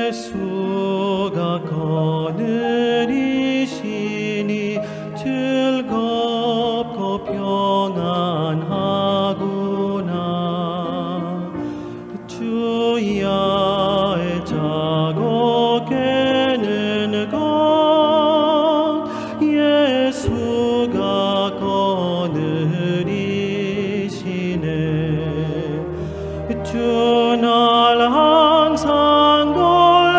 예수가 거느리시니 즐겁고 평안하구나. 주야의 자고 깨는 것 예수가 거느리시네. 주 날 항상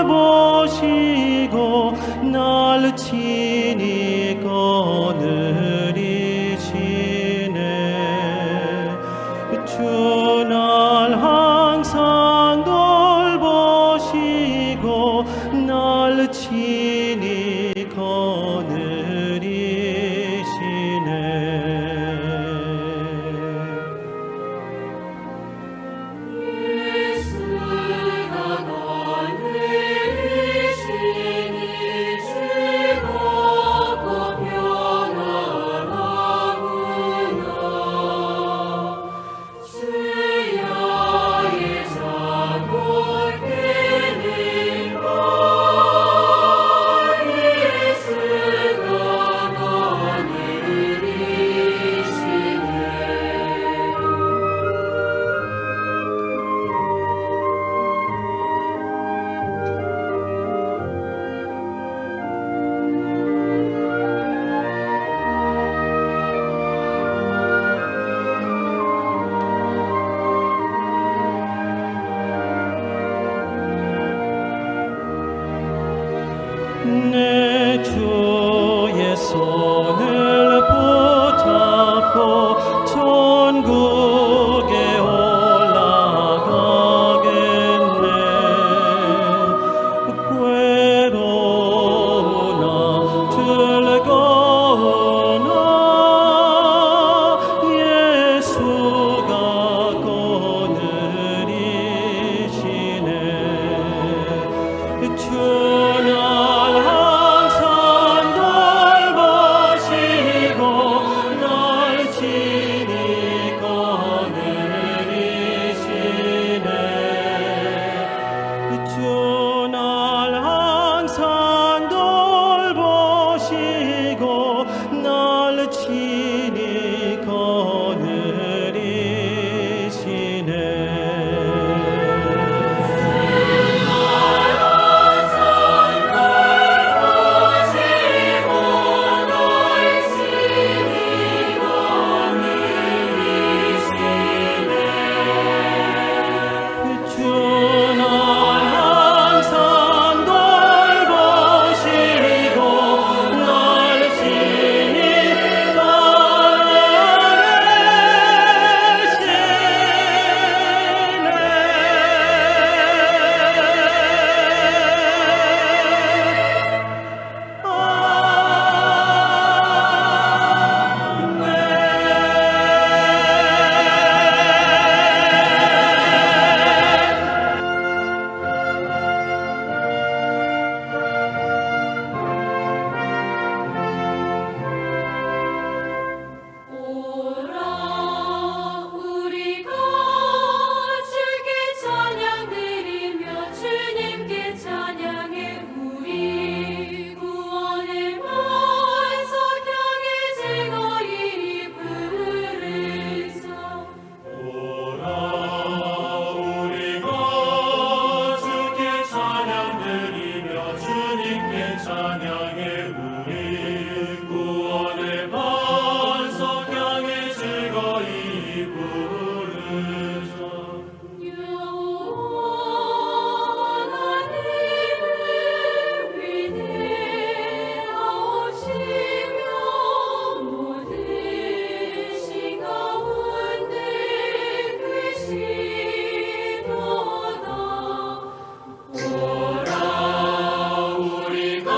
돌보시고 날 친히 거느리시네. 주 날 항상 돌보시고 날 친히 거느리시네. 내 주의 손을 붙잡고 천국에 올라가겠네. 괴로우나 즐거우나 예수가 거느리시네. 주 날 친히 오라 우리가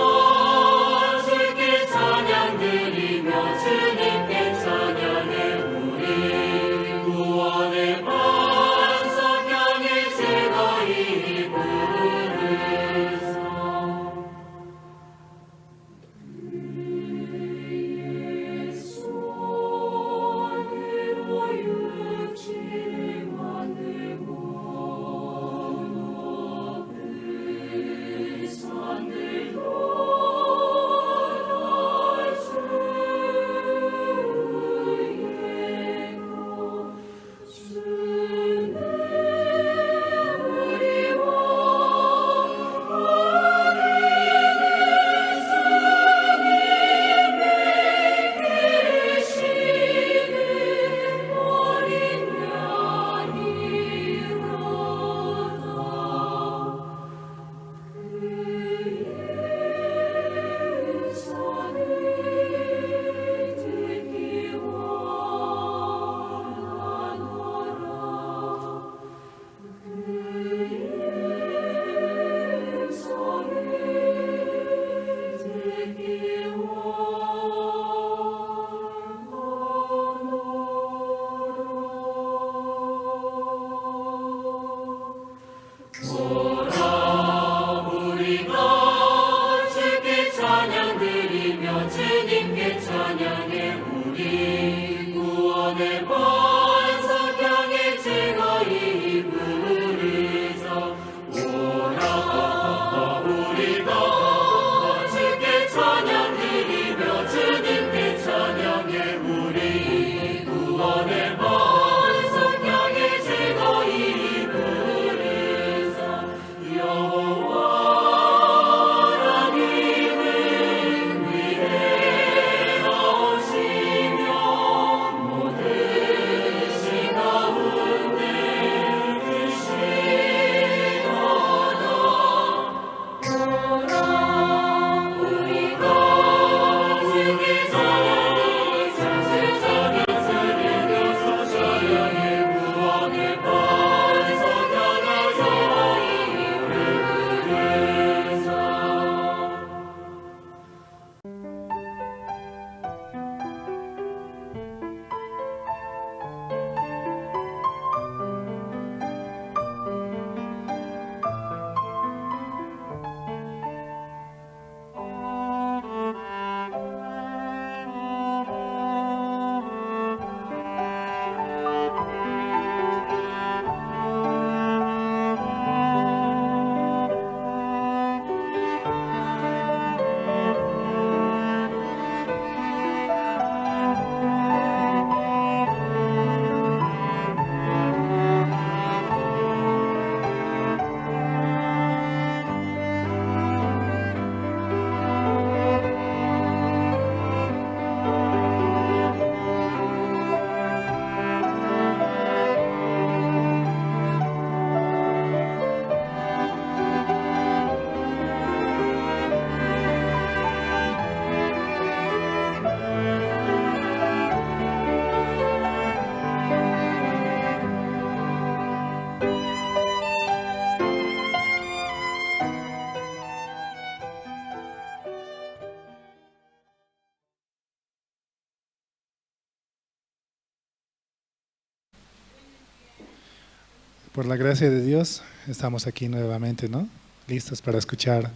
Por la gracia de Dios estamos aquí nuevamente, ¿no? Listos para escuchar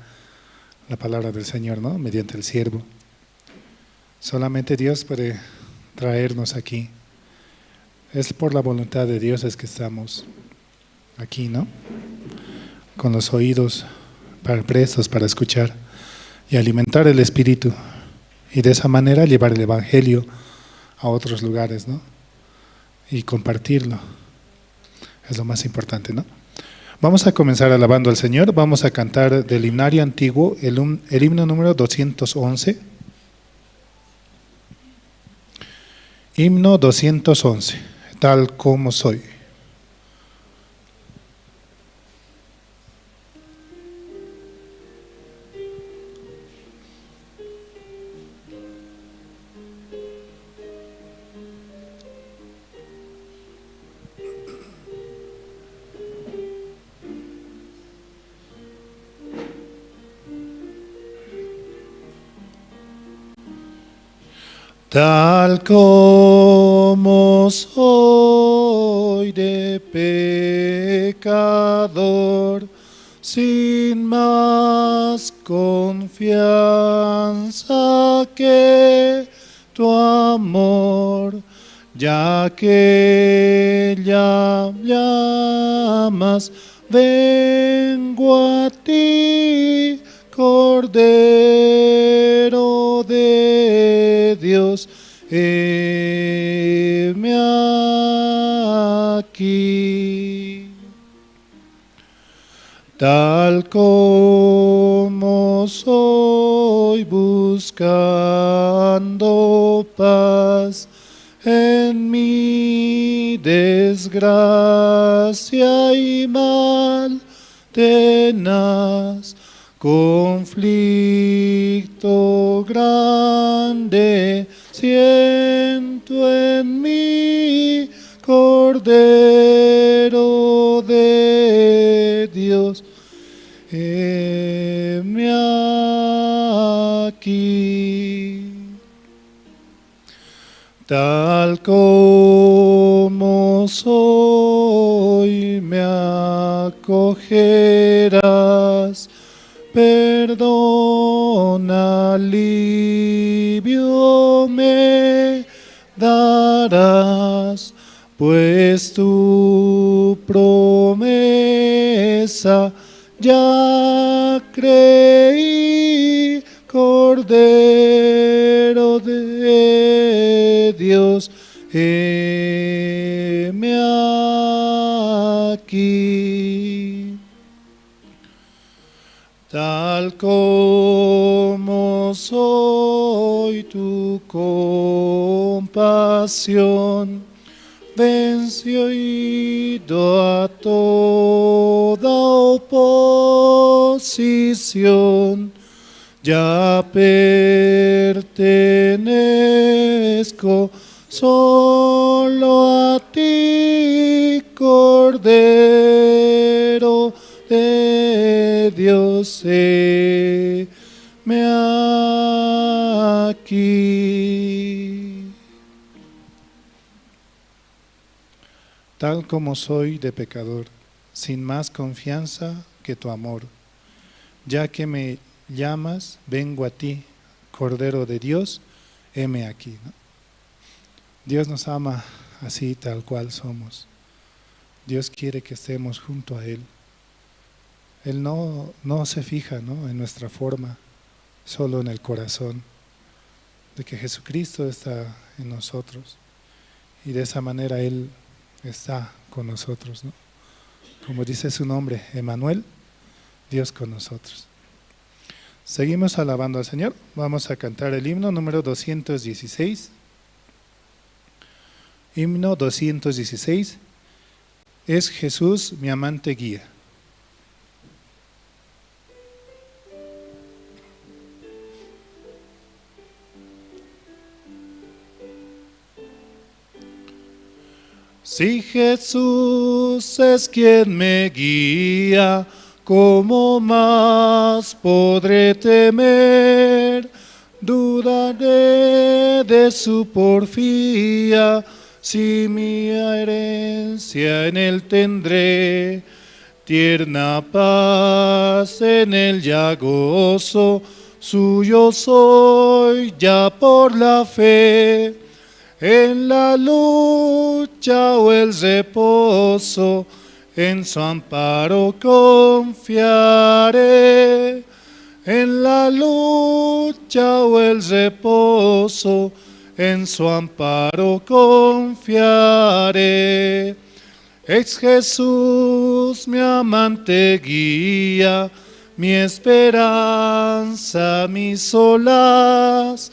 la palabra del Señor, ¿no? Mediante el siervo. Solamente Dios puede traernos aquí. Es por la voluntad de Dios es que estamos aquí, ¿no? Con los oídos prestos para escuchar y alimentar el Espíritu. Y de esa manera llevar el Evangelio a otros lugares, ¿no? Y compartirlo. Es lo más importante, ¿no? Vamos a comenzar alabando al Señor. Vamos a cantar del himnario antiguo, el himno número 211. Himno 211, tal como soy. Tal como soy de pecador, sin más confianza que tu amor, ya que llamas, vengo a ti, Cordero de Dios, heme aquí. Tal como soy, buscando paz en mi desgracia y mal tenaz, conflicto grande siento en mí, Cordero de Dios, heme aquí. Tal como soy, me acogerás, perdón, alivio me darás, pues tu promesa ya creí, Cordero de Dios, heme aquí. Tal como soy, tu compasión venció a toda oposición. Ya pertenezco solo a ti, Cordero de Dios, heme aquí. Tal como soy de pecador, sin más confianza que tu amor, ya que me llamas, vengo a ti, Cordero de Dios, heme aquí, ¿no? Dios nos ama así tal cual somos. Dios quiere que estemos junto a Él. Él no se fija, ¿no?, en nuestra forma, solo en el corazón, de que Jesucristo está en nosotros. Y de esa manera Él está con nosotros, ¿no? Como dice su nombre, Emmanuel, Dios con nosotros. Seguimos alabando al Señor. Vamos a cantar el himno número 216. Himno 216. Es Jesús mi amante guía. Si Jesús es quien me guía, ¿cómo más podré temer? Dudaré de su porfía si mi herencia en él tendré, tierna paz en él ya gozo, suyo soy ya por la fe, en la lucha o el reposo, en su amparo confiaré, en la lucha o el reposo, en su amparo confiaré. Es Jesús mi amante guía, mi esperanza, mi solaz,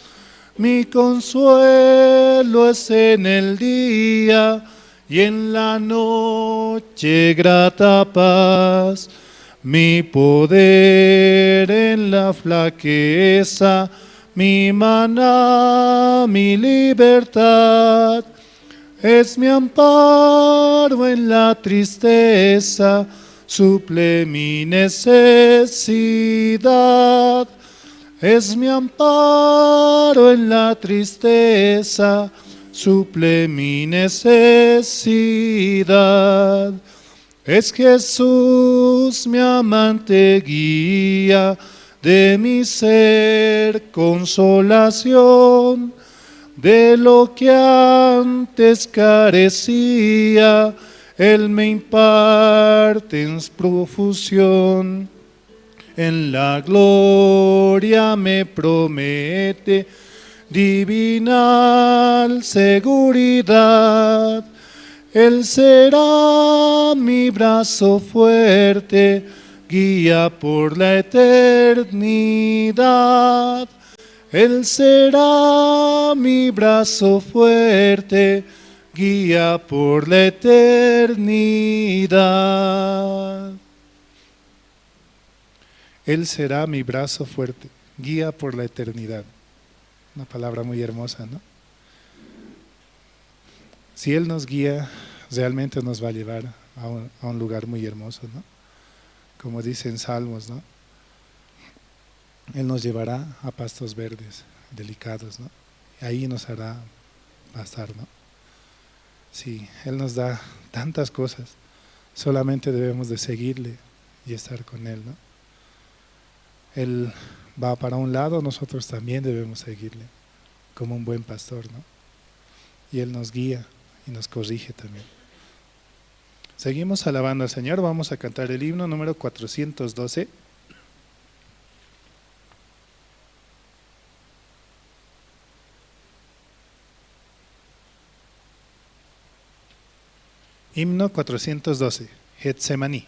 mi consuelo es en el día y en la noche grata paz. Mi poder en la flaqueza, mi maná, mi libertad. Es mi amparo en la tristeza, suple mi necesidad. Es mi amparo en la tristeza, suple mi necesidad. Es Jesús mi amante guía, de mi ser consolación, de lo que antes carecía, Él me imparte en profusión. En la gloria me promete divinal seguridad. Él será mi brazo fuerte, guía por la eternidad. Él será mi brazo fuerte, guía por la eternidad. Él será mi brazo fuerte, guía por la eternidad. Una palabra muy hermosa, ¿no? Si Él nos guía, realmente nos va a llevar a un lugar muy hermoso, ¿no? Como dicen Salmos, ¿no? Él nos llevará a pastos verdes, delicados, ¿no? Ahí nos hará pasar, ¿no? Sí, Él nos da tantas cosas, solamente debemos de seguirle y estar con Él, ¿no? Él va para un lado, nosotros también debemos seguirle, como un buen pastor, ¿no? Y Él nos guía y nos corrige también. Seguimos alabando al Señor, vamos a cantar el himno número 412. Himno 412, Getsemaní.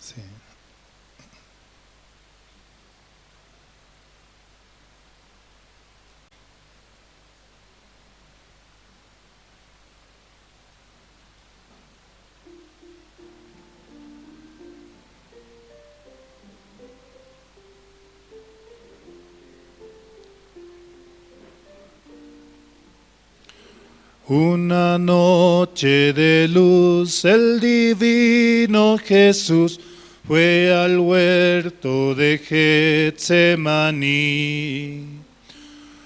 Sí. Una noche de luz el divino Jesús fue al huerto de Getsemaní.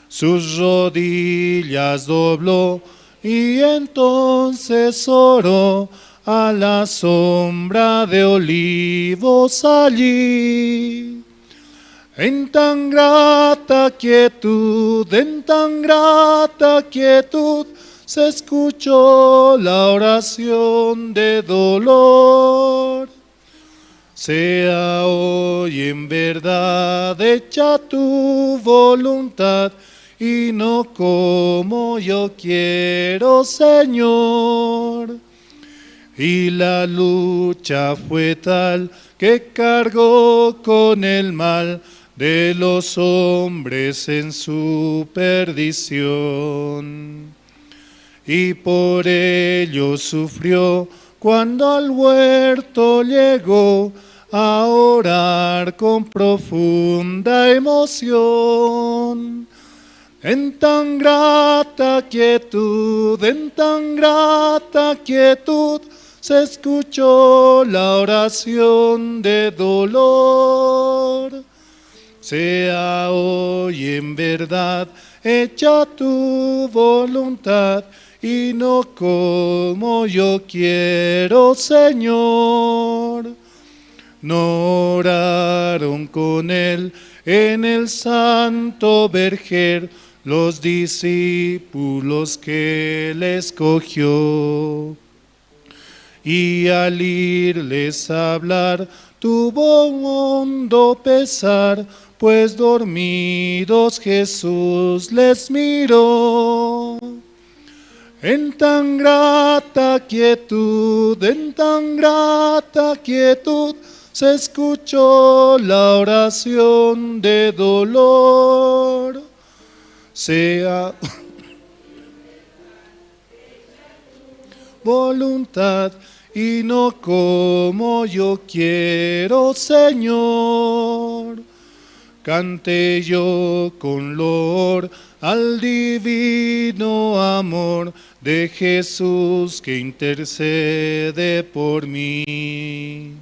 Sus rodillas dobló y entonces oró a la sombra de olivos allí. En tan grata quietud, se escuchó la oración de dolor. Sea hoy en verdad hecha tu voluntad y no como yo quiero, Señor. Y la lucha fue tal que cargó con el mal de los hombres en su perdición. Y por ello sufrió cuando al huerto llegó a orar con profunda emoción. En tan grata quietud, se escuchó la oración de dolor. Sea hoy en verdad hecha tu voluntad y no como yo quiero, Señor. No oraron con él en el santo verger los discípulos que él escogió. Y al irles a hablar tuvo un hondo pesar, pues dormidos Jesús les miró. En tan grata quietud, se escuchó la oración de dolor. Sea voluntad y no como yo quiero, Señor. Cante yo con loor al divino amor de Jesús que intercede por mí.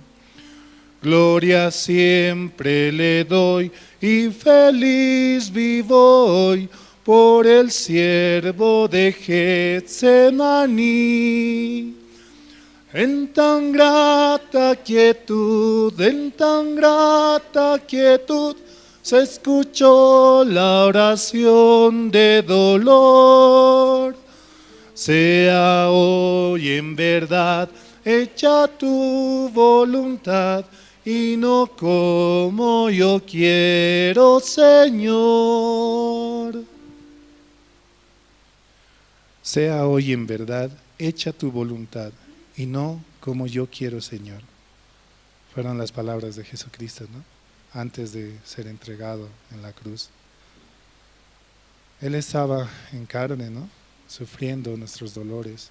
Gloria siempre le doy y feliz vivo hoy por el siervo de Getsemaní. En tan grata quietud, se escuchó la oración de dolor. Sea hoy en verdad hecha tu voluntad y no como yo quiero, Señor. Sea hoy en verdad hecha tu voluntad y no como yo quiero, Señor. Fueron las palabras de Jesucristo, ¿no? Antes de ser entregado en la cruz. Él estaba en carne, ¿no? Sufriendo nuestros dolores.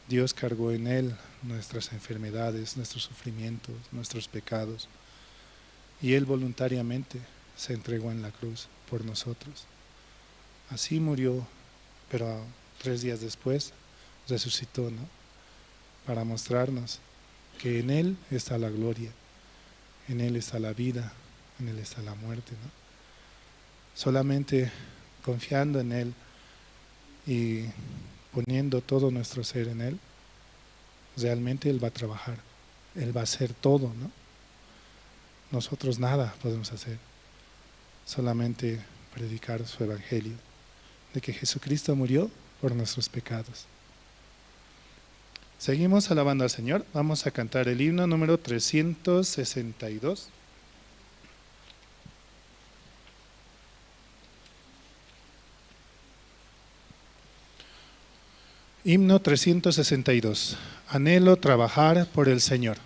Dios cargó en Él nuestras enfermedades, nuestros sufrimientos, nuestros pecados. Y Él voluntariamente se entregó en la cruz por nosotros. Así murió, pero 3 días después resucitó, ¿no? Para mostrarnos que en Él está la gloria, en Él está la vida, en Él está la muerte, ¿no? Solamente confiando en Él y poniendo todo nuestro ser en Él, realmente Él va a trabajar, Él va a hacer todo, ¿no? Nosotros nada podemos hacer, solamente predicar su evangelio, de que Jesucristo murió por nuestros pecados. Seguimos alabando al Señor. Vamos a cantar el himno número 362. Himno 362. Anhelo trabajar por el Señor.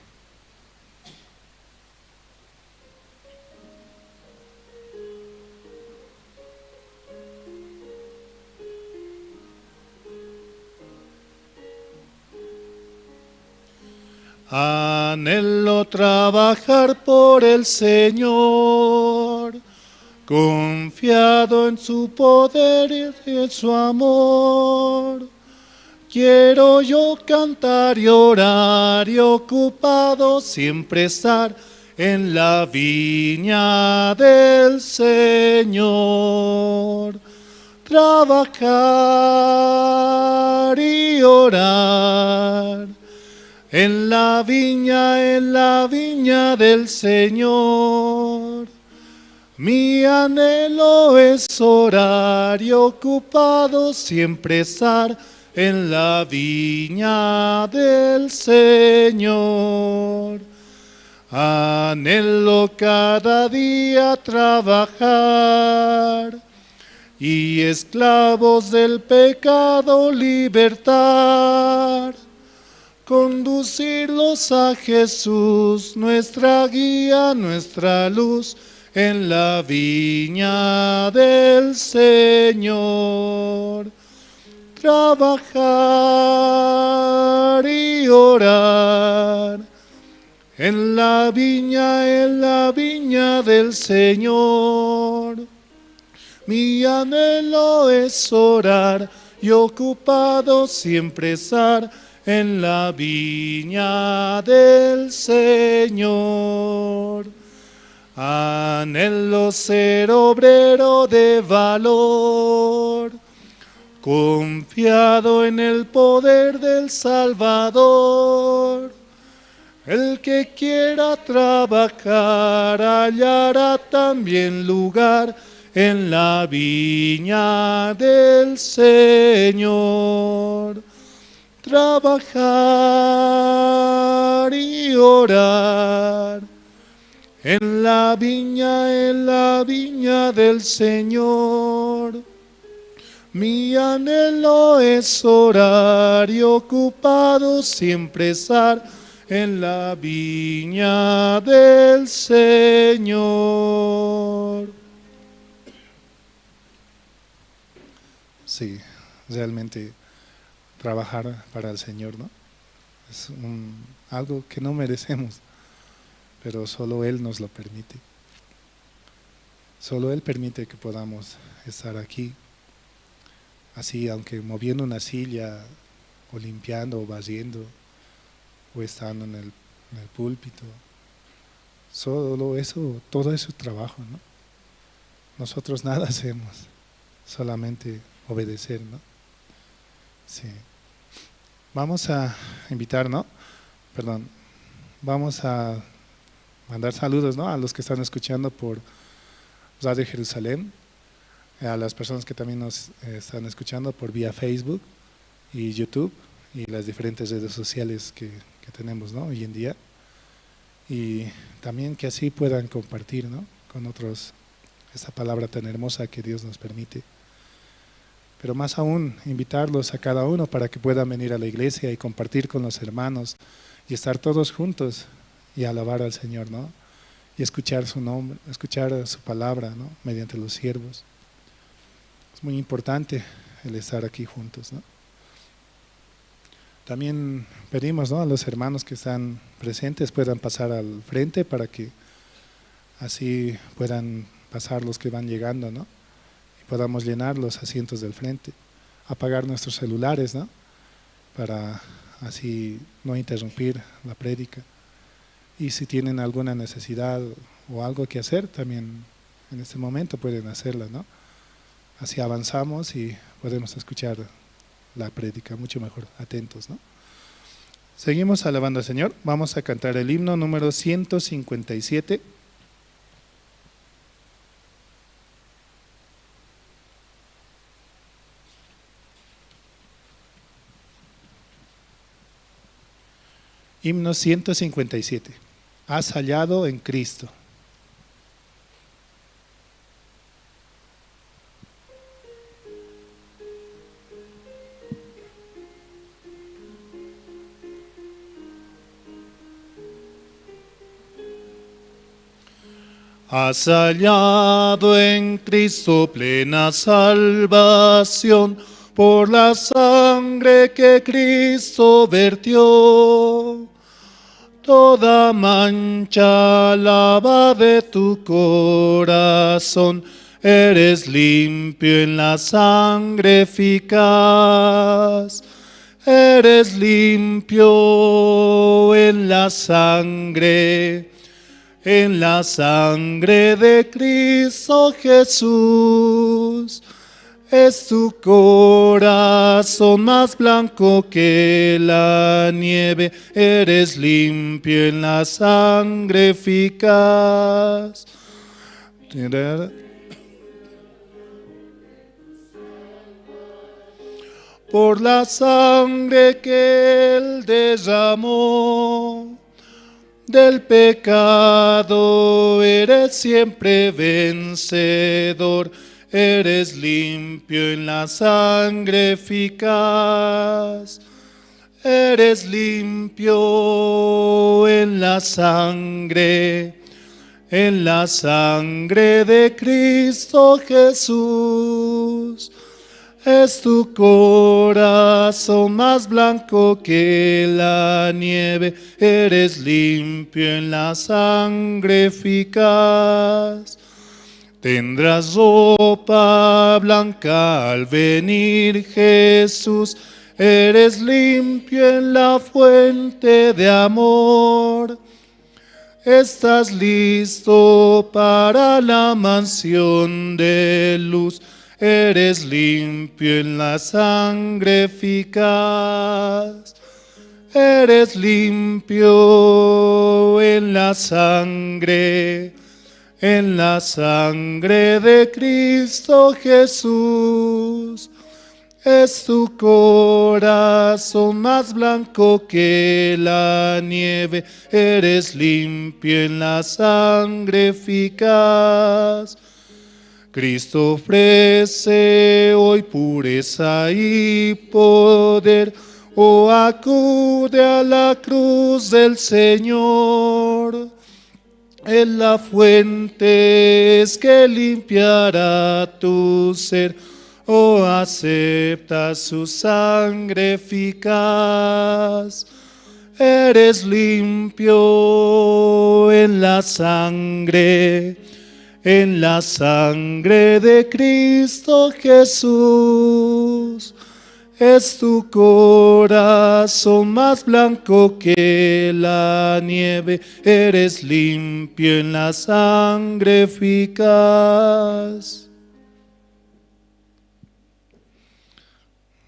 Anhelo trabajar por el Señor, confiado en su poder y en su amor. Quiero yo cantar y orar y ocupado siempre estar en la viña del Señor. Trabajar y orar en la viña del Señor. Mi anhelo es orar y ocupado siempre estar en la viña del Señor. Anhelo cada día trabajar y esclavos del pecado libertar. Conducirlos a Jesús, nuestra guía, nuestra luz, en la viña del Señor. Trabajar y orar en la viña del Señor. Mi anhelo es orar y ocupado siempre estar en la viña del Señor. Anhelo ser obrero de valor, confiado en el poder del Salvador. El que quiera trabajar hallará también lugar en la viña del Señor. Trabajar y orar en la viña del Señor. Mi anhelo es orar y ocupado siempre estar en la viña del Señor. Sí, realmente trabajar para el Señor, ¿no? Es algo que no merecemos, pero solo Él nos lo permite. Solo Él permite que podamos estar aquí, así, aunque moviendo una silla, o limpiando, o barriendo, o estando en el púlpito. Solo eso, todo eso es trabajo, ¿no? Nosotros nada hacemos, solamente obedecer, ¿no? Sí. Vamos a invitar, ¿no? Perdón. Vamos a mandar saludos, ¿no? A los que están escuchando por Radio Jerusalén, a las personas que también nos están escuchando por vía Facebook y YouTube y las diferentes redes sociales que tenemos, ¿no? Hoy en día, y también que así puedan compartir, ¿no? Con otros esa palabra tan hermosa que Dios nos permite. Pero más aún, invitarlos a cada uno para que puedan venir a la iglesia y compartir con los hermanos y estar todos juntos y alabar al Señor, ¿no? Y escuchar su nombre, escuchar su palabra, ¿no? Mediante los siervos. Es muy importante el estar aquí juntos, ¿no? También pedimos, ¿no? A los hermanos que están presentes puedan pasar al frente para que así puedan pasar los que van llegando, ¿no? Podamos llenar los asientos del frente, apagar nuestros celulares, ¿no? Para así no interrumpir la prédica. Y si tienen alguna necesidad o algo que hacer, también en este momento pueden hacerla, ¿no? Así avanzamos y podemos escuchar la prédica mucho mejor, atentos, ¿no? Seguimos alabando al Señor. Vamos a cantar el himno número 157. Himno 157. Has hallado en Cristo. Has hallado en Cristo plena salvación por la sangre que Cristo vertió. Toda mancha lava de tu corazón, eres limpio en la sangre eficaz. Eres limpio en la sangre de Cristo Jesús. Es tu corazón más blanco que la nieve, eres limpio en la sangre eficaz. Por la sangre que Él derramó, del pecado eres siempre vencedor. Eres limpio en la sangre eficaz. Eres limpio en la sangre de Cristo Jesús. Es tu corazón más blanco que la nieve, eres limpio en la sangre eficaz. Tendrás ropa blanca al venir Jesús, eres limpio en la fuente de amor. estás listo para la mansión de luz. Eres limpio en la sangre eficaz. Eres limpio en la sangre de Cristo Jesús. Es tu corazón más blanco que la nieve. Eres limpio en la sangre eficaz. Cristo ofrece hoy pureza y poder. Oh, acude a la cruz del Señor. Es la fuente que limpiará tu ser. Oh, acepta su sangre eficaz. Eres limpio en la sangre de Cristo Jesús. Es tu corazón más blanco que la nieve. Eres limpio en la sangre eficaz.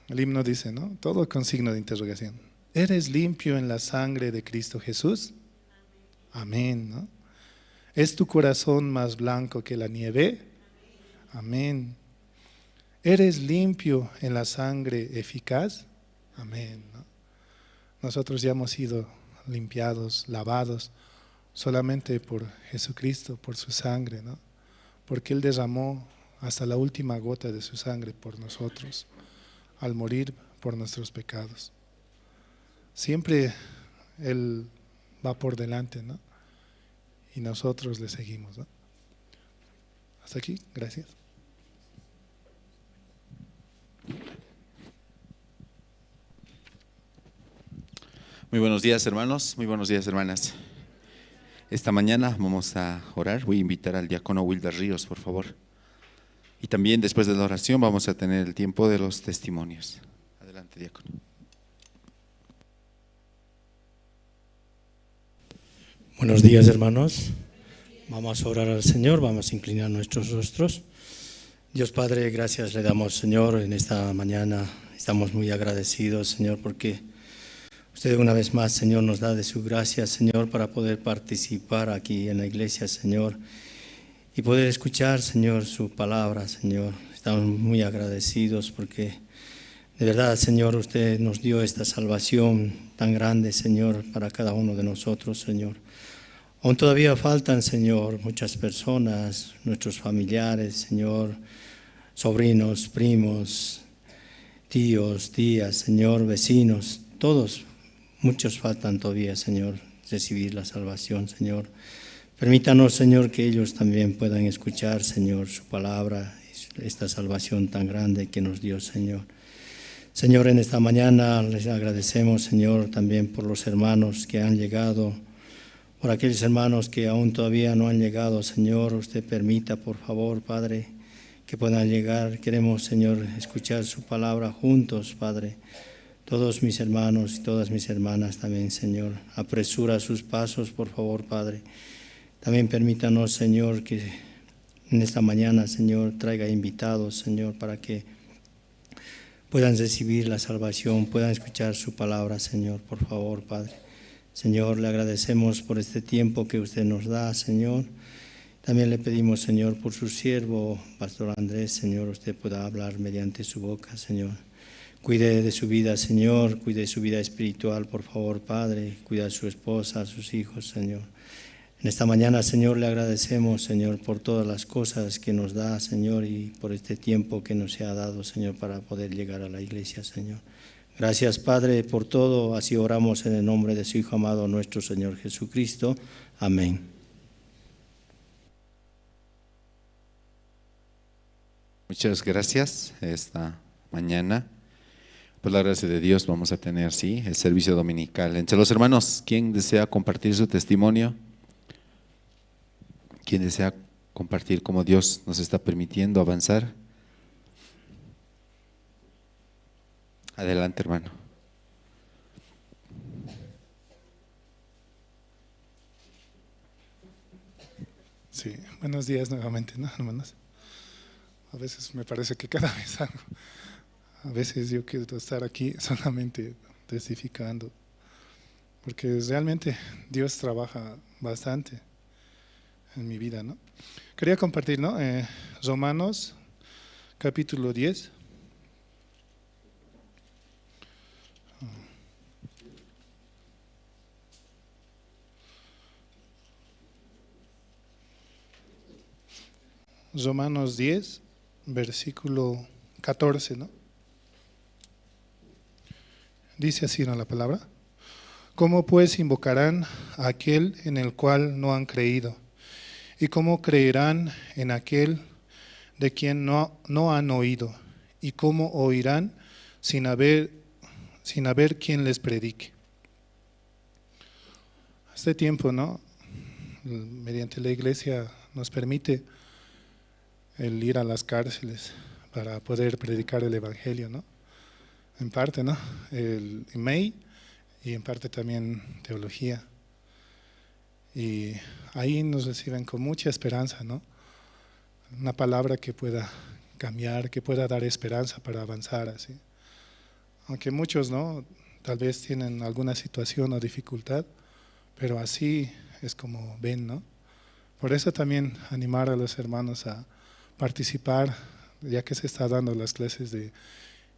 El himno dice, ¿no? Todo con signo de interrogación. ¿Eres limpio en la sangre de Cristo Jesús? Amén, ¿no? ¿Es tu corazón más blanco que la nieve? Amén. ¿Eres limpio en la sangre eficaz? Amén, ¿no? Nosotros ya hemos sido limpiados, lavados, solamente por Jesucristo, por su sangre, ¿no? Porque Él derramó hasta la última gota de su sangre por nosotros, al morir por nuestros pecados. Siempre Él va por delante, ¿no? Y nosotros le seguimos, ¿no? Hasta aquí, gracias. Muy buenos días, hermanos, muy buenos días, hermanas. Esta mañana vamos a orar. Voy a invitar al diácono Wilder Ríos, por favor. Y también después de la oración vamos a tener el tiempo de los testimonios. Adelante, diácono. Buenos días, hermanos. Vamos a orar al Señor, vamos a inclinar nuestros rostros. Dios Padre, gracias le damos, Señor, en esta mañana. Estamos muy agradecidos, Señor, porque usted una vez más, Señor, nos da de su gracia, Señor, para poder participar aquí en la iglesia, Señor, y poder escuchar, Señor, su palabra, Señor. Estamos muy agradecidos porque de verdad, Señor, usted nos dio esta salvación tan grande, Señor, para cada uno de nosotros, Señor. Aún todavía faltan, Señor, muchas personas, nuestros familiares, Señor, sobrinos, primos, tíos, tías, Señor, vecinos, todos, muchos faltan todavía, Señor, recibir la salvación, Señor. Permítanos, Señor, que ellos también puedan escuchar, Señor, su palabra, esta salvación tan grande que nos dio, Señor. Señor, en esta mañana les agradecemos, Señor, también por los hermanos que han llegado, por aquellos hermanos que aún todavía no han llegado, Señor. Usted permita, por favor, Padre, que puedan llegar. Queremos, Señor, escuchar su palabra juntos, Padre. Todos mis hermanos y todas mis hermanas también, Señor. Apresura sus pasos, por favor, Padre. También permítanos, Señor, que en esta mañana, Señor, traiga invitados, Señor, para que puedan recibir la salvación, puedan escuchar su palabra, Señor, por favor, Padre. Señor, le agradecemos por este tiempo que usted nos da, Señor. También le pedimos, Señor, por su siervo, Pastor Andrés, Señor, usted pueda hablar mediante su boca, Señor. Cuide de su vida, Señor, cuide de su vida espiritual, por favor, Padre. Cuida a su esposa, a sus hijos, Señor. En esta mañana, Señor, le agradecemos, Señor, por todas las cosas que nos da, Señor, y por este tiempo que nos ha dado, Señor, para poder llegar a la iglesia, Señor. Gracias, Padre, por todo. Así oramos en el nombre de su Hijo amado, nuestro Señor Jesucristo. Amén. Muchas gracias. Esta mañana, por la gracia de Dios, vamos a tener, sí, el servicio dominical. Entre los hermanos, ¿quién desea compartir su testimonio? ¿Quién desea compartir cómo Dios nos está permitiendo avanzar? Adelante, hermano. Sí, buenos días nuevamente, ¿no, hermanos? A veces me parece que cada vez algo. A veces yo quiero estar aquí solamente testificando, porque realmente Dios trabaja bastante en mi vida, ¿no? Quería compartir, ¿no? Romanos capítulo 10. Romanos 10, versículo 14, ¿no? Dice así, ¿no?, la palabra. ¿Cómo pues invocarán a aquel en el cual no han creído? ¿Y cómo creerán en aquel de quien no han oído? ¿Y cómo oirán sin haber quien les predique? Este tiempo, ¿no?, mediante la iglesia nos permite el ir a las cárceles para poder predicar el evangelio, ¿no? En parte, ¿no?, el IMEI, y en parte también teología. Y ahí nos reciben con mucha esperanza, ¿no? Una palabra que pueda cambiar, que pueda dar esperanza para avanzar así. Aunque muchos, ¿no?, tal vez tienen alguna situación o dificultad, pero así es como ven, ¿no? Por eso también animar a los hermanos a participar, ya que se está dando las clases de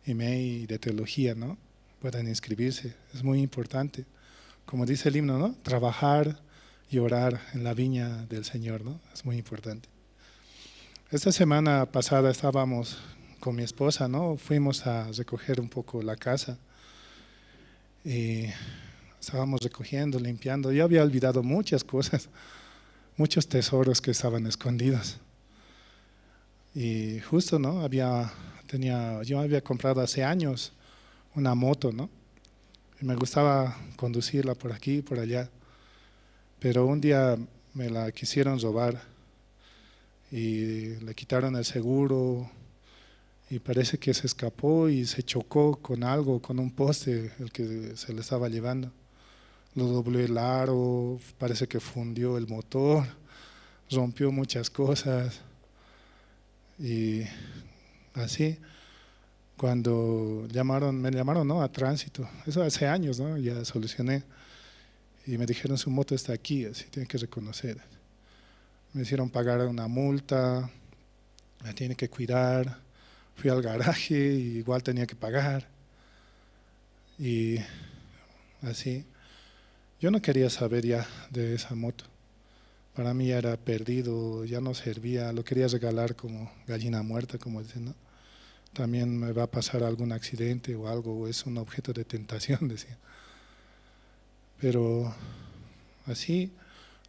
IMEI y de teología, ¿no? Puedan inscribirse, es muy importante. Como dice el himno, ¿no?, trabajar y orar en la viña del Señor, ¿no? Es muy importante. Esta semana pasada estábamos con mi esposa, ¿no? Fuimos a recoger un poco la casa y estábamos recogiendo, limpiando. Yo había olvidado muchas cosas, muchos tesoros que estaban escondidos. Y justo, ¿no?, yo había comprado hace años una moto, ¿no? Y me gustaba conducirla por aquí y por allá. Pero un día me la quisieron robar y le quitaron el seguro y parece que se escapó y se chocó con algo, con un poste, el que se le estaba llevando. Lo dobló el aro, parece que fundió el motor, rompió muchas cosas. Y así, cuando me llamaron, ¿no?, a tránsito, eso hace años, ¿no?, ya solucioné, y me dijeron su moto está aquí, así tiene que reconocer. Me hicieron pagar una multa, la tiene que cuidar, fui al garaje y igual tenía que pagar, y así. Yo no quería saber ya de esa moto. Para mí ya era perdido, ya no servía, lo quería regalar como gallina muerta, como dicen, ¿no? También me va a pasar algún accidente o algo, o es un objeto de tentación, decía. Pero así,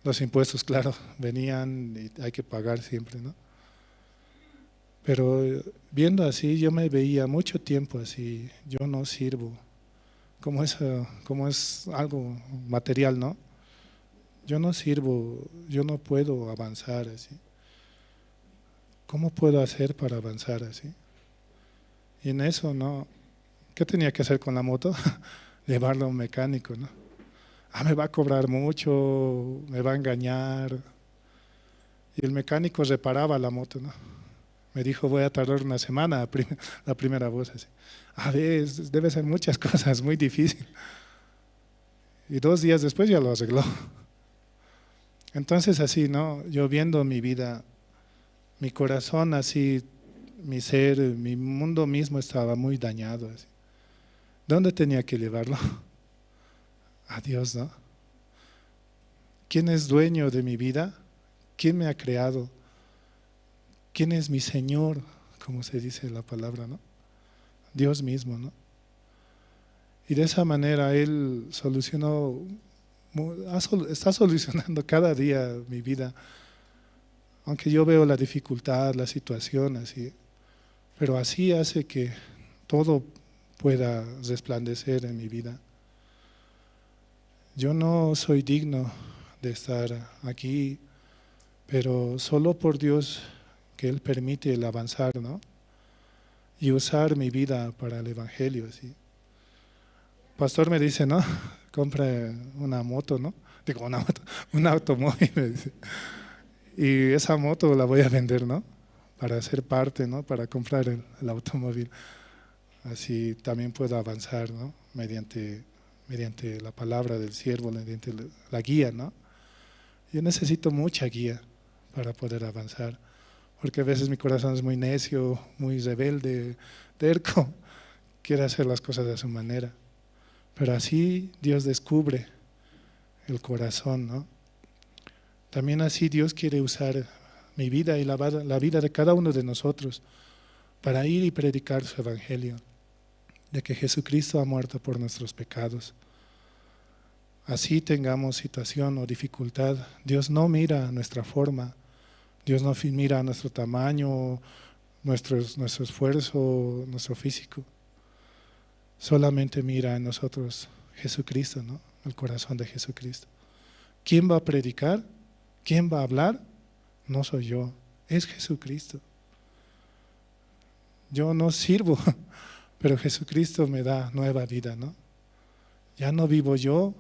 los impuestos, claro, venían y hay que pagar siempre, ¿no? Pero viendo así, yo me veía mucho tiempo así, yo no sirvo, como es algo material, ¿no? Yo no sirvo, yo no puedo avanzar así. ¿Cómo puedo hacer para avanzar así? Y en eso, ¿no? ¿Qué tenía que hacer con la moto? Llevarla a un mecánico, ¿no? Me va a cobrar mucho, me va a engañar. Y el mecánico reparaba la moto, ¿no? Me dijo, voy a tardar una semana, la primera voz así. Debe ser muchas cosas, muy difícil. Y 2 días después ya lo arregló. Entonces así, ¿no? Yo viendo mi vida, mi corazón así, mi ser, mi mundo mismo estaba muy dañado. Así. ¿Dónde tenía que llevarlo? A Dios, ¿no? ¿Quién es dueño de mi vida? ¿Quién me ha creado? ¿Quién es mi Señor? Como se dice en la palabra, ¿no? Dios mismo, ¿no? Y de esa manera Él está solucionando cada día mi vida, aunque yo veo la dificultad, la situación así, pero así hace que todo pueda resplandecer en mi vida. Yo no soy digno de estar aquí, pero solo por Dios, que Él permite el avanzar, ¿no? Y usar mi vida para el evangelio, así. Pastor me dice, ¿no? Compra una moto, ¿no? Digo, una moto, un automóvil, me dice. Y esa moto la voy a vender, ¿no? Para hacer parte, ¿no? Para comprar el automóvil. Así también puedo avanzar, ¿no? Mediante la palabra del siervo, mediante la guía, ¿no? Yo necesito mucha guía para poder avanzar, porque a veces mi corazón es muy necio, muy rebelde, terco, quiere hacer las cosas a su manera. Pero así Dios descubre el corazón, ¿no? También así Dios quiere usar mi vida y la vida de cada uno de nosotros para ir y predicar su evangelio, de que Jesucristo ha muerto por nuestros pecados. Así tengamos situación o dificultad, Dios no mira nuestra forma, Dios no mira nuestro tamaño, nuestro esfuerzo, nuestro físico. Solamente mira en nosotros Jesucristo, ¿no? El corazón de Jesucristo. ¿Quién va a predicar? ¿Quién va a hablar? No soy yo, es Jesucristo. Yo no sirvo, pero Jesucristo me da nueva vida, ¿no? Ya no vivo yo,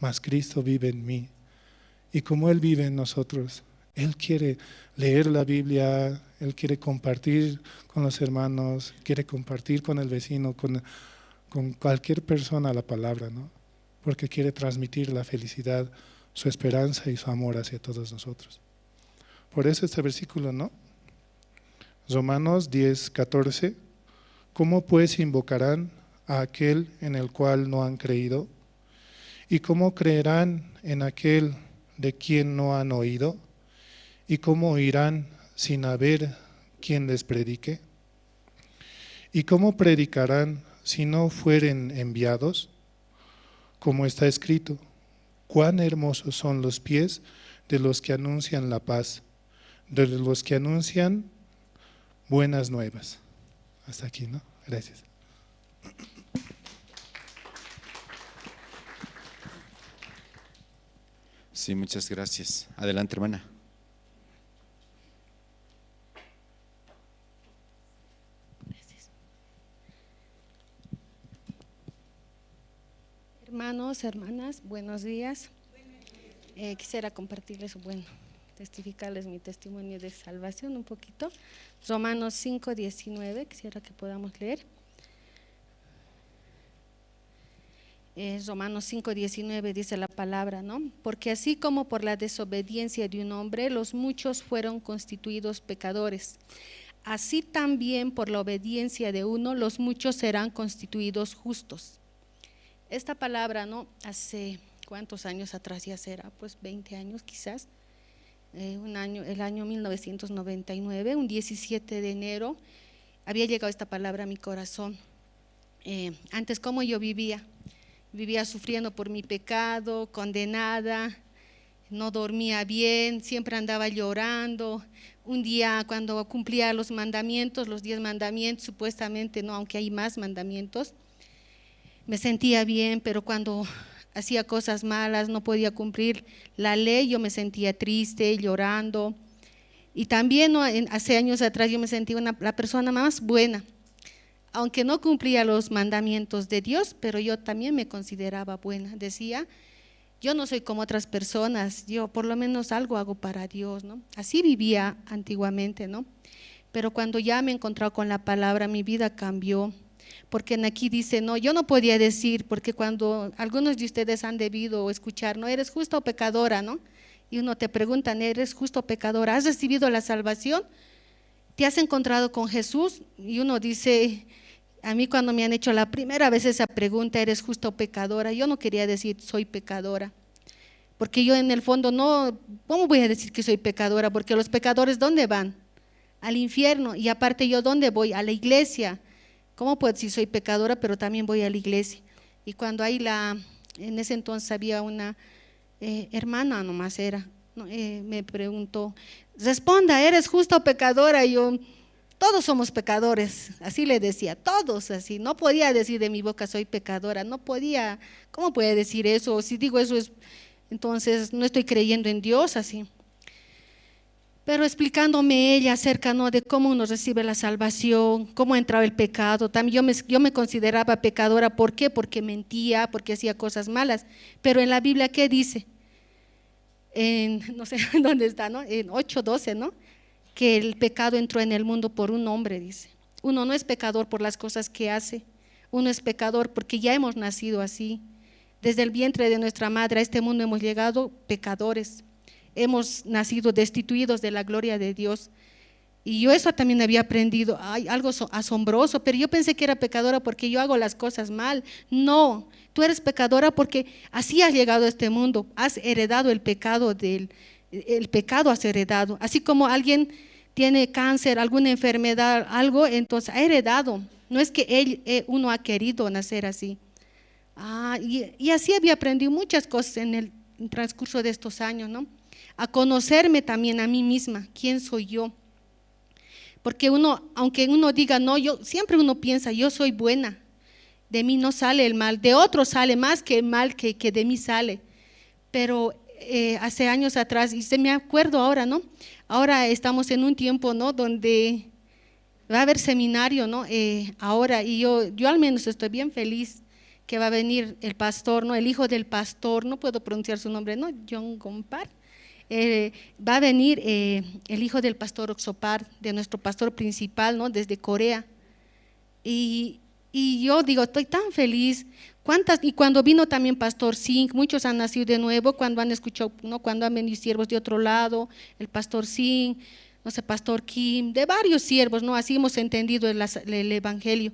mas Cristo vive en mí. Y como Él vive en nosotros, Él quiere leer la Biblia, Él quiere compartir con los hermanos, quiere compartir con el vecino, con cualquier persona la palabra, ¿no? Porque quiere transmitir la felicidad, su esperanza y su amor hacia todos nosotros. Por eso este versículo, ¿no? Romanos 10:14. ¿Cómo pues invocarán a aquel en el cual no han creído? ¿Y cómo creerán en aquel de quien no han oído? ¿Y cómo oirán sin haber quien les predique? ¿Y cómo predicarán si no fueren enviados? Como está escrito, cuán hermosos son los pies de los que anuncian la paz, de los que anuncian buenas nuevas. Hasta aquí, ¿no? Gracias. Sí, muchas gracias. Adelante, hermana. Hermanos, hermanas, buenos días. Quisiera compartirles, testificarles mi testimonio de salvación un poquito. Romanos 5:19, quisiera que podamos leer. Romanos 5:19 dice la palabra, ¿no? Porque así como por la desobediencia de un hombre los muchos fueron constituidos pecadores, así también por la obediencia de uno los muchos serán constituidos justos. Esta palabra, ¿no? Hace ¿cuántos años atrás ya será? Pues 20 años quizás. El año 1999, un 17 de enero, había llegado esta palabra a mi corazón. Antes, ¿cómo yo vivía sufriendo por mi pecado, condenada, no dormía bien, siempre andaba llorando. Un día cuando cumplía los mandamientos, los 10 mandamientos, supuestamente, no, aunque hay más mandamientos, me sentía bien, pero cuando hacía cosas malas, no podía cumplir la ley, yo me sentía triste, llorando. Y también, ¿no? Hace años atrás yo me sentía la persona más buena, aunque no cumplía los mandamientos de Dios, pero yo también me consideraba buena. Decía, yo no soy como otras personas, yo por lo menos algo hago para Dios, ¿no? Así vivía antiguamente, ¿no? Pero cuando ya me he encontrado con la palabra, mi vida cambió. Porque en aquí dice, no, yo no podía decir, porque cuando algunos de ustedes han debido escuchar, no, eres justa o pecadora, ¿no? Y uno te pregunta, ¿eres justo o pecadora? ¿Has recibido la salvación? ¿Te has encontrado con Jesús? Y uno dice, a mí cuando me han hecho la primera vez esa pregunta, ¿eres justa o pecadora? Yo no quería decir, soy pecadora. Porque yo en el fondo no, ¿cómo voy a decir que soy pecadora? Porque los pecadores, ¿dónde van? Al infierno. Y aparte yo, ¿dónde voy? A la iglesia. ¿Cómo puedo decir soy pecadora, pero también voy a la iglesia? Y cuando en ese entonces había una hermana nomás era, ¿no? Me preguntó, responda, ¿eres justa o pecadora? Y yo, todos somos pecadores, así le decía, todos así. No podía decir de mi boca soy pecadora, no podía, ¿cómo puede decir eso? Si digo eso entonces no estoy creyendo en Dios así. Pero explicándome ella acerca, ¿no?, de cómo uno recibe la salvación, cómo entraba el pecado. También yo me consideraba pecadora. ¿Por qué? Porque mentía, porque hacía cosas malas. Pero en la Biblia, ¿qué dice? no sé dónde está, ¿no? En 8:12, ¿no? Que el pecado entró en el mundo por un hombre, dice. Uno no es pecador por las cosas que hace, uno es pecador porque ya hemos nacido así. Desde el vientre de nuestra madre a este mundo hemos llegado pecadores, hemos nacido destituidos de la gloria de Dios. Y yo eso también había aprendido, algo asombroso, pero yo pensé que era pecadora porque yo hago las cosas mal. No, tú eres pecadora porque así has llegado a este mundo, has heredado el pecado, el pecado has heredado. Así como alguien tiene cáncer, alguna enfermedad, algo, entonces ha heredado. No es que uno ha querido nacer así. Y así había aprendido muchas cosas en el transcurso de estos años, ¿no? A conocerme también a mí misma, quién soy yo. Porque aunque uno diga, no, siempre uno piensa, yo soy buena, de mí no sale el mal, de otros sale más que el mal que de mí sale. Pero hace años atrás, y se me acuerdo ahora, ¿no? Ahora estamos en un tiempo, ¿no? Donde va a haber seminario, ¿no? Ahora, y yo al menos estoy bien feliz que va a venir el pastor, ¿no? El hijo del pastor, no puedo pronunciar su nombre, ¿no? John Gompar. Va a venir el hijo del pastor Oxopar, de nuestro pastor principal, ¿no? Desde Corea. Y yo digo, estoy tan feliz. Y cuando vino también pastor Singh, muchos han nacido de nuevo, cuando han escuchado, ¿no? Cuando han venido siervos de otro lado, el pastor Singh, no sé, pastor Kim, de varios siervos, ¿no? Así hemos entendido el evangelio.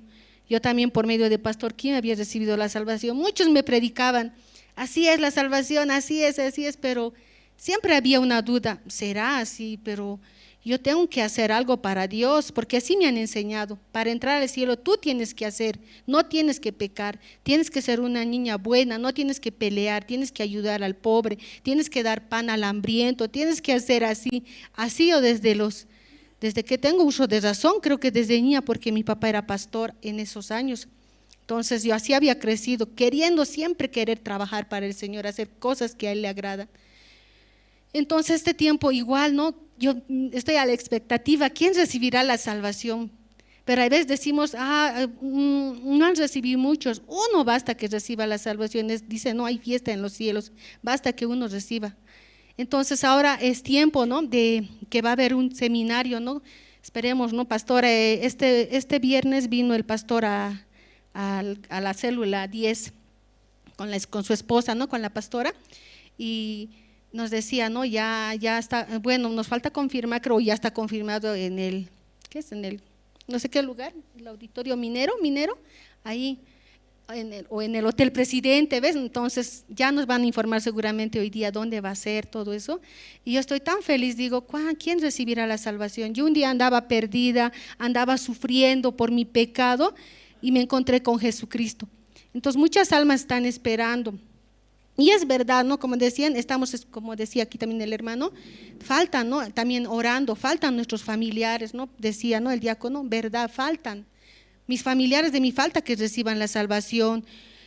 Yo también por medio de pastor Kim había recibido la salvación. Muchos me predicaban, así es la salvación, así es, pero siempre había una duda, será así, pero yo tengo que hacer algo para Dios, porque así me han enseñado, para entrar al cielo tú tienes que hacer, no tienes que pecar, tienes que ser una niña buena, no tienes que pelear, tienes que ayudar al pobre, tienes que dar pan al hambriento, tienes que hacer así o desde que tengo uso de razón, creo que desde niña, porque mi papá era pastor en esos años. Entonces yo así había crecido, siempre querer trabajar para el Señor, hacer cosas que a Él le agradan. Entonces este tiempo igual, ¿no? Yo estoy a la expectativa, ¿quién recibirá la salvación? Pero a veces decimos, no han recibido muchos, uno basta que reciba la salvación, dice, no hay fiesta en los cielos, basta que uno reciba. Entonces ahora es tiempo, ¿no? De que va a haber un seminario, ¿no? Esperemos, ¿no, pastor? Este viernes vino el pastor a la célula 10 con su esposa, ¿no? Con la pastora, y nos decía, ¿no? Ya está, bueno, nos falta confirmar, creo ya está confirmado en el, ¿qué es? En el, no sé qué lugar, el auditorio minero, ahí, o en el Hotel Presidente, ¿ves? Entonces ya nos van a informar seguramente hoy día dónde va a ser todo eso. Y yo estoy tan feliz, digo, ¿quién recibirá la salvación? Yo un día andaba perdida, andaba sufriendo por mi pecado y me encontré con Jesucristo. Entonces muchas almas están esperando. Y es verdad, ¿no? Como decían, como decía aquí también el hermano, faltan, ¿no? También orando, faltan nuestros familiares, ¿no? Decía, ¿no? El diácono, verdad, faltan. Mis familiares de mi falta que reciban la salvación,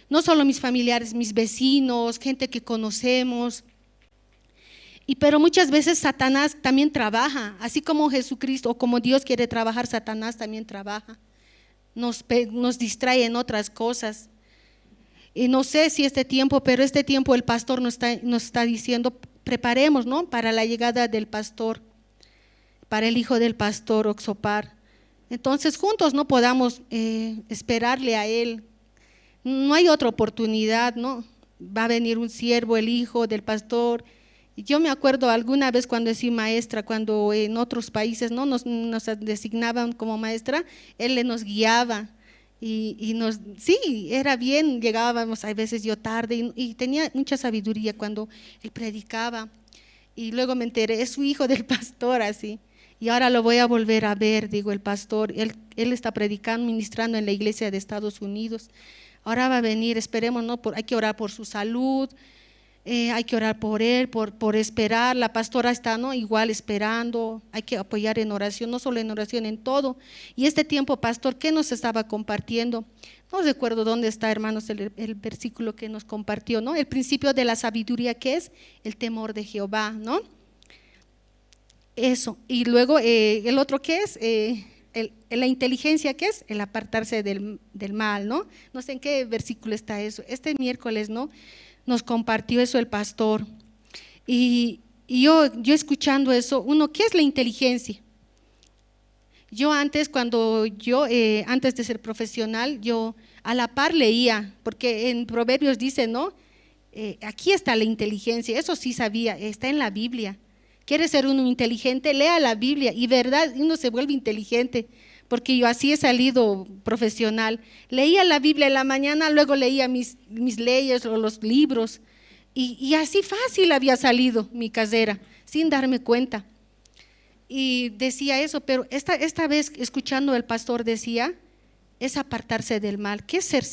no solo mis familiares, mis vecinos, gente que conocemos. Pero muchas veces Satanás también trabaja, así como Jesucristo o como Dios quiere trabajar, Satanás también trabaja, nos distrae en otras cosas. Y no sé si pero este tiempo el pastor nos está diciendo, preparemos, ¿no? Para la llegada del pastor, para el hijo del pastor Oxopar. Entonces juntos no podamos esperarle a él, no hay otra oportunidad, ¿no? Va a venir un siervo, el hijo del pastor. Yo me acuerdo alguna vez cuando he sido maestra, cuando en otros países, ¿no? nos designaban como maestra, él nos guiaba. Sí, era bien, llegábamos a veces yo tarde y tenía mucha sabiduría cuando él predicaba, y luego me enteré, es su hijo del pastor, así, y ahora lo voy a volver a ver, digo, el pastor, él está predicando, ministrando en la iglesia de Estados Unidos, ahora va a venir, esperemos, ¿no? Hay que orar por su salud, hay que orar por él, por esperar, la pastora está, ¿no? Igual esperando, hay que apoyar en oración, no solo en oración, en todo. Y este tiempo, pastor, ¿qué nos estaba compartiendo? No recuerdo dónde está, hermanos, el versículo que nos compartió, ¿no? El principio de la sabiduría, que es el temor de Jehová, ¿no? Eso, y luego el otro, ¿qué es? La inteligencia, ¿qué es? El apartarse del mal, ¿no? No sé en qué versículo está eso. Este miércoles, ¿no? Nos compartió eso el pastor. Y yo escuchando eso, uno, ¿qué es la inteligencia? Yo antes, antes de ser profesional, yo a la par leía, porque en Proverbios dice, ¿no? Aquí está la inteligencia, eso sí sabía, está en la Biblia. ¿Quiere ser uno inteligente? Lea la Biblia y verdad, uno se vuelve inteligente, porque yo así he salido profesional. Leía la Biblia en la mañana, luego leía mis leyes o los libros, y así fácil había salido mi carrera, sin darme cuenta. Y decía eso, pero esta vez escuchando el pastor decía, es apartarse del mal. ¿Qué es ser?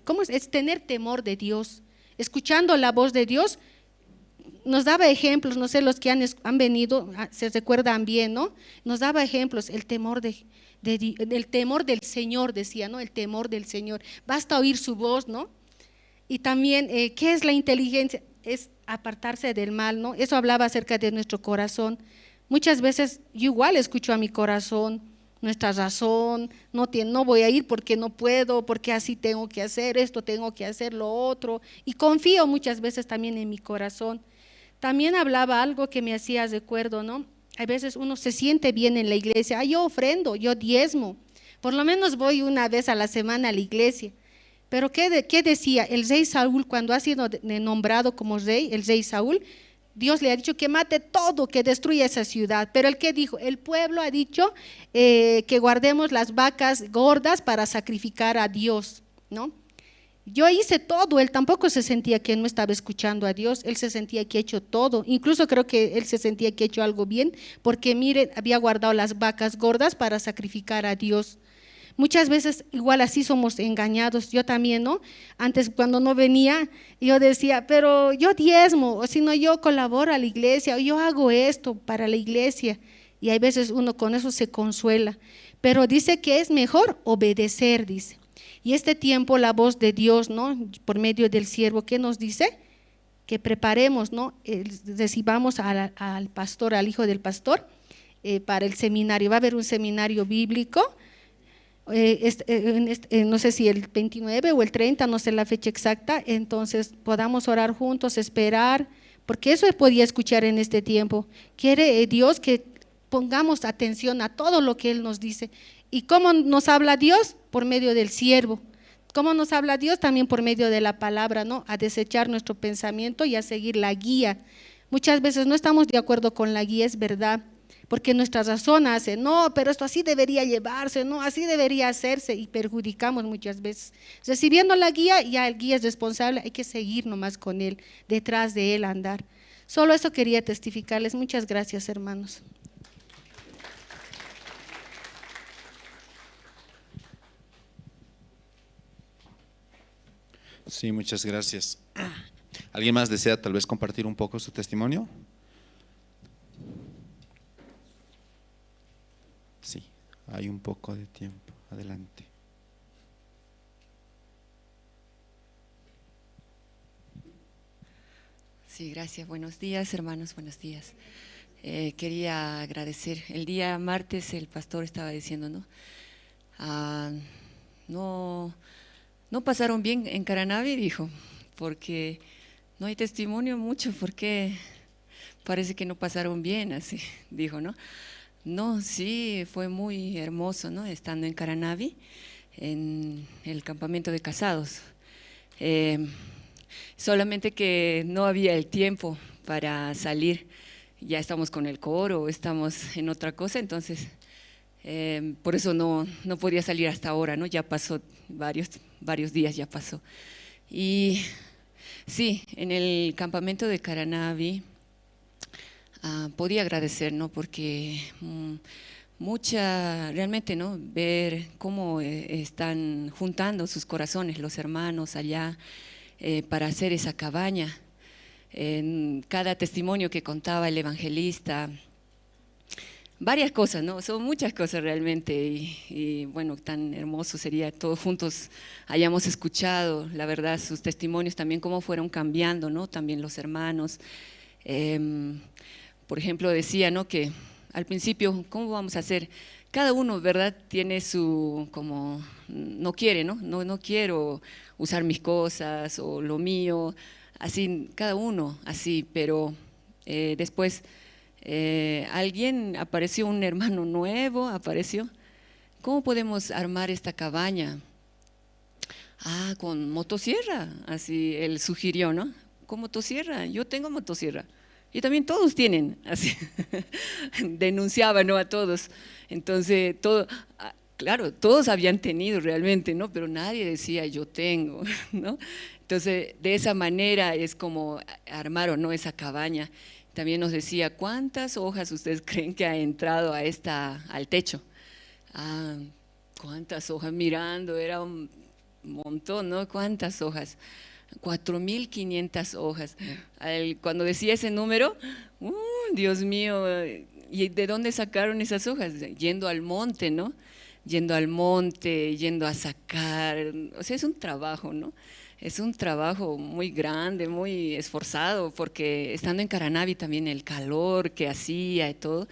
¿Cómo es? Es tener temor de Dios. Escuchando la voz de Dios, nos daba ejemplos, no sé, los que han venido, se recuerdan bien, ¿no? Nos daba ejemplos, el temor el temor del Señor, decía, ¿no? El temor del Señor. Basta oír su voz, ¿no? Y también, ¿qué es la inteligencia? Es apartarse del mal, ¿no? Eso hablaba acerca de nuestro corazón. Muchas veces yo igual escucho a mi corazón, nuestra razón, no voy a ir porque no puedo, porque así tengo que hacer esto, tengo que hacer lo otro, y confío muchas veces también en mi corazón. También hablaba algo que me hacía recuerdo, ¿no? A veces uno se siente bien en la iglesia, yo ofrendo, yo diezmo, por lo menos voy una vez a la semana a la iglesia. Pero ¿qué decía? El rey Saúl, cuando ha sido nombrado como rey, el rey Saúl, Dios le ha dicho que mate todo, que destruya esa ciudad. Pero el que dijo, el pueblo ha dicho que guardemos las vacas gordas para sacrificar a Dios, ¿no? Yo hice todo, él tampoco se sentía que no estaba escuchando a Dios, él se sentía que ha hecho todo, incluso creo que él se sentía que ha hecho algo bien, porque mire, había guardado las vacas gordas para sacrificar a Dios. Muchas veces igual así somos engañados, yo también, ¿no? Antes cuando no venía, yo decía, pero yo diezmo, o si no yo colaboro a la iglesia, o yo hago esto para la iglesia, y hay veces uno con eso se consuela, pero dice que es mejor obedecer, dice. Y este tiempo la voz de Dios, ¿no? Por medio del siervo, ¿qué nos dice? Que preparemos, ¿no? Recibamos al pastor, al hijo del pastor, para el seminario. Va a haber un seminario bíblico, no sé si el 29 o el 30, no sé la fecha exacta, entonces podamos orar juntos, esperar, porque eso podía escuchar en este tiempo. Quiere Dios que pongamos atención a todo lo que Él nos dice. ¿Y cómo nos habla Dios? Por medio del siervo. ¿Cómo nos habla Dios? También por medio de la palabra, ¿no? A desechar nuestro pensamiento y a seguir la guía. Muchas veces no estamos de acuerdo con la guía, es verdad, porque nuestra razón hace, no, pero esto así debería llevarse, no, así debería hacerse, y perjudicamos muchas veces. Recibiendo la guía, ya el guía es responsable, hay que seguir nomás con él, detrás de él andar. Solo eso quería testificarles. Muchas gracias, hermanos. Sí, muchas gracias. ¿Alguien más desea tal vez compartir un poco su testimonio? Sí, hay un poco de tiempo. Adelante. Sí, gracias. Buenos días, hermanos, buenos días. Quería agradecer. El día martes el pastor estaba diciendo, ¿no? No pasaron bien en Caranavi, dijo, porque no hay testimonio mucho, porque parece que no pasaron bien, así dijo, ¿no? No, sí, fue muy hermoso, ¿no? Estando en Caranavi, en el campamento de casados. Solamente que no había el tiempo para salir, ya estamos con el coro, estamos en otra cosa, entonces por eso no podía salir hasta ahora, ¿no? Ya pasó varios días, ya pasó. Y sí, en el campamento de Caranavi podía agradecer, ¿no? Porque realmente, ¿no? Ver cómo están juntando sus corazones los hermanos allá para hacer esa cabaña. En cada testimonio que contaba el evangelista, varias cosas, ¿no? Son muchas cosas realmente, y bueno, tan hermoso sería todos juntos hayamos escuchado, la verdad, sus testimonios también, cómo fueron cambiando, ¿no? También los hermanos. Por ejemplo, decía, ¿no? Que al principio, ¿cómo vamos a hacer? Cada uno, ¿verdad? Tiene su, como, no quiere, ¿no? No quiero usar mis cosas o lo mío, así, cada uno así, pero Después alguien apareció, un hermano nuevo apareció. ¿Cómo podemos armar esta cabaña? Ah, con motosierra, así él sugirió, ¿no? Con motosierra, yo tengo motosierra. Y también todos tienen, así, denunciaba, ¿no? A todos. Entonces, claro, todos habían tenido realmente, ¿no? Pero nadie decía, yo tengo, ¿no? Entonces, de esa manera es como armaron, ¿no? Esa cabaña. También nos decía, ¿cuántas hojas ustedes creen que ha entrado al techo? Ah, ¿cuántas hojas? Mirando, era un montón, ¿no? ¿Cuántas hojas? 4.500 hojas. Cuando decía ese número, Dios mío, ¿y de dónde sacaron esas hojas? Yendo al monte, ¿no? Yendo al monte, yendo a sacar, o sea, es un trabajo, ¿no? Es un trabajo muy grande, muy esforzado, porque estando en Caranavi también el calor que hacía y todo,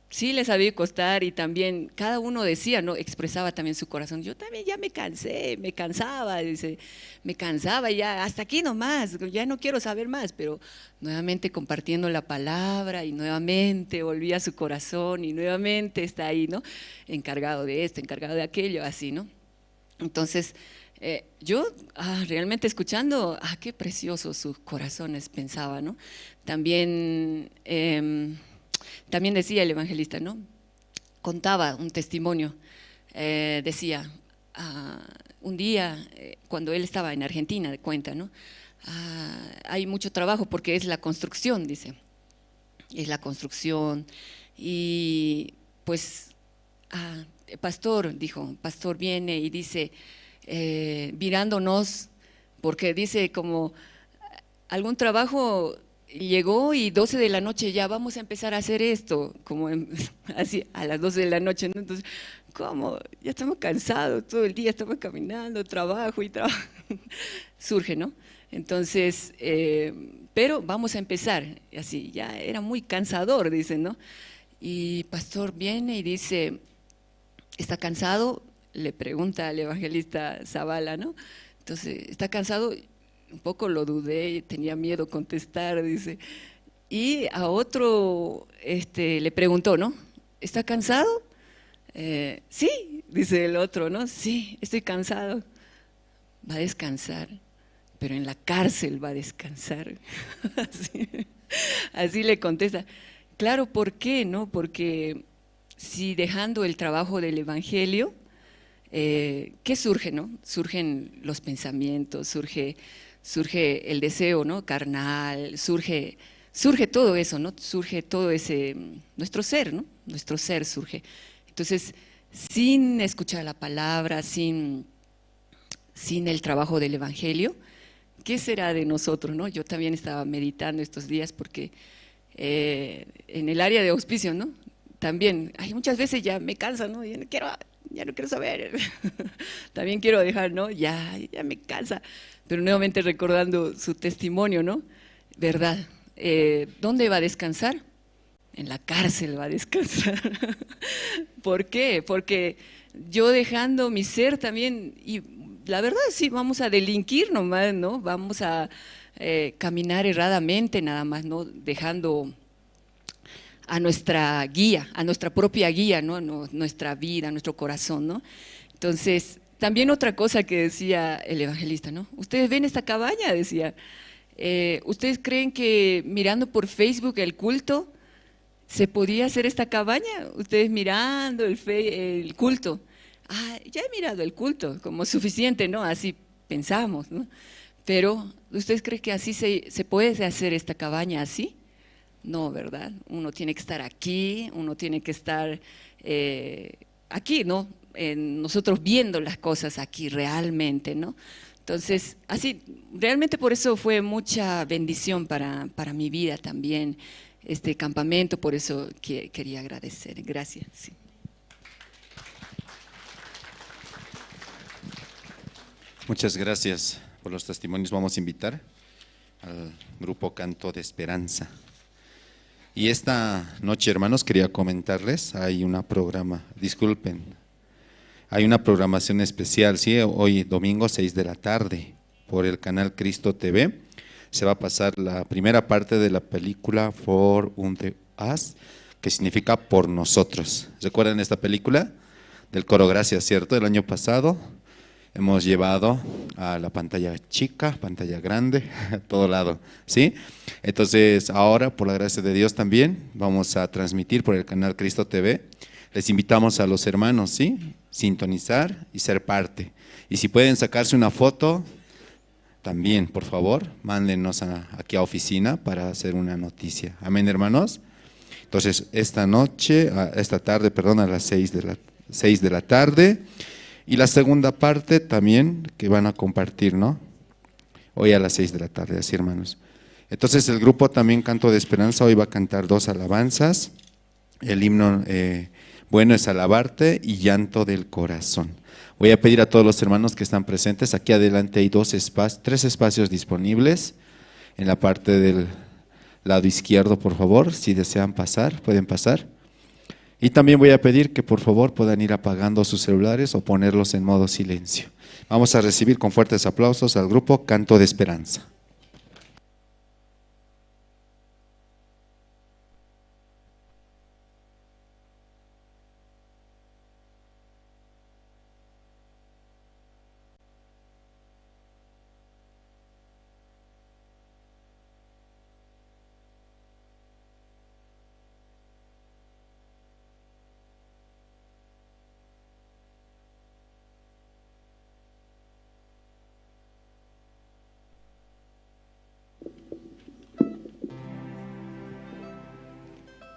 sí les había costar, y también cada uno decía, ¿no? Expresaba también su corazón. Yo también ya me cansé, me cansaba, dice, me cansaba ya, hasta aquí nomás, ya no quiero saber más, pero nuevamente compartiendo la palabra y nuevamente volvía a su corazón y nuevamente está ahí, ¿no? Encargado de esto, encargado de aquello, así, ¿no? Entonces, yo realmente escuchando, qué preciosos sus corazones, pensaba, ¿no? También decía el evangelista, ¿no? Contaba un testimonio, decía, un día cuando él estaba en Argentina, cuenta, ¿no? Hay mucho trabajo porque es la construcción, dice, es la construcción, y pues, pastor, dijo, pastor viene y dice, mirándonos, porque dice como algún trabajo llegó y 12 de la noche ya vamos a empezar a hacer esto, como así a las 12 de la noche, ¿no? Entonces, ¿cómo? Ya estamos cansados, todo el día estamos caminando, trabajo y trabajo, surge, ¿no? Entonces, pero vamos a empezar, así, ya era muy cansador, dicen, ¿no? Y pastor viene y dice, ¿está cansado? Le pregunta al evangelista Zavala, ¿no? Entonces, ¿está cansado? Un poco lo dudé, tenía miedo contestar, dice. Y a otro le preguntó, ¿no? ¿Está cansado? Sí, dice el otro, ¿no? Sí, estoy cansado. Va a descansar, pero en la cárcel va a descansar. Así le contesta. Claro, ¿por qué? ¿No? Porque si dejando el trabajo del evangelio, ¿qué surge? ¿No? Surgen los pensamientos, surge el deseo, ¿no? Carnal, surge todo eso, ¿no? Surge todo ese, nuestro ser, ¿no? Nuestro ser surge. Entonces, sin escuchar la palabra, sin el trabajo del evangelio, ¿qué será de nosotros, no? Yo también estaba meditando estos días porque en el área de auspicio, ¿no? También, muchas veces ya me cansa, ¿no? Ya no quiero saber, también quiero dejar, ¿no? Ya me cansa, pero nuevamente recordando su testimonio, ¿no? ¿Verdad? ¿Dónde va a descansar? En la cárcel va a descansar. ¿Por qué? Porque yo dejando mi ser también, y la verdad sí, vamos a delinquir nomás, ¿no? Vamos a caminar erradamente nada más, ¿no? Dejando a nuestra guía, a nuestra propia guía, ¿no? Nuestra vida, nuestro corazón, ¿no? Entonces, también otra cosa que decía el evangelista, ¿no? Ustedes ven esta cabaña, decía, ¿ustedes creen que mirando por Facebook el culto se podía hacer esta cabaña? Ustedes mirando el culto, ya he mirado el culto, como suficiente, ¿no? Así pensamos, ¿no? Pero, ¿ustedes creen que así se puede hacer esta cabaña así? No, ¿verdad? Uno tiene que estar aquí, uno tiene que estar aquí, ¿no? Nosotros viendo las cosas aquí realmente, ¿no? Entonces, así, realmente por eso fue mucha bendición para mi vida también, este campamento, por eso quería agradecer. Gracias. Sí. Muchas gracias por los testimonios. Vamos a invitar al grupo Canto de Esperanza. Y esta noche, hermanos, quería comentarles, hay una programación especial, ¿sí? Hoy domingo 6 de la tarde por el canal Cristo TV. se va a pasar la primera parte de la película For Unto Us, que significa por nosotros. ¿Recuerdan esta película? Del coro Gracias, ¿cierto? El año pasado hemos llevado a la pantalla chica, pantalla grande, a todo lado, ¿sí? Entonces ahora, por la gracia de Dios también, vamos a transmitir por el canal Cristo TV. Les invitamos a los hermanos, ¿sí? Sintonizar y ser parte. Y si pueden sacarse una foto, también, por favor, mándenos aquí a oficina para hacer una noticia. Amén, hermanos. Entonces, esta tarde, a las 6 de la tarde. Y la segunda parte también que van a compartir, ¿no? Hoy a las 6 de la tarde, así, hermanos. Entonces, el grupo también Canto de Esperanza hoy va a cantar 2 alabanzas. El himno Bueno es alabarte y Llanto del corazón. Voy a pedir a todos los hermanos que están presentes, aquí adelante hay 3 espacios disponibles, en la parte del lado izquierdo, por favor, si desean pasar, pueden pasar. Y también voy a pedir que por favor puedan ir apagando sus celulares o ponerlos en modo silencio. Vamos a recibir con fuertes aplausos al grupo Canto de Esperanza.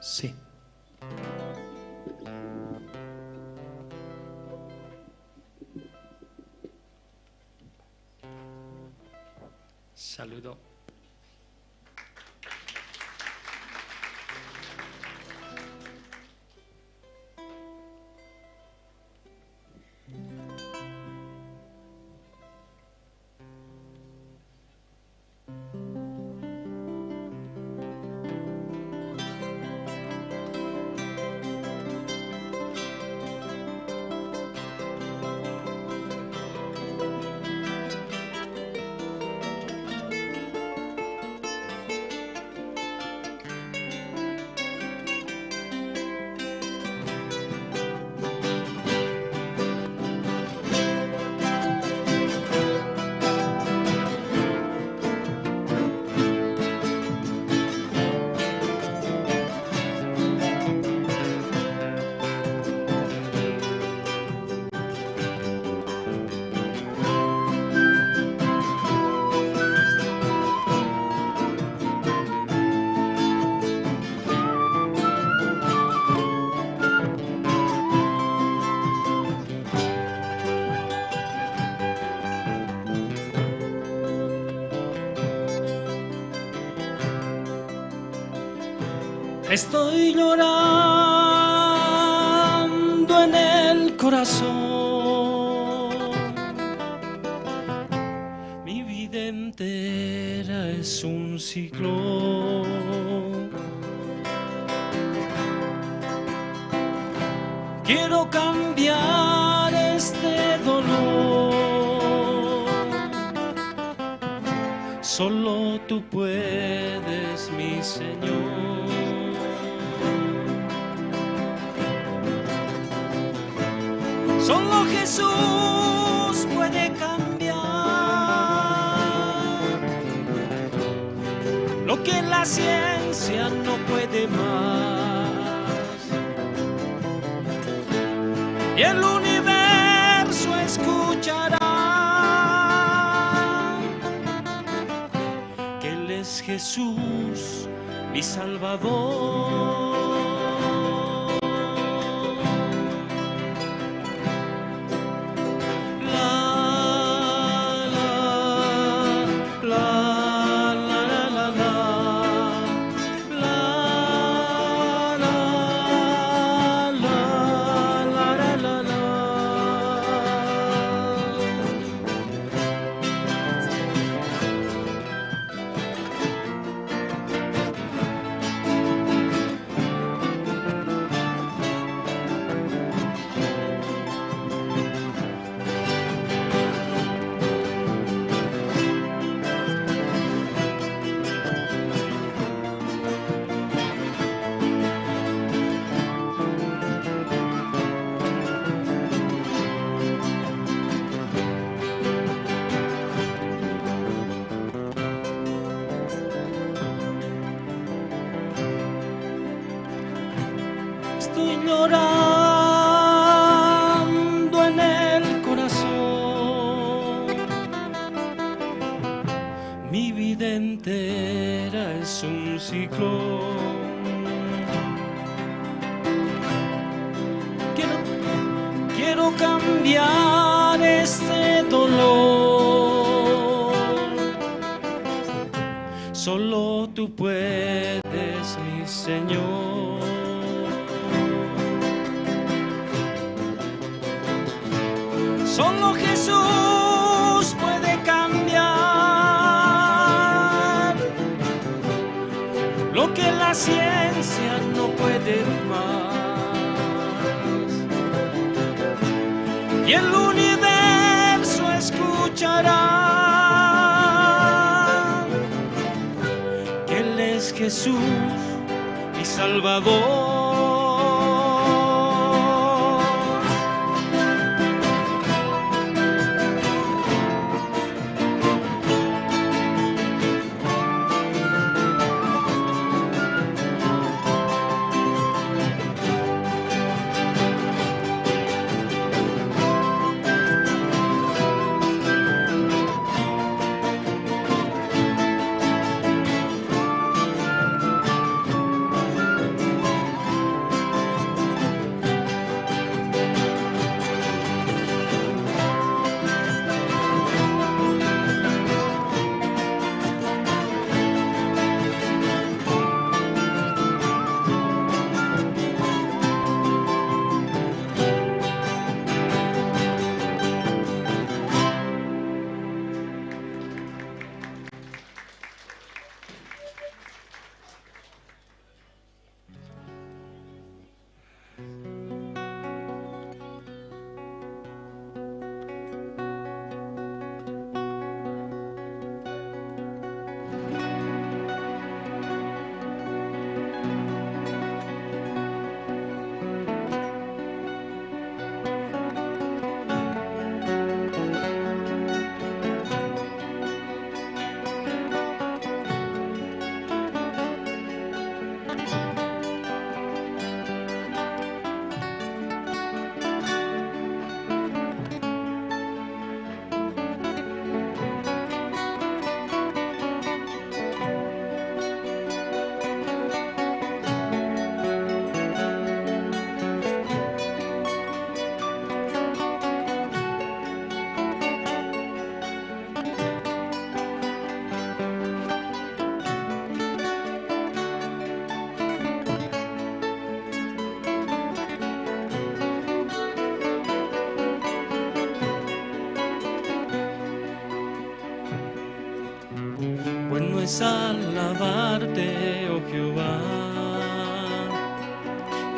Sí. Saludo. Estoy llorando en el corazón. Mi vida entera es un ciclo. Quiero cambiar este dolor. Solo tú puedes, mi Señor. Solo Jesús puede cambiar lo que la ciencia no puede más. Y el universo escuchará que Él es Jesús, mi Salvador. es un ciclo. Quiero cambiar este dolor. Solo tú puedes, mi Señor. Solo Jesús puede cambiar lo que la ciencia no puede más. Y el universo escuchará que Él es Jesús, mi Salvador. Bueno es alabarte, oh Jehová,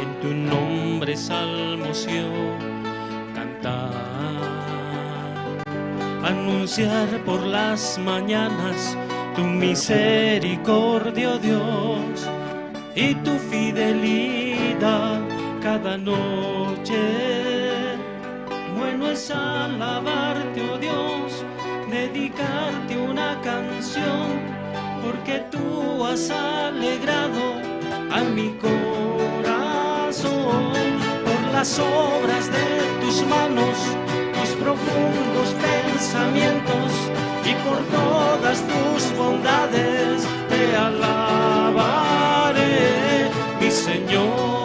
en tu nombre salmos yo cantar, anunciar por las mañanas tu misericordia, oh Dios, y tu fidelidad cada noche. Bueno es alabarte, oh Dios, dedicarte una canción, porque tú has alegrado a mi corazón por las obras de tus manos, tus profundos pensamientos, y por todas tus bondades te alabaré, mi Señor.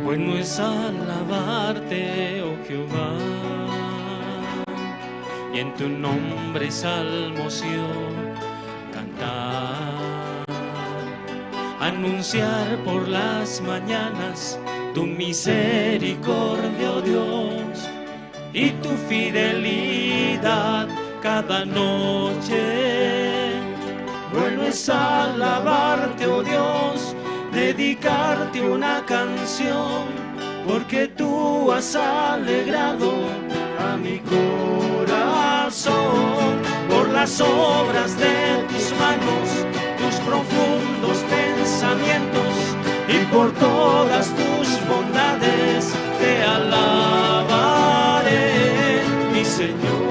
Bueno es alabarte, oh Jehová, y en tu nombre salmos yo cantar, anunciar por las mañanas tu misericordia, oh Dios, y tu fidelidad cada noche. Bueno es alabarte, oh Dios, dedicarte una canción, porque tú has alegrado a mi corazón. Por las obras de tus manos, tus profundos pensamientos, y por todas tus bondades te alabaré, mi Señor.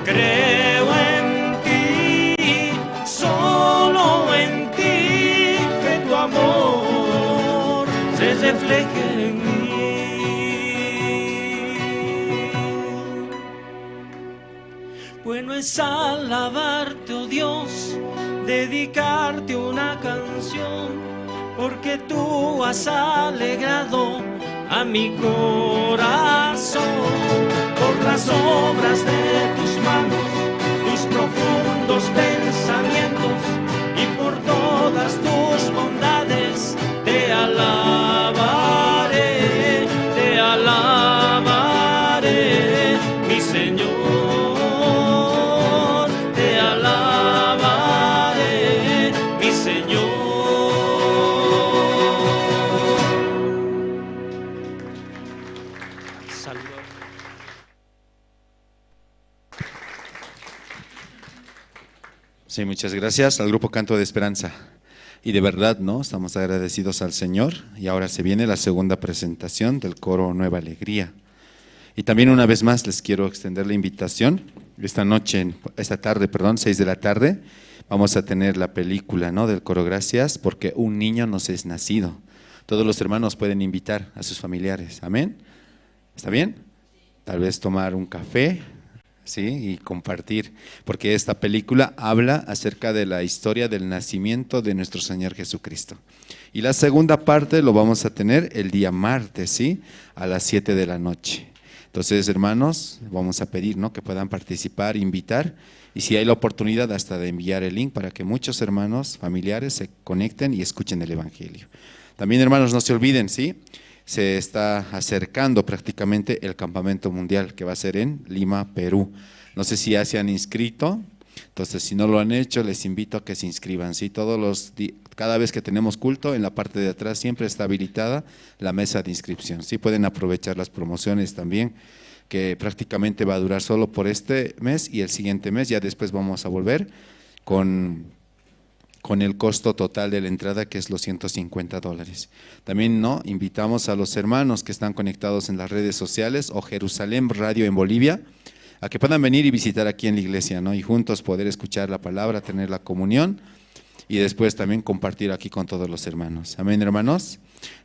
Creo en ti, solo en ti, que tu amor se refleje en mí. Bueno es alabarte, oh Dios, dedicarte una canción, porque tú has alegrado a mi corazón. Por las obras de tus manos, tus profundos pensamientos, y por todas tus bondades te alabaré, mi Señor, te alabaré, mi Señor. Sí, muchas gracias al Grupo Canto de Esperanza. Y de verdad, ¿no? Estamos agradecidos al Señor. Y ahora se viene la segunda presentación del coro Nueva Alegría. Y también una vez más les quiero extender la invitación. Esta tarde, 6 de la tarde, vamos a tener la película, ¿no? Del coro Gracias, porque un niño nos es nacido. Todos los hermanos pueden invitar a sus familiares. ¿Amén? ¿Está bien? Tal vez tomar un café, ¿sí? Y compartir, porque esta película habla acerca de la historia del nacimiento de nuestro Señor Jesucristo. Y la segunda parte lo vamos a tener el día martes, ¿sí? A las 7 de la noche. Entonces, hermanos, vamos a pedir, ¿no? Que puedan participar, invitar, y si hay la oportunidad hasta de enviar el link para que muchos hermanos, familiares se conecten y escuchen el Evangelio. También, hermanos, no se olviden, ¿sí? Se está acercando prácticamente el campamento mundial que va a ser en Lima, Perú. No sé si ya se han inscrito, entonces si no lo han hecho, les invito a que se inscriban. ¿Sí? Cada vez que tenemos culto, en la parte de atrás siempre está habilitada la mesa de inscripción. Sí, pueden aprovechar las promociones también, que prácticamente va a durar solo por este mes y el siguiente mes. Ya después vamos a volver con el costo total de la entrada, que es los $150. También invitamos a los hermanos que están conectados en las redes sociales o Jerusalén Radio en Bolivia, a que puedan venir y visitar aquí en la iglesia, ¿no? Y juntos poder escuchar la palabra, tener la comunión y después también compartir aquí con todos los hermanos. Amén, hermanos.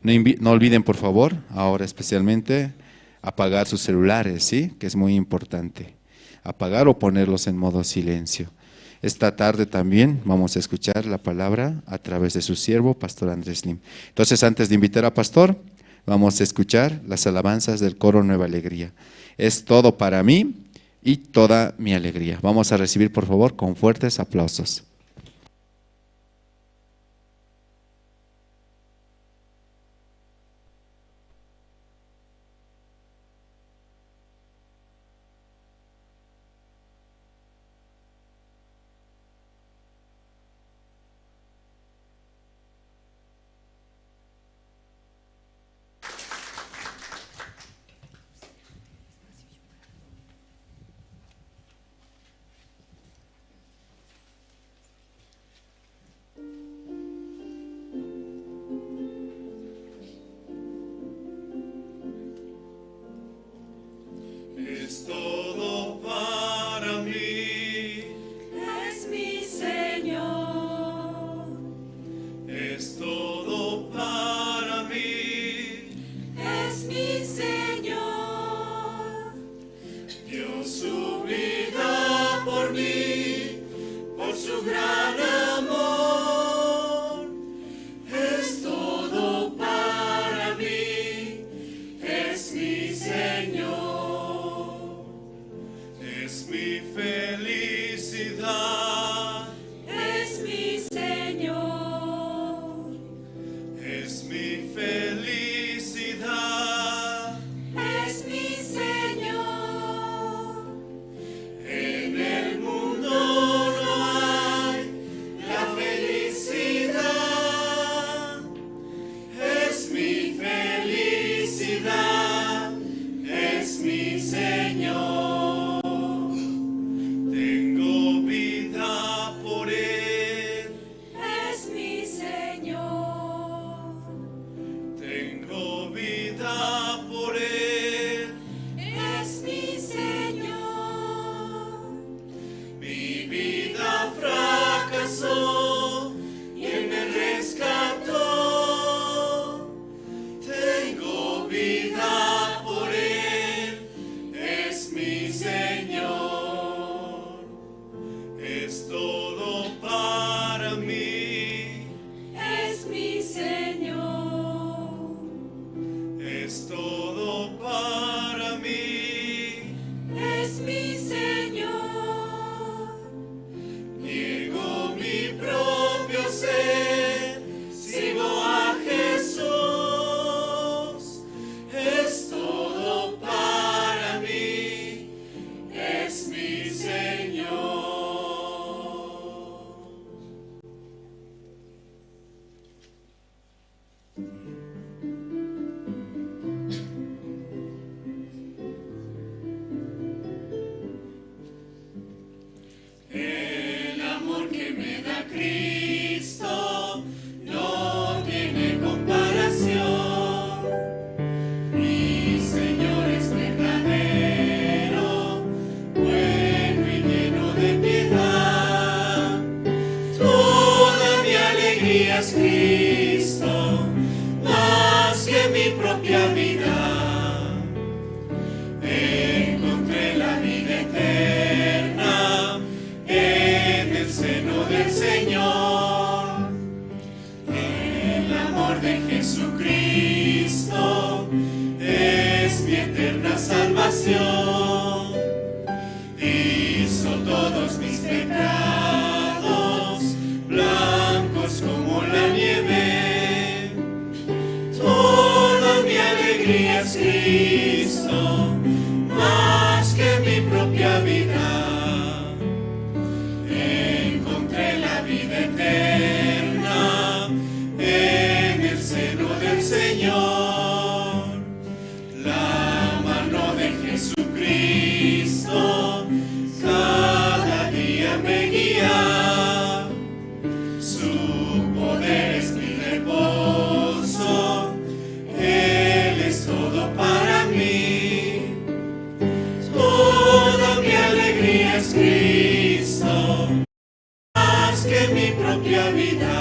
No olviden, por favor, ahora especialmente, apagar sus celulares, ¿sí? Que es muy importante. Apagar o ponerlos en modo silencio. Esta tarde también vamos a escuchar la palabra a través de su siervo, Pastor Andrés Lim. Entonces, antes de invitar a Pastor, vamos a escuchar las alabanzas del coro Nueva Alegría. Es todo para mí y toda mi alegría. Vamos a recibir, por favor, con fuertes aplausos. por su gran amor. Es todo para mí, es mi Señor, es mi felicidad, es mi Señor, es mi felicidad, es mi Señor. En el mundo no hay la felicidad, es mi felicidad, es mi Señor. Tengo vida por Él, es mi Señor. Tengo vida por Él, es mi Señor. Mi vida fracasó y Él me rescató. Tengo vida por Él, es mi Señor. Es todo para mí, es mi Señor. Es todo para mí, es mi Señor. Niego mi propio ser, sigo a Jesús. Es todo para mí, es mi Señor. El amor que me da Cristo no tiene comparación. Mi Señor es verdadero, bueno y lleno de piedad. Toda mi alegría es Cristo, más que mi propia vida. Encontré la vida eterna en el seno del Señor. El amor de Jesucristo es mi eterna salvación. Hizo todos mis pecados blancos como la nieve. Toda mi alegría es Cristo, más que mi propia vida. Encontré la vida eterna en el seno del Señor. La mano de Jesucristo cada día me guía. Su poder es mi reposo, Él es todo para mí. Toda mi alegría es Cristo, más que mi propia vida.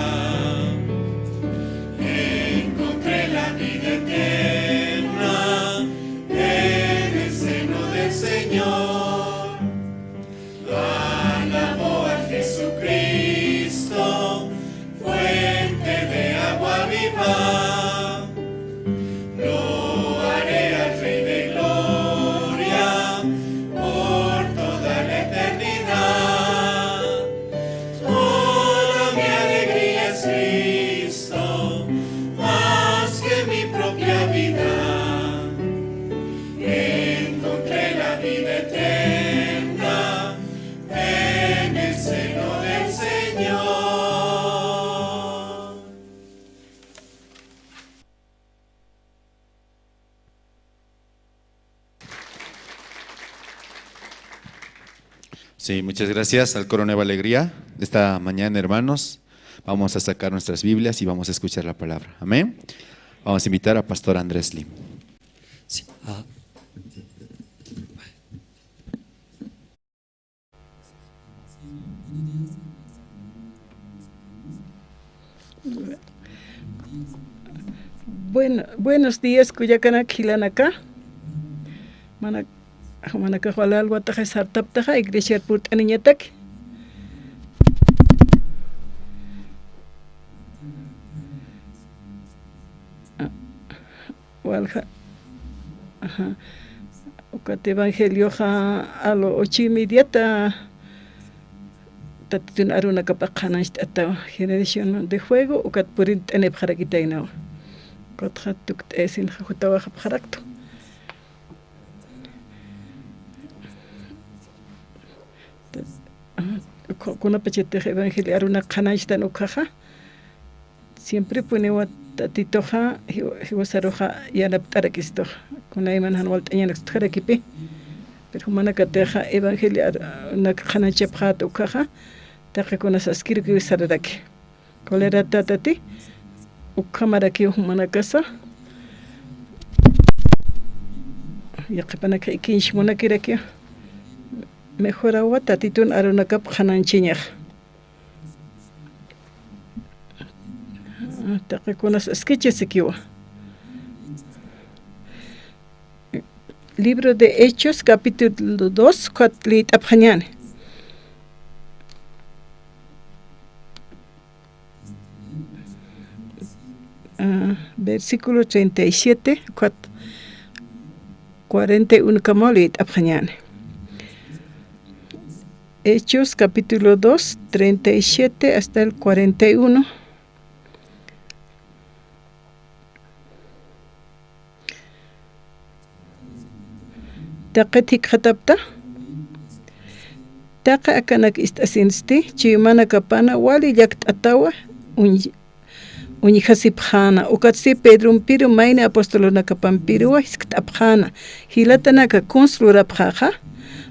Encontré la vida eterna en el seno del Señor. Alabo a Jesucristo, fuente de agua viva. Lo haré al Rey de gloria por toda la eternidad. Toda mi alegría es Cristo, más que mi propia vida. Encontré la vida eterna en el seno del Señor. Sí, muchas gracias al Coro Nueva Alegría. Esta mañana, hermanos, vamos a sacar nuestras Biblias y vamos a escuchar la palabra. Amén. Vamos a invitar a Pastor Andrés Lim. Sí. Buenos días, Cuyacana Quilanacá. Manaka Halal Wataja Sartaptaja, Iglesia Purt Aniñatak. walja ukat evangelio a lo 8:30 tatitun aruna kapaqana ata generación de juego ukat purin eneb jarakitaina kotja tukt esin jutawa jarakto kuna pachete evangelio aruna qanashta nukaja siempre punewa tatitoja hiwasaroja yanaptarakisto kuna iman hanwal tañanak tjarakipi pero humana kateja evangelio na qanachapja tukaja taqa kuna saskir ki sararaki kolera tatati ukamaraki humana kasa yaqipanaka ikinsh munakiraki mejor agua tatitun arunakap qananchiñaj taqa esquichesikiwa. Libro de Hechos, capítulo 2, Cuatlit Abjañane. Versículo 37, 41 Camolit Abjañane. Hechos, capítulo 2, 37 hasta el 41. Taqatik khatabta taqa akanak istasinsti chimana kapana wali yakt atawa uñi hasipjana ukatsi Pedro piru mayna apostolona kapampiruwa iskatapjana hilatanaka construrapjaja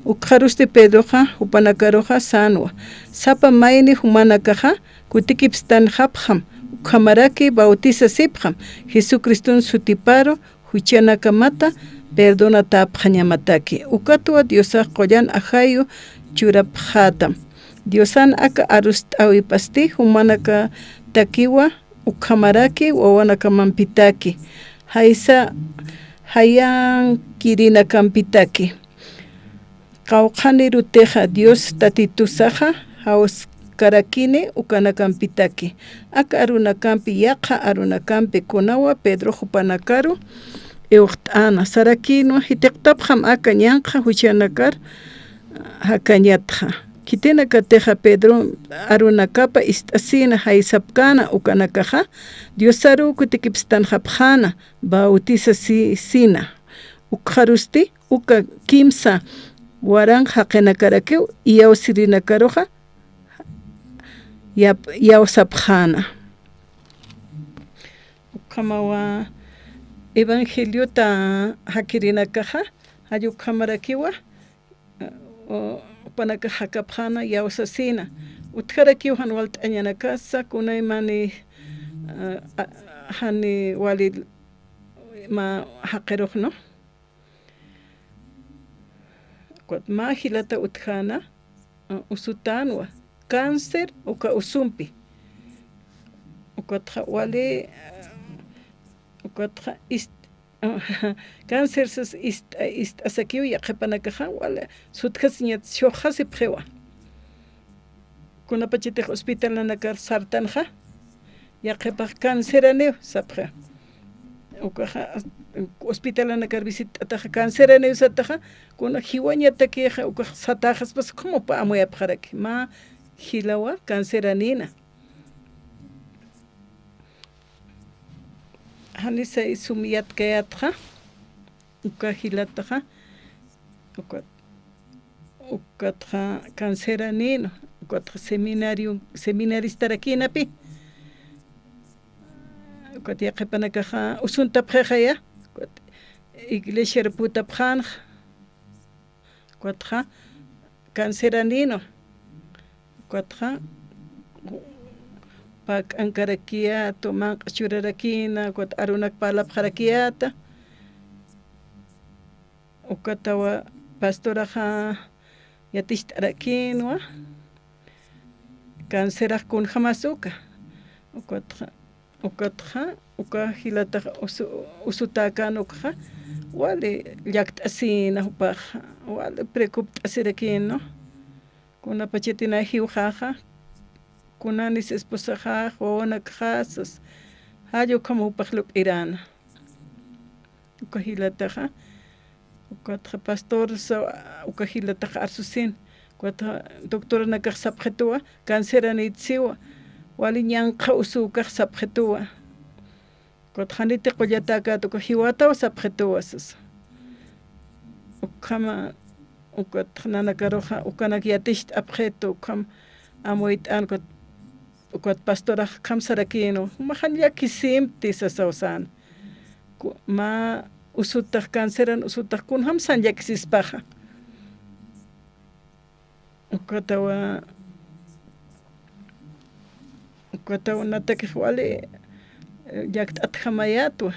ukharuste Pedroja upanakaroja sanwa sapa mayni humanakaja kutikipstan hapjam ukhamaraki bautiza sipjam Jesucristun sutiparo huchanakamata perdona tapjañamataki ukatua Diosa qoyan ajayu churapjatam Diosan aka arustawipasti humanaka takiwa ukhamaraki wawanaka mampitaki haisa hayan kirina kampitaki qawqani ruteja Dios tatitusaja haus karakini ukana kampitaki aka aruna kampi yaqa aruna kampi kunawa Pedro hupanakaru Euchtana sarakino hitiqtapjam aka ñanqa huchanakar hakanyatja kitena kateja Pedro arunakapa istasina haisapkana ukanakaja Diosaru kutikipstan hapjana bautiza sina ukharusti uka kimsa waran haqenakarakiw iyawsirinakaroja yawsapjana ukamawa Evangelio ta hakirinakaja hayukhamarakiwa panaka hakapjana yawsasina utkarakiwan walt'añanakasa kunaymani hani wali ma haqirujno ma hilata utkana usutanwa cáncer uka usumpi ukatja wali ukatja cáncer ist asakiu yaqepanakaja wala sutkasiñat shoqasi pjewa kunapachite hospital nanakar sartanja yaqepaj cánceraneu sapja ukaja hospital nanakar visita ataja cánceraneu sataja kuna hiwañatakija ukaj satajas pas como pa amoyapjaraki ma hilawa cánceranina hanisa isumiyat kayatja ukahilataja ukatja canceranino ukatja seminaristaraqinapi ukat yaqepanakaja usuntapjejaya iglesia reputapjanja ukatja canceranino ukatja pak ankarakia toman churarakina kot arunak palapjarakiata ukatawa pastoraja yatishtaраkinwa canceraj kun jamasuka ukatja ukahilata usutakanukja wale llakt'asina upaja wale preocupt'asirakino kunapachetina hiwjaja kunanis esposaja wawanakjasas hayo como upajlup irana ukahilataqa ukatqa pastor ukahilataqa arsusin ukatqa doctora nakaq sapqhetuwa canceranitziwa wali ñanqa usuqa sapqhetuwa ukatqa haniti qullataka ukahiwatawa sapqhetuwa sas ukama ukatqa nanakaruqa ukanak yatishta apqhetu ukam amoyt'an ukat pastora kamsarakino mahan llakisimti sasawsan ma usutaq canceran usutaq kunham san llakisispaqa ukatawa natakij wali llaqt'at hamayatwa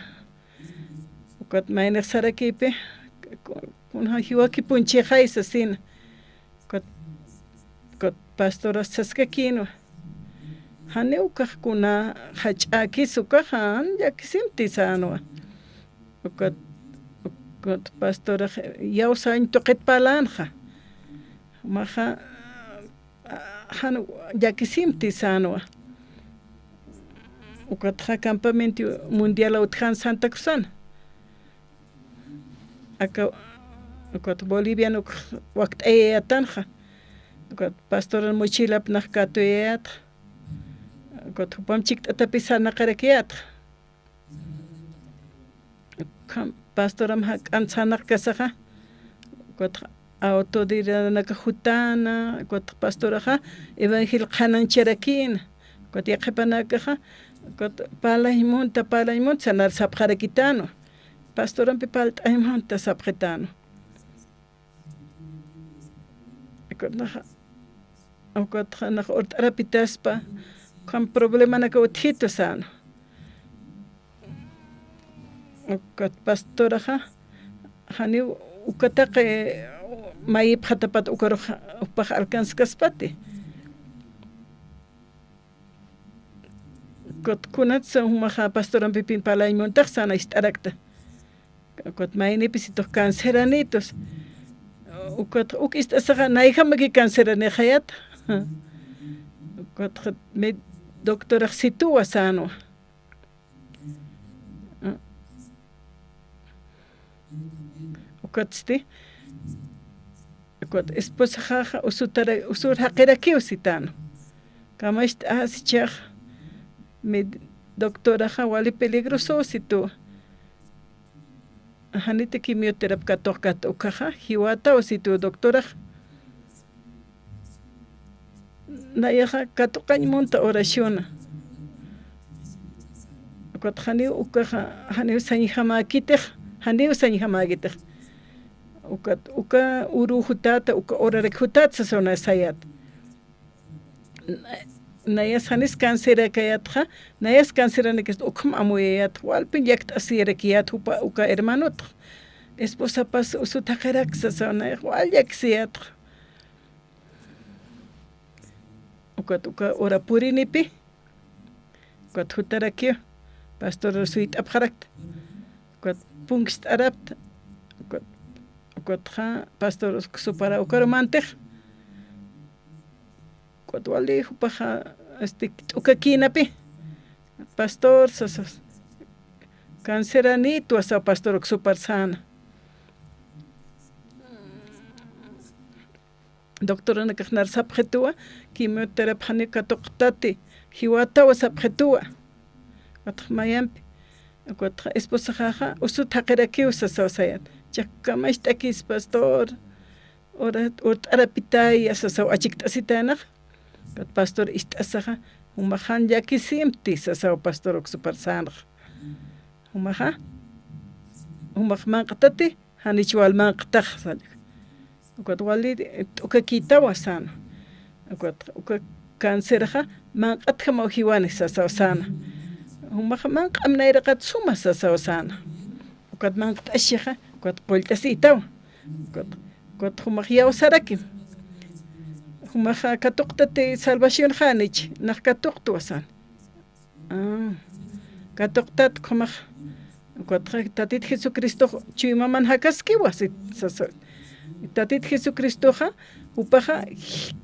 ukat mayniq sarakipi kunha hiwaki punchijay sasina ukat pastora saskakino hani ukaqkuna hach'akis ukaqa llakisimti sanwa ukat pastora yawsañ toqetpalanja maja han llakisimti sanwa ukatqa campamento mundial utjan Santa Cruzana aka ukat boliviano waqt'ayayatanja ukat pastora mochilap naqkatuyayat ukat hupamchik t'atapi sanaqarakiyat pastoram k'antsanaq kasaqa ukat autodidacta jutana ukat pastoraqa evangel qhanancharakina ukat yaqhipanakaqa ukat palaymunta sanar sapqarakitano pastorampi palt'aymunta sapqitano ukat naqa urt'arapitaspa kan problema naka utjito sano ukat pastoraqa hani ukataqa mayip hatapat ukaruqa upaq alcance kaspati ukat kunatsa humaqa pastorampi palaymuntaq sana ist'arakta ukat maynipis ituq canceranitos ukat ist'asaqa nayhamaki canceranejayata ukat doctora situwa sanwa ukatsti ukat esposaqa usur haqirakiw sitano kamacht asichaq doctoraqa wali peligroso situ hanita quimioterapia katoqkat ukaqa hiwata situ doctoraqa nayaqa katuqañmunta oraciona ukat haniw ukaqa haniw sañihamakitej haniw sañihamakitej uka uru jutata uka orarik jutata sasona sayat nayas hanis cancerakayatqa nayas canceranikis ukam amuyayat walpin llaqta asirakiyat uka hermanota esposapas usutaqarak sasona wal llakisiyatqa uka ora purinipi ukat jutarakiyo pastor suyt'apqarakta ukat punkist arapta ukatqa pastor supara ukarumantej ukat wali hupaqa t'ukakinapi pastor sasas canceranito asa pastor supar sana doctora nakaq nar sapqhetuwa quimioterapia hani katuqtati hiwatawa sapqhetuwa ukat mayanpi ukat esposaqa usut haqirakiw sasawsayat chakamash t'akis pastor ora urt'arapitaya sasaw achiktasitaynak ukat pastor ist'asaqa humahan llakisimti sasaw pastor uksuparsanaq humaq manqatati hanichwal manqataq ukat wali t'ukakitawa sana uka cancerqa manqatqa mawhiwani sasaw sana humaq manq'amnayraqat suma sasaw sana ukat manqat'ashiqa ukat qulltasitawa ukat humaq yawsaraki humaq katuqtati salvación hanich naq katuqtu wasan katuqtat humaq ukat tatit Jesucristo chuymaman hakaskiwa tatit Jesucristoqa upaqa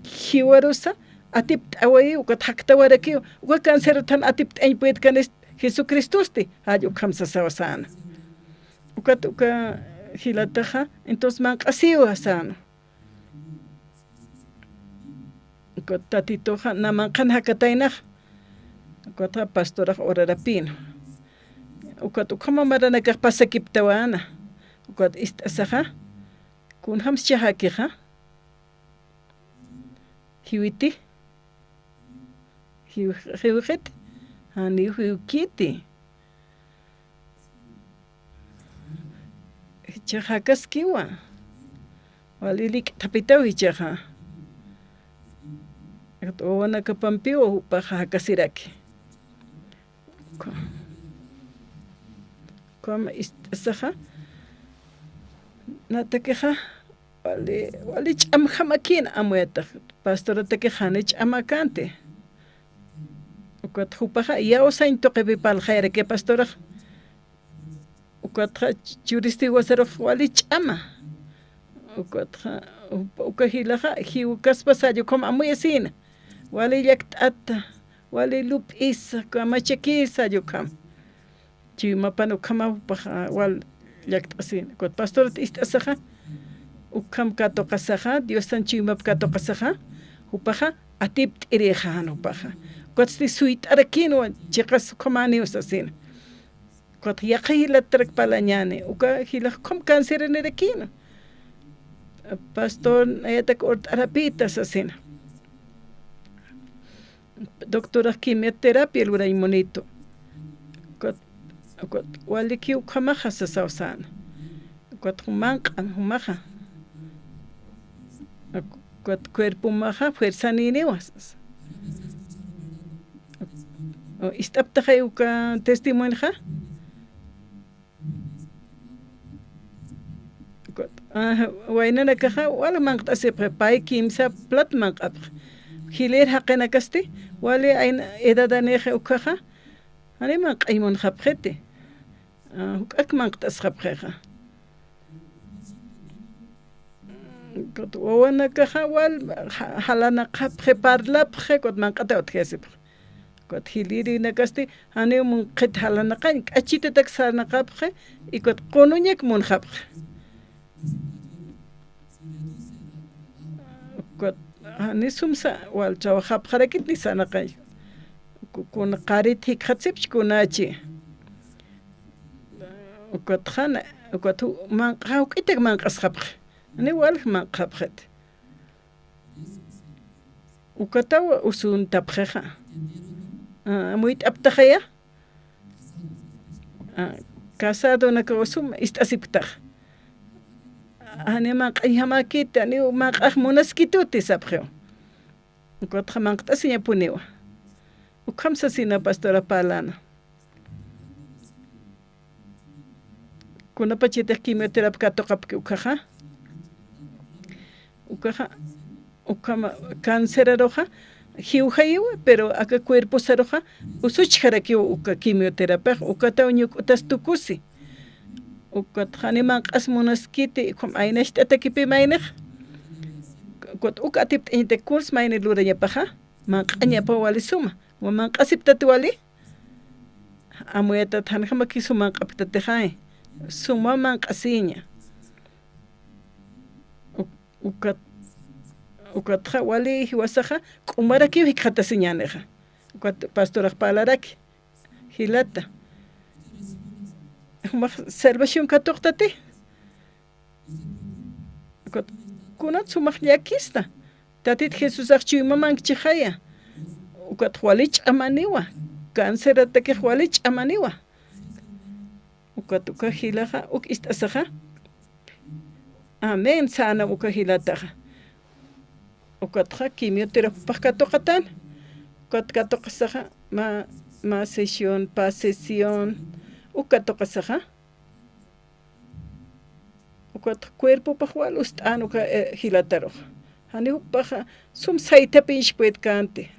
hiwarusa atipt'awayi ukat haqtawaraki uka cancertan atipt'añpuyat kanis Jesucristosti halluk hamsasawasana uka hilataja, entonces manqasiwa sano. Uka tatitoja namanqan hakatainaj, uka pastoraj orarapino. Uka ukama maranakaj pasakiptawana, uka istasaja, kunhams chahakija, hiwiti, hiwjet, hani hiwkiti. Chajakas kiwa, walilik tapitawi chaja. Owana kapampiwa paja hakasiraki. Como istasaja, natakeja, wali chamjamakin amueta, pastora takejane chamakante. Ukat hupaja, ya osa intoqebi paljaire que pastora. Ukatra juristi wasaro wali chama. Ukatra ukahilaja hiukas pasayo como amuyesina. Wali yaktata, wali lup isa, kamachekisa yukam. Chimapano kama paja wal yaktasin. Kot pastor istasaja. Ukam kato kasaja, Dios san chimap kato kasaja. Upaja atip irejano paja. Kot sti suit arakino chicas komani usasin. Kot yakahila trek palañane, uka hila kom cáncer en erekino. Pastor ayatak ort arapita sasina. Doctora quimioterapia el uraimonito. Kot waliki ukamaja sasausan. Kot humaja. Kot cuerpo maja fuerza ni newas. Istaptaja uka testimonio. Wainana kaja wala mangta se prepay kimsa plat mangap. Hiler haqena kasti wale ain edadaneje ukaja. Ani mangqaymon khapkhete. Hukak mangta skhapkheja. Kot wana kaja wal halana khapkhe parlap khe kot mangta otkhesip. Kot hiliri nakasti ani mun qit halana qain achita taksana khapkhe ikot qonuñek mun khapkhe. Ni sumsa wal trabaja para que ni sana kay con qarit hikhatsip kunachi ukatkhana ukatu man qaw kitek man qaskhap ni wal man qabkhat ukataw usun tapkha muit aptakhaya casado na kawsum istasiptah ani man qayhamakita ni man qahmunaskituti sabkheo ukot khamangta sinya punewa ukhamsa sina pastora palana kuna pachita quimioterapia toqapki ukaja ukama cáncer roja hiuhaiwa pero aka cuerpo saroja usuchjaraki uka quimioterapia ukata uñuk utastukusi ukat khaniman qasmunaskiti kom aynashta takipi maynaj kot ukatip inte kurs mayne luraya paja man qanya pa wali suma wa man qasiptati wali amueta thanjama kisuman qaptati hay suma man qasiña ukat wali hiwasaja kumaraki hikhatasiñaneja ukat pastora palaraki hilata salvación katoqtati kunat sumaq llakista tatit Jesús aqchiy mamank chihaya ukat walich amaniwa cáncer ataque walich amaniwa ukat hilaja uk istasaja amen sana uka hilataja ukat quimioterapia katoqatan ukat katoqasaja ma sesión pa sesión ukatoqasaja ukat cuerpo pajual ustan uka hilataro hani paja sum saita pinch puet kante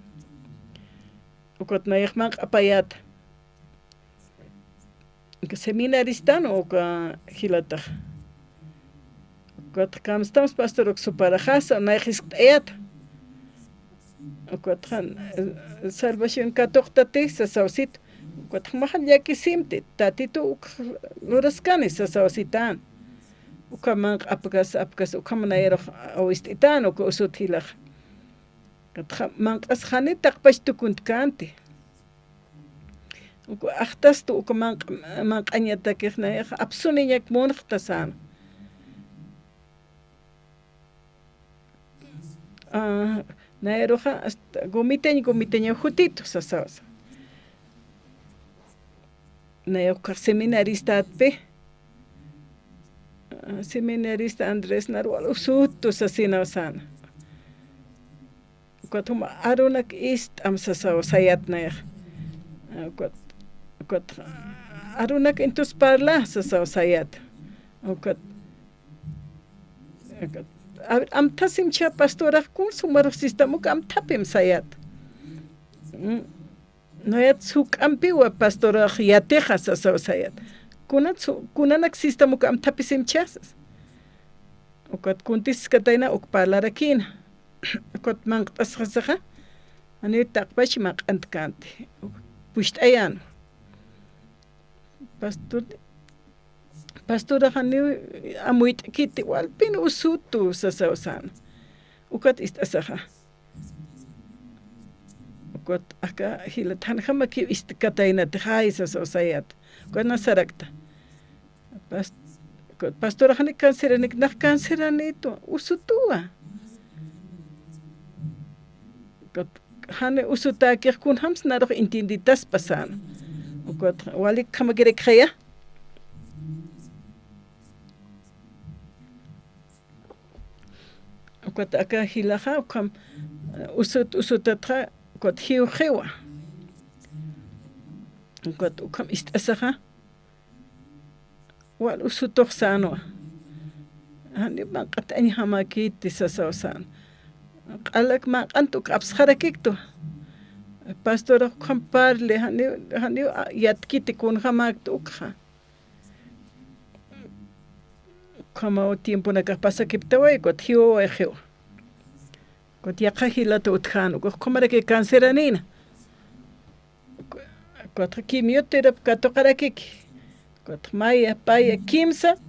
ukat mayakman apayat que seminaristano uka hilataj ukat kam estamos pastor ok suparajasa nayjistayat ukat salvación katoqtate sasausit Cuatmajan ya que simte, tatito lurascanes sasawasitan. Ukaman apkas ukamanaero awistitan o usutilag. Mankas hanitak pashtukuntkanti. Achtas tu ukaman mankanyatakirna absuniyak monchtasan. Naeroja hasta gomiteña jutito sasawasa. Naeokar seminarista atpe. Seminarista Andrés Narwal usutu sasinawasan. Kuatuma arunak ist am sasaw sayat naer. Kuat arunak entus parla sasaw sayat. Kuat am tasim cha pastora kun sumaro sistema am tapim sayat. Noyat suk ampiwa pastora yateja sasaw sayat. Kunanak sistema am tapisim chasas. Kuat kuntis kataina ukpalara Kot mangt asrasaha ani takbash mak antkanti pusht ayan pastora hani amuit kiti wal pin usutu sasawsan ukat istasaha ukot aka hilatan hamaki istkataina tkhai sasawsayat kot nasarakta pastora hani kanseranik nak kanseranito usutua Hane usutaki kun hams na doch intinditas pasan. Ukot walik kamagire kaya. Ukot aka hilaha ukam usutatra ukot hiu hewa. Ukot ukam istasaha. Wal usutok sanwa. Hani bankat ani hamakiti sasawsan. Alak mak antuk absharakikto. Pastor kamparle hani yatkiti kun hamak tukha. Kama o tiempo na kapasa kiptawai kot hiu hiu. Kot yakahila to utkhanu kot kamara ke kanseranina. Kot kimioterap katokarakik. Kot maya paya kimsa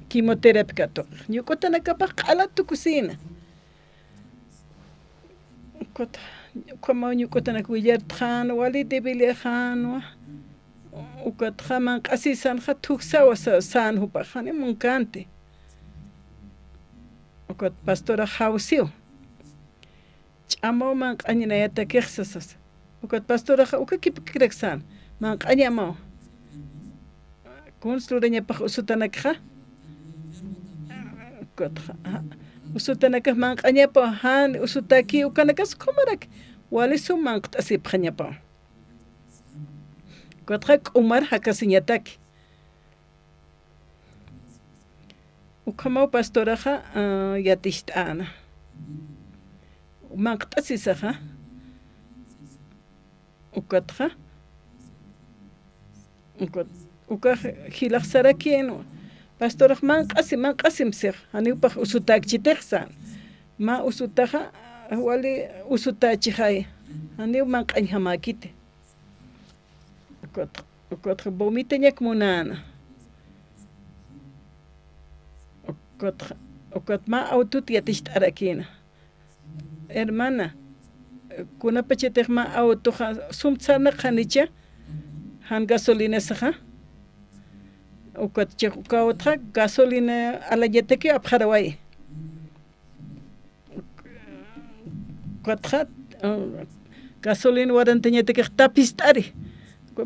kimoterap katok. Nyukotana kapak alat tu kusina. Kot como nyukotana kuyer than wali debile khan ukot khaman qasisan khatuk sawa san hupa khane munkante ukot pastora hausiu chamo man qanina yata kexsas ukot pastora ukakip kreksan man qanyamo konstrureña pa usutana kha ukot usutanaka man qanyapa han usutaki ukanakas komarak wali suman qtasib khanyapa kotrak umar hakasiñataki ukama pastoraja yatishtana man qtasisaja ukatja ukaj hilaxsarakien Pastor man qasim sir hani upah usutak chitersan ma usutaja wali usutachi hay hani man qan hamakite kot bomite ñak munana kot ma autut yatist arakina hermana kuna pacheter ma auto sumtsana khanicha han gasolina saja ukot otra gasolina ala yeteke abharawai kwatrat gasolina warantanya teke tapistari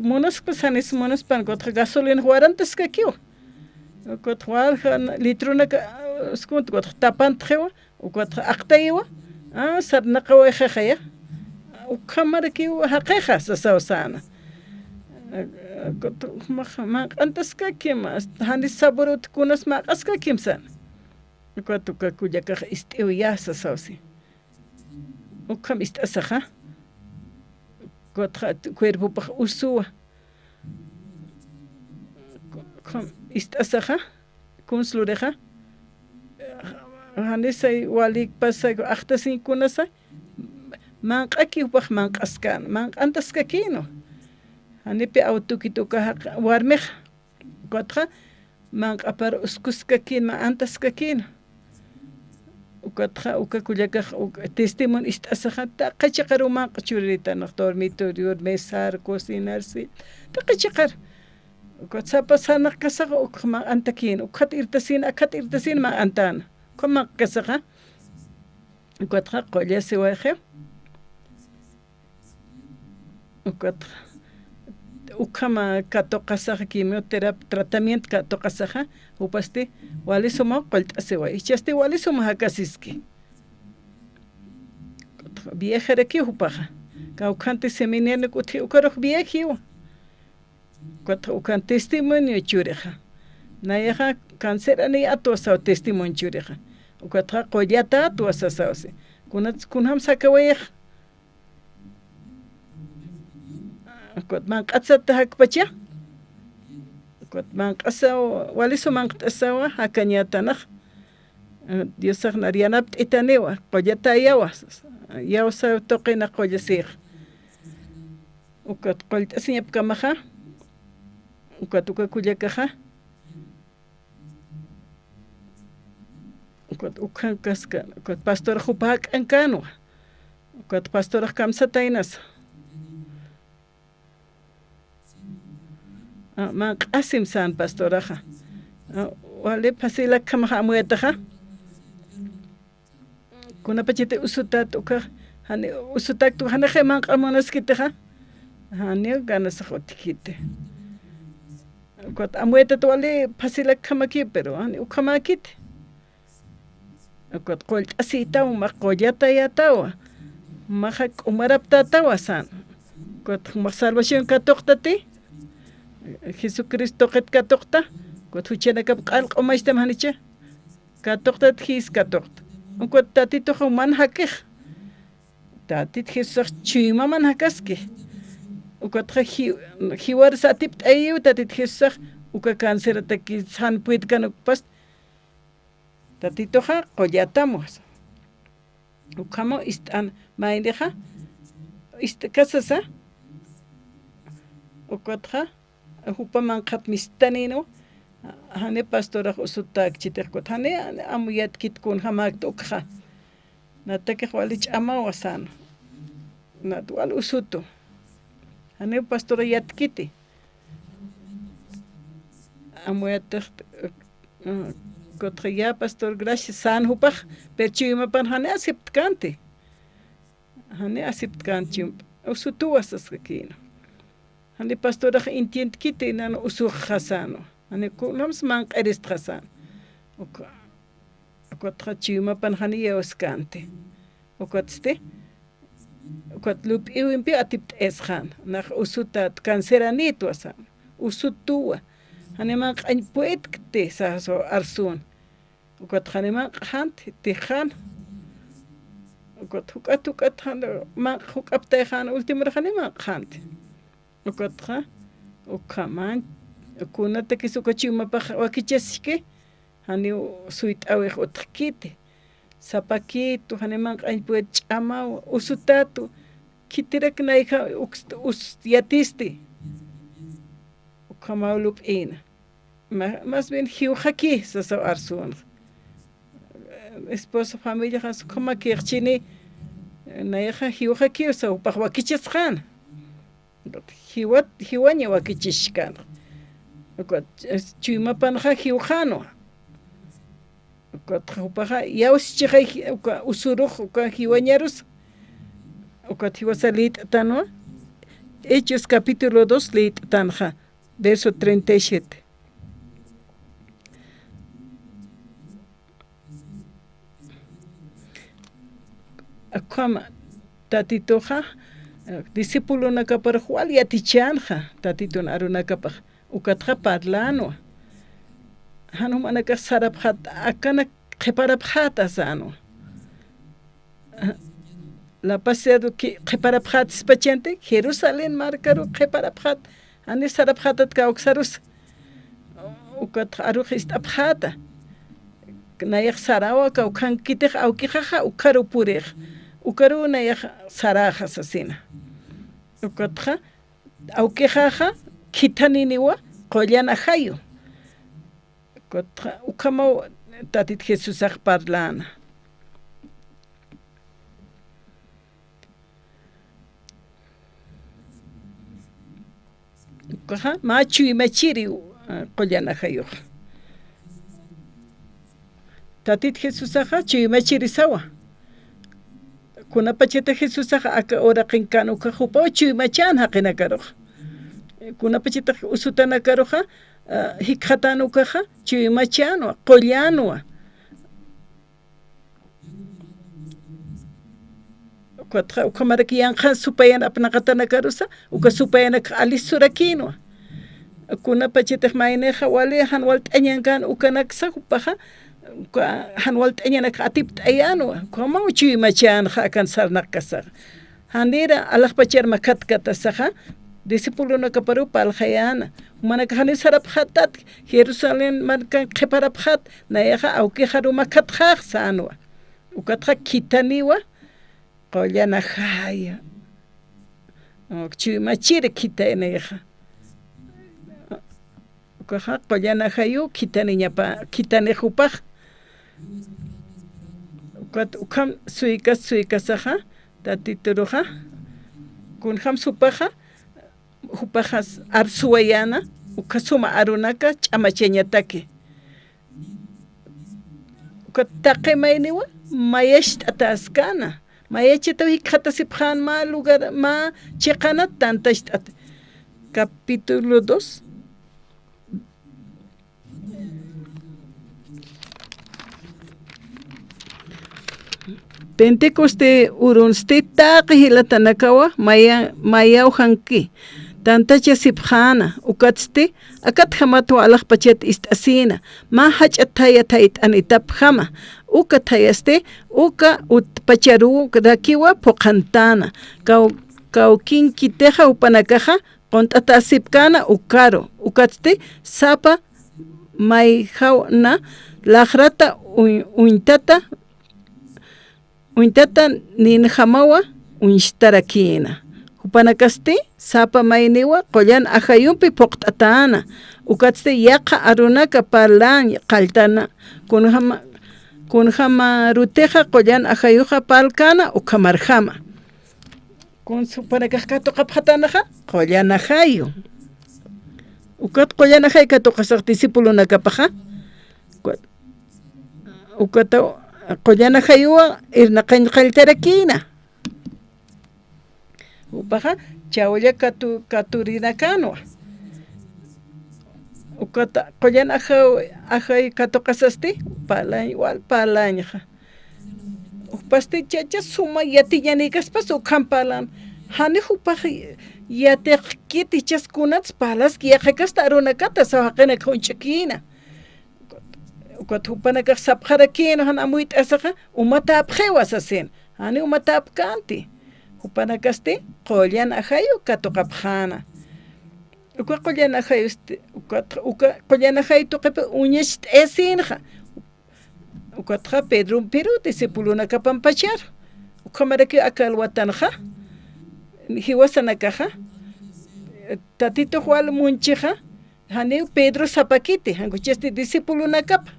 monos kusanis monos pan kotra gasolina warantas kakio kotwar litruna skunt kotra tapan trewa kotra aqtaiwa sarna qawa khaya ukamar ki haqiqa sasawsana mak antas ka kimas hani saborot kunas mak aska kimsan kwatu ka kuya ka istiya sasawsi ukam istasaha kotra cuerpo pa usua kom istasaha kunslureha hani sai walik pasay akhtasin kunasa man qaki pa man qaskan man antas ka kino hanipi autukituka warmej ukatqa manq'apar uskuskakin ma antaskakin ukatqa ukakullakaq testimonio ist'asaqa taqachiqar umanqa churitanaq dormitorio mesar cocinarsi taqachiqar ukatsapa sanaq kasaqa ukman antakin ukat irtasin ma antana kuma kasaqa ukatqa qolla siwaje ukatqa ukama katoqasaqa quimioterapia tratamiento katoqasaqa upasti walisuma qollt'asiwa ichasti walisuma hakasiski viejareki upaqa kawqanti seminario k'uthi ukaruq viejiwa ukatqa ukan testimonio churiqa nayaqa cáncer ani atuwasaw testimonio churiqa ukatqa qollata atuwasasawsi kunam sakawayaq ukot manq'atsata hakpacha ukot manq'asaw walisu manq'asawa hakañatanaq Diosaq nariyanap t'itaniwa qollata yawas yawsaw toqina qollasiq ukot qollt'asiñap kamaqa ukot ukakullakaqa ukot ukan kaska ukot pastor hupa k'ankanwa ukot pastor kamsata inas manq'asim san pastoraqa wale pasila kamaqa amuetaqa kunapachite usutat ukaq hani usutak tu hanaqa manq'amunaskitaqa hani ganasaq utikite ukot amuetat wale pasila kamaki pero hani ukamakite ukot qollt'asitawa maq qollata yatawa maqa k'umaraptatawa san ukot maq salvación katuqtati Jesucristo qet katuqta ukot huchanakap q'alq'umaysta hanicha katuqtat his katuqta ukot tatituqa man hakiq tatit Jesusaq chima man hakaski ukotqa hiwar satip t'ayiw tatit Jesusaq uka cancerata san puitkan ukpas tatituqa qollatamus ukamo ist'an mayniqa kasasa ukotqa hupa manqap mistanino hani pastoraq usutak chitiqkut hani amuyatkit kun hamak ukqa natakiq wali ch'amawa sano nat wal usutu hani pastora yatkiti amuyatiq kotqa ya pastor gracias san hupaq perchiwimapan hani aceptkanti usutu wasasqakino hani pastoraq intientkiti nana usuq qasano hani kunams manq'irist qasano ukotqa chiwimapan hani yawaskanti ukotste ukot lup'iwinpi atipt'esqan naq usutat canceranit wasan usutuwa hani manq'añpuetkti saso arsun ukot hani manq'janti tiqan ukot huk'at huk'aptayqan ultimura hani manq'janti ukotqa ukaman kunata kisukachiwmapaq wakichasiki hani suyt'awiq utqkiti sapakitu hani manq'añpuet ch'amawa usutatu kitirak nayqa yatisti ukamaw lup'ina más bien hiwqaki sasaw arsun esposo familia qas qamakiqchini nayqa hiwqaki sawpaq wakichasqan hiwaña wakichishkan ukot chiwmapanqa hiwqanu ukot hupaqa yawschiqay uka usuruq uka hiwañarus ukot hiwasa lit'tanwa Hechos capítulo 2 lit'tanqa verso 37 akama tatituqa discípulo nakapar wal yatichanqa tatitun arunakapaq ukatqa parlanwa hanum anaka saraphat akana qhiparaphat asano la paseado que qhiparaphat spachente Jerusalén marcaru qhiparaphat ani saraphatat ka uksarus ukatqa aruqist aphata nayaq sarawa ka ukhankitiq awkiqaqa ukaru puriq ukaru nayaq saraqa sasina ukatqa auquejaja quitaniniwa qollana hayo ukama tatit Jesús parlana ukaja machu y machiri qollana hayo tatit Jesús chu machiri sawa kuna pacheta Jesús aka ora qinkanu ka jupa chu machan haqina karoja kuna pacheta usutana karoja hikhatanu kaja chu machano qollano kwatra ukamaraki yanqa supayan apnaqatana karusa uka supayan alisurakinwa kuna pacheta mayneja wale hanwal t'anyankan ukanaksa jupaja hanwal t'anyanak atip t'ayano como chu machan hakan sarnaqasa hanira alaqpachar makatkatasaja discípulo no kaparu paljayana manakahani saraphatat Jerusalén markan qeparaphat nayaja aukejaru makathaj sanwa ukatja kitaniwa qollana haya chu machir kitanayaja ukaja qollana hayu kitaniñapa kitanejupaj ukam suikasaja tatituruja kunjam supaja jupajas arsuayana ukasuma arunaka ch'amachañataki ukataqe mayniwa mayesh ataskana mayechita hikhatasipjan ma lugar ma chiqana tantash capítulo 2 Pentecoste urunste taqihilatanakawa maya uhanki tantacha sipjana ukatste akat hamatu alaqpachet istasina ma hach'ataya tait anitap hama uka tayaste uka utpacharu dakiwa poqantana kaukin kiteja upanakaja qont'ata sipkana ukaro ukatste sapa mayjawna laqrata uintata ninjamawa uinshtarakina upanakaste sapa mayniwa qollan ajayumpi poqt'atana ukatste yaqa arunaka palan qaltana kunjama ruteja qollan ajayuja palkana ukamarjama kun supanakajka toqaphatanaja qollan ajayu ukat qollan ajayka toqasaq discípulo nakapaja ukata qollana hayuwa irnaqañ qaltarakina upaja chawlla katurinakano ukata qollana ajay katoqasasti palañ igual palañja upasti chacha suma yatillanikaspas ukhampalan hani upaj yatiq kitichaskunats palaski yaqakasta arunakata sawaqina khunchakina ukathupanaka sapjarakino han amuit asaja umatap jewasasen hani umatap kanti upanakaste qollan ajayo katoqapjana qollan ajayo qollan ajayo toqepe uñesh esinja ukatja Pedro Peru discípulo kapampachar ukamaraki akalwatanja hiwasanakaja tatito Juan munchija hani Pedro sapakiti hankuchesti discípulo nakapa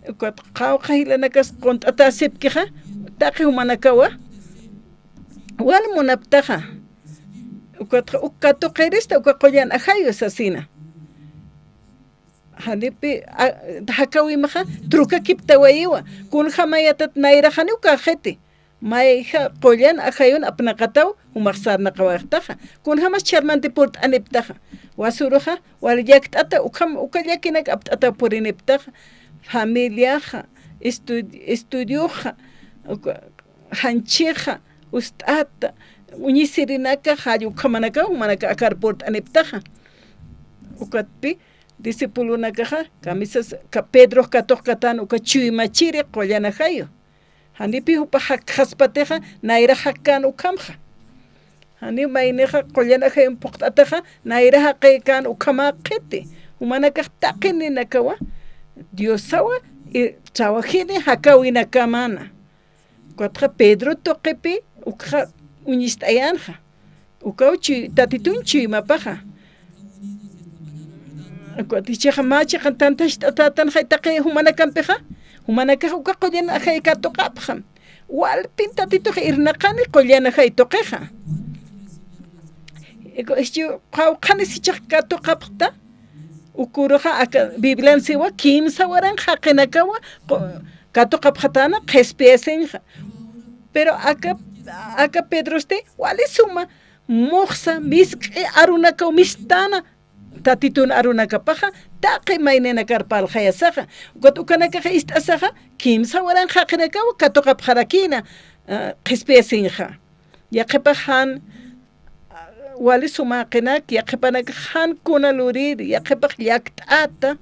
ukat qawqaylanakas qont'ata sipkija taqi humanakawa wal munaptaja ukat ukatoqirista uqollan ajayo sasina hanipi hakawimaja truka kiptawayiwa kunja mayatat nayrajani ukajeti mayja qollan ajayun apnaqataw umaqsarnaqawaqtaja kunja mas charmanti purt'aniptaja wasuruja wal yakt'ata ukallakinak apt'ata puriniptaja familiaja estudioja hanchija ustata uñisirinaka hayu kamanaka umanaka akarport aniptaja ukatpi discípulo nakaja camisas ka Pedro katoqkatan uka chuymachiri qollana hayo hanipi upa haspateja naira hakan ukamja hani mayneja qollana hayo poqtataja naira haqaykan ukama qiti umanaka taqini nakawa Diosawa trabajine hakawina kamana. Cuatro Pedro toquepi ukha uñistayanja. ukauchi tatitunchi mapaja Tichaja macha tantas tatan haitaqe humana campeja humana caja uka qollana hayka toqapja walpin tatito irnaqani qollana hay toqeja esto qawqani sichaqka toqapta ukuroja aka biblan siwa kimsa waran haqinakawa katoqapjatana qespiesenja pero aka Pedroste wali suma moxa misqi arunaka mistana tatitun arunakapaja taqi maynena karpal hayasaja gotukanaka istasaja kimsa waran haqinakawa katoqapjarakina qespiesenja yaqepajan wali suma qinak yaqepanak han kuna lurir yaqepaj yaktata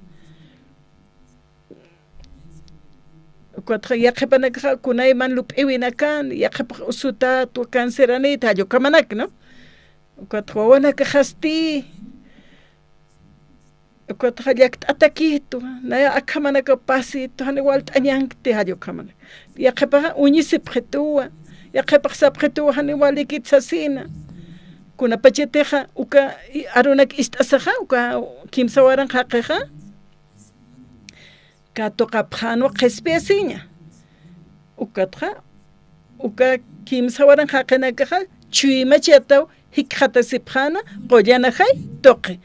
yaqepanak kunay man lup'iwinakan yaqepaj usuta tu canceranita yo kamanak no wawana hasti yaktata kito naya akamanaka pasito hani walt'añankti hayo kamanak yaqepaj uñisipjetua yaqepaj sapjetua hani walikitsasina kuna pacheteja uka arunak istasaja uka kimsa waran haqeja katoqapjano qespesiña uka kimsa waran haqenakaja chuimachetaw hikjatasipjana qollanahay toqe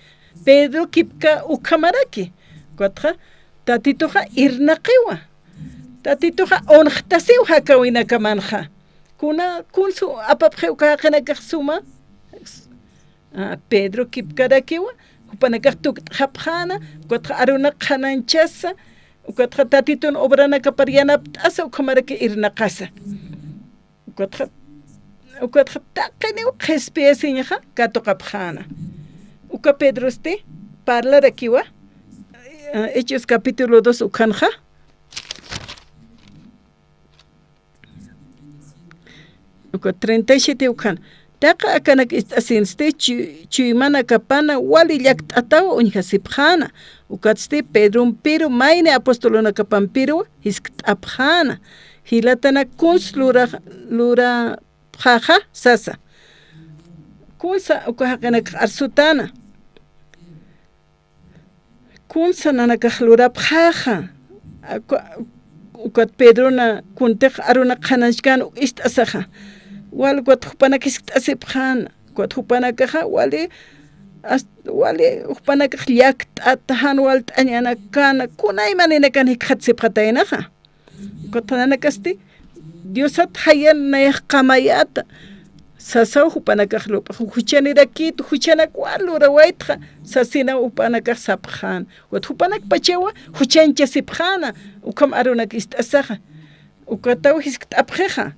Pedro kipka ukamaraki ukatja tatitoja irnaqiwa tatitoja onqtasiw hakawinakamanja kuna kunsu apapje uka haqenakaj suma Pedro kipkarakiwa upanakaj tuqtjapjana ukatja arunak qananchasa ukatja tatitun obranaka paryanapt'asa ukamaraki irnaqasa ukatja taqiniw qespiesinja katoqapjana uka Pedroste parlarakiwa Hechos capítulo 2 ukanja uka 37 ukan taqa akanak istasinste chuymana kapana wali llakt'atawa uñhasipjana ukatste Pedro pero mayne apostolona kapampiro hisk't'apjana hilatana kuns lura pjaja sasa kunsa uka haqanak arsutana kunsa nanakaj lura pjaja ukat Pedro na kunteq aruna qhanashkan istasaja wal hupanak isk't'asipjana hupanakaja wali hupanakaj llakt'atajan walt'añanakana kunaymaninakan hikqatsipjataynaja nanakasti Diosat hayan nayaj qamayata sasaw hupanakaj lupa huchanirakito huchanakwal lurawaytja sasina hupanakaj sapjan hupanak pachawa huchanchasipjana ukam arunak istasaja ukataw hisk't'apjeja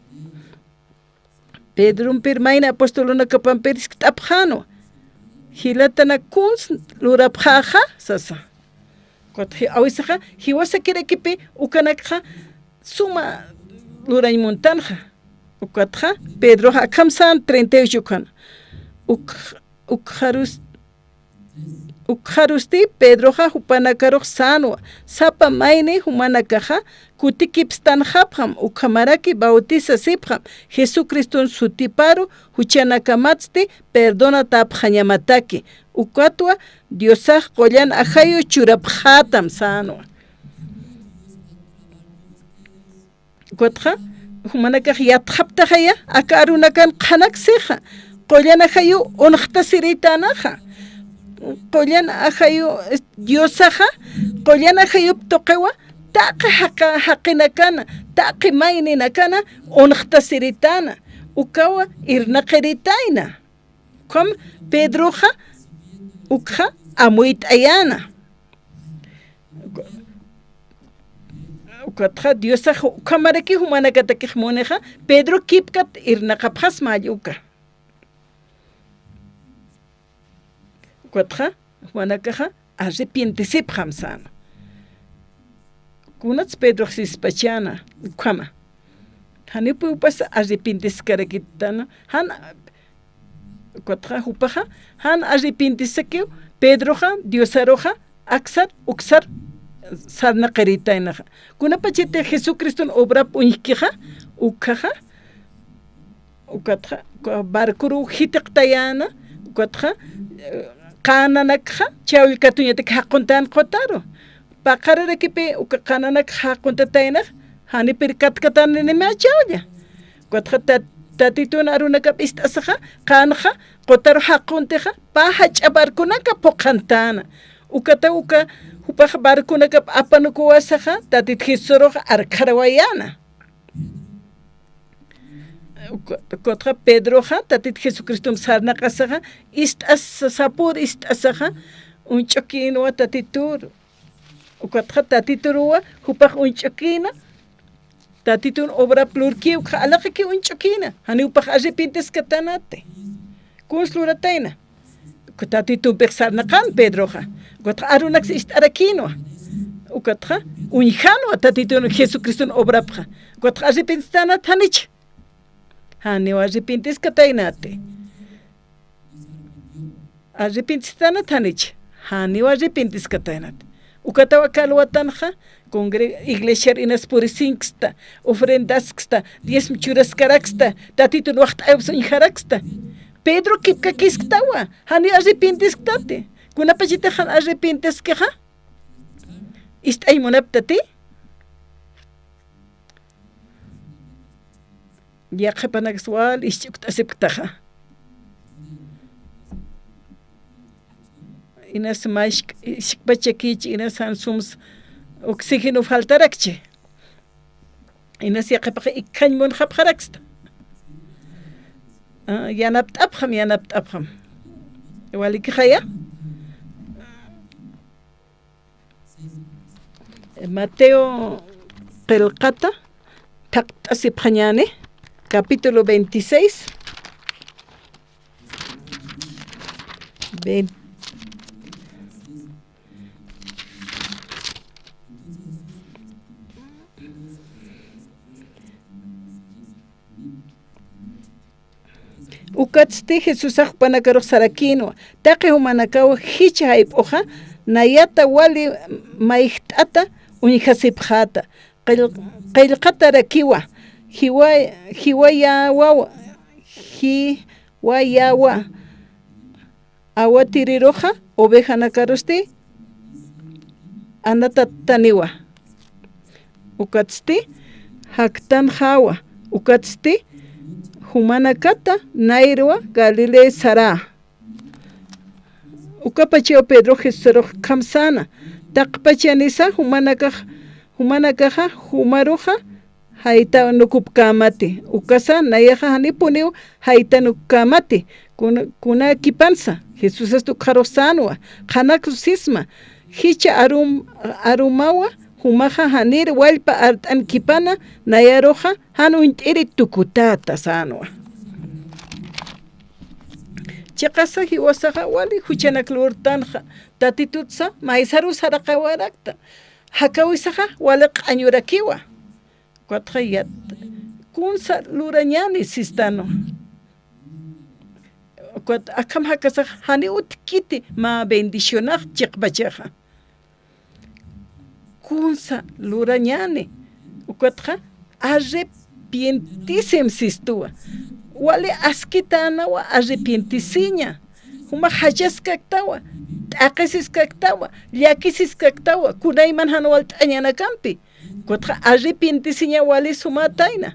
Pedro mayna apostolona kapampir isk't'apjano hilatana kuns lurapjaja sasa awisaja hiwasakirakipi ukanakja suma luraymuntanja ukatja Pedro akamsan 38 kan ukharusti Pedro hupanakaroq sanwa sapa mayne humanakaja kutikipstan hapjam ukhamaraki bautiza sipjam Jesucristo sutiparo huchanakamatsti perdona tapjañamataki ukatwa Diosaj qollan ajayo churapjatam sanwa ukatja humanakaj yatjaptajaya aka arunakan qhanaksija qollan ajayo unqtasiritanaja qollan ajayo Diosaja qollan ajayo toqewa taqi haqinakana taqi mayninakana unqtasiritana ukawa irnaqeritayna kom Pedroja ukja amuyt'ayana ukatja Diosaj ukamaraki humanakatakij muneja Pedro kipkat irnaqapjas mayuka ukatja humanakaja arrepientisipjam sana kunats Pedro sispachana ukama hanipu upasa arrepientiscarakitana han ukatja hupaja han arrepientisakeu Pedroja Diosaroja aksar uksar sarnaqeritaynaja kunapachete Jesucristo obra puñkija ukjaja ukatqa barkuru hitiqtayana ukatqa qananakqa chawilkatuñatik haqquntan qotaro paqararakipi uka qananak haqquntataynak hanipir katkatanima chawlla ukatqa tatituna arunakap ist'asaqa qanqa qotaro haqquntiqa paha ch'aparkunaka puqantana ukata uka hupaq barkunakap apanukuwasaqa tatit Jesuroqa arqarawayana Kotqa Pedroja tatit Jesucristo sarnaqasaqa ist'as sapur ist'asaqa unch'ukinuwa tatitur ukatqa tatituruwa hupaq unch'ukina tatitun obra plurkiw alaqaki unch'ukina hani upaq arrepintescatanate kunslurataina tatitun sarnaqan Pedroja ukatqa arunax ist'arakinuwa ukatqa unjanwa tatitun Jesucristo obrapqa ukatqa arrepintescanata hanich Hani arrepintescataynate arrepintescanata hanich hani arrepintescataynate ukatawa kalwatanja iglesia inas purisinxta ofrendasxta diezmo churascaraxta tatitun waqt'aypis unjaraxta Pedro kipkakisqtawa hani arrepintesctate kunapachita han arrepintesqueja ist'aymunaptati Yaqapanaxwal ishchuktasiptaja inas mais ishkpachakich inas hansums oxígeno faltarakche inas yaqapaqa ikkañmun hapqaraxta yanapt'apjam walikijaya Mateo qillqata taqt'asipjañani capítulo 26 Ukatzti Jesusaq panakaruq sarakinwa taqi humanakawa hicha hayp'uqa nayata wali mayht'ata uñhasipqata qillqata rakiwa hiwayawa awatiriroja oveja nakarusti anata taniwa ukatzti haktan hawa ukatzti humanakata nairwa Galilea sara ukapachio Pedro Jesuroq kamsana taqpachanisa humanakaja humaroja haita nukupkamati ukasa nayaja hanipuniw haita nukkamati kuna kipansa Jesús estu qarosanwa qanakusisma hicha arumawa humaja hanir wallpa art'an kipana nayaroja hanunt'iri tukutata sanwa chaqasa hiwasaqa wali huchanaklurtanja tatitutsa maisaru saraqawarakta hakawisaqa wali q'añurakiwa Cuatro kunsa lurañani sistano. Akam hakasa hani utkiti ma bendicionar chiqbachaja. Kunsa lurañani. Cuatro arrepientisem sistua. Wale askitana wa arrepientisiña. Huma hajas kaktawa. Akasis kaktawa. Liakisis kaktawa. Kunayman hanwal tañana campi. Cuatro arrepientisiña wale sumataina.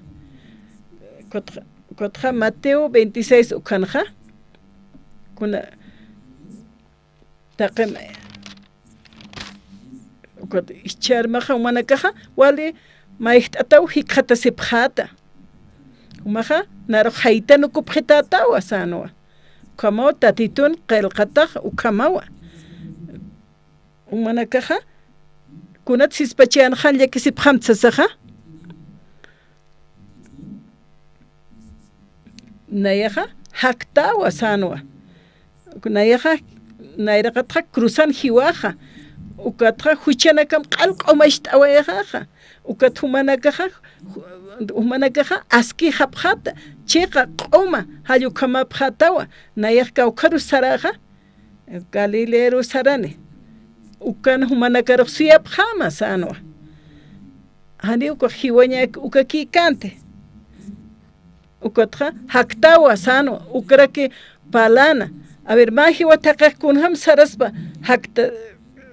Cuatro Mateo 26 ukanja. Kuna taqem cuatro icharmaja umanakaja wale maihtataw hikata sipjata. Umaja naro haita no kupjetatawa sanoa. Kamo tatitun qelqataq ukamawa. Umanakaja kunat sispachan khanya kisiphamtsasaja. Nayaja haktawa sanoa. Nayaja nairaqatqa cruzan hiwaja. Ukatqa huchanakam qalq'umasht'awayaja. Ukat humanakaja aski hapjata. Chiqa q'uma hallukhamapjatawa. Nayaq kawqaru saraja. Galilero sarani. Ukan humanakaruq suyapjama sanoa. Hani uka hiwaña ukakikante. ukotra haktawa sano ukraki palana a ver mahi wataka kunham saraspa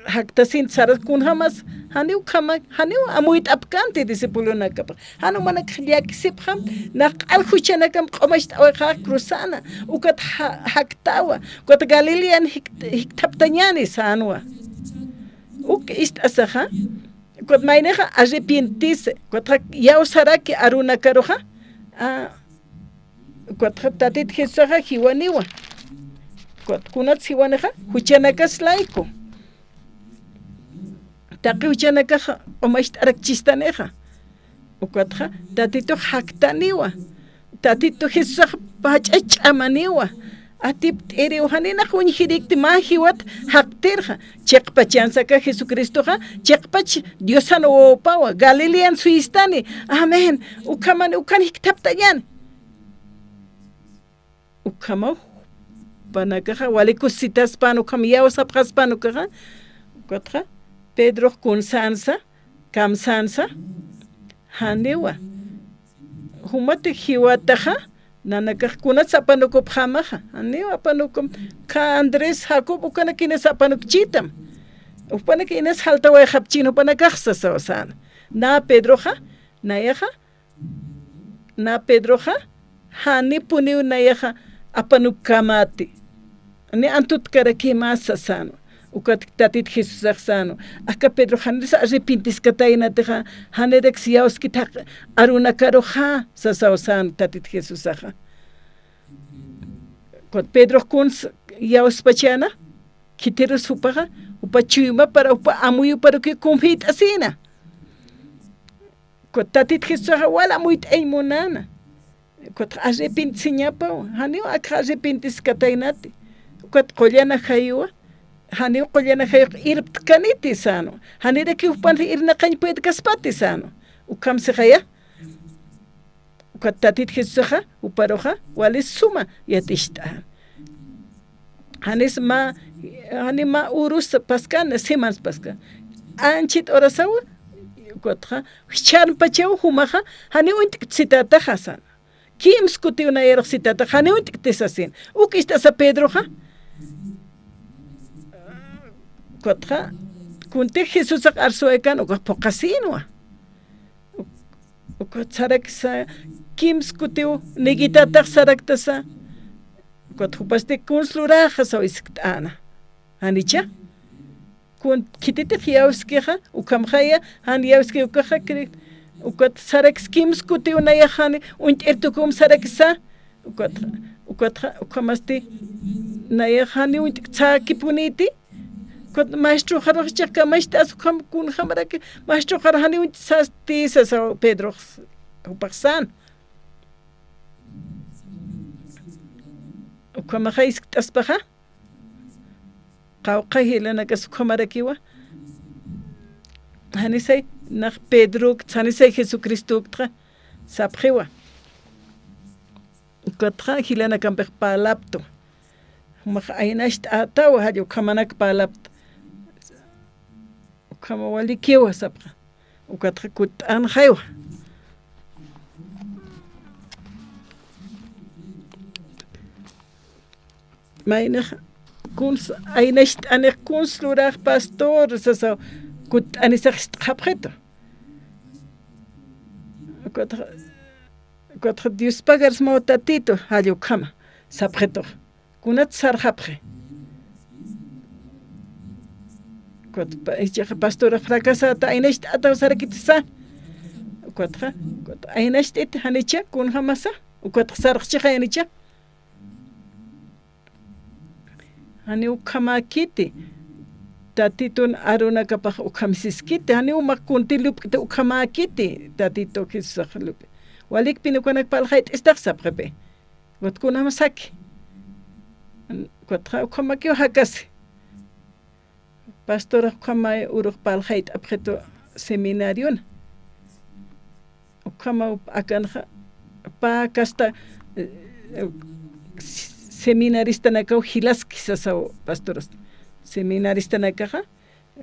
hakta sin saras kunhamas haniu kama haniu amuit apkanti disipuluna kapa hanu mana khliakisipkham naqal khuchanakam qomasht awqa cruzana ukat haktawa kot galilian hiktaptañani sanwa uk ist asaha kot maineja arrepientise kot ya usaraki aruna karoja kot tatit hisaja hiwaniwa kot kunat hiwaneja huchanakas laiko taqi huchanaka qomasht arakchistaneja ukotja tatito haktaniwa tatito hisaj pach'amaniwa atip eri uhanina kunjirikti mahiwat haktirja cheqpachansaka Jesucristoja cheqpach diosano opawa Galilean suistani amen ukan hiktaptayan ukama panakaja walikusitas panu kamiyaw sapjas panu kaja ukotja Pedro kun sansa kam sansa haniwa humate hiwataja nanaka kuna sapanuko phamaja haniwa panukum ka Andrés Jacob ukana kine sapanuk chitam upana kine halta wa khapchino panakaksa sawasan na Pedroja na Pedroja hani puniu nayaja apanuk kamati ni antut karaki masa sano ukat tatit Jesus aksano aka Pedro hanes arrepintis kataina teja hanerex yaoski tak aruna karoja sasaosan tatit Jesus aja kot Pedro kuns yaos pachana kiteros upaja upachuma para upa amuyu para que confit asina kot tatit Jesus aja wala muito eimonana kot arrepintsiñapa hanio aka arrepintis katainati kot qollana hayua hani qollana hayq irbt kaniti sano hani de ki upan irna qañ puede kaspati sano ukam se khaya ukatatit hisaja uparoja wali suma yatishta hanis ma urus paskan semans paskan anchit orasawa kotja chan pachew humaja hani unt citata hasan kim skuti una yer citata hani unt tisasin ukista sa Pedroja kotja kunte Jesus arsoekan uka pokasinwa uka saraksa kim skutiu negitata saraktasa kot hupaste kunsluraja sa iskana anicha kun kitite khiawskiha ukamkhaya han yawski ukaha kri ukat sarak kim skutiu nayahani unt ertukum saraksa ukat ukamasti nayahani unt tsakipuniti kot maestro kharach kamashtas kham kun khamara ke maestro kharhani unt sasti sa Pedro upaksan ukama khais tasbaha qawqahi lana kasukhamara kiwa hani say nach Pedro hani say Jesucristo tra sapkhiwa kotra hilana kampe palapto ma ainasht atawa hajo kamanak palapt kama wali kiwa sapra ukatra kut an khaywa meine kuns ainasht ane kuns lurach pastor so kut anisach khapret kotra Dios pagars motatito hajo kama sapreto kunat sarhapre kot pastor fracasata ainest ata sarakitsa kotra kot ainest et hanicha kun hamasa kot sarchcha hanicha hani ukhamakiti tatitun aruna kapah ukhamsiskiti hani umakuntilup ukhamakiti tatito kisaklup walik pinukanak palhait istaxaprepe kot kun hamasaki kotra ukhamaki hakasi pastor ukhamay uruk palhait apjeto seminarion ukhama akan pa kasta seminarista nakau hilaski sasao pastoros seminarista nakaja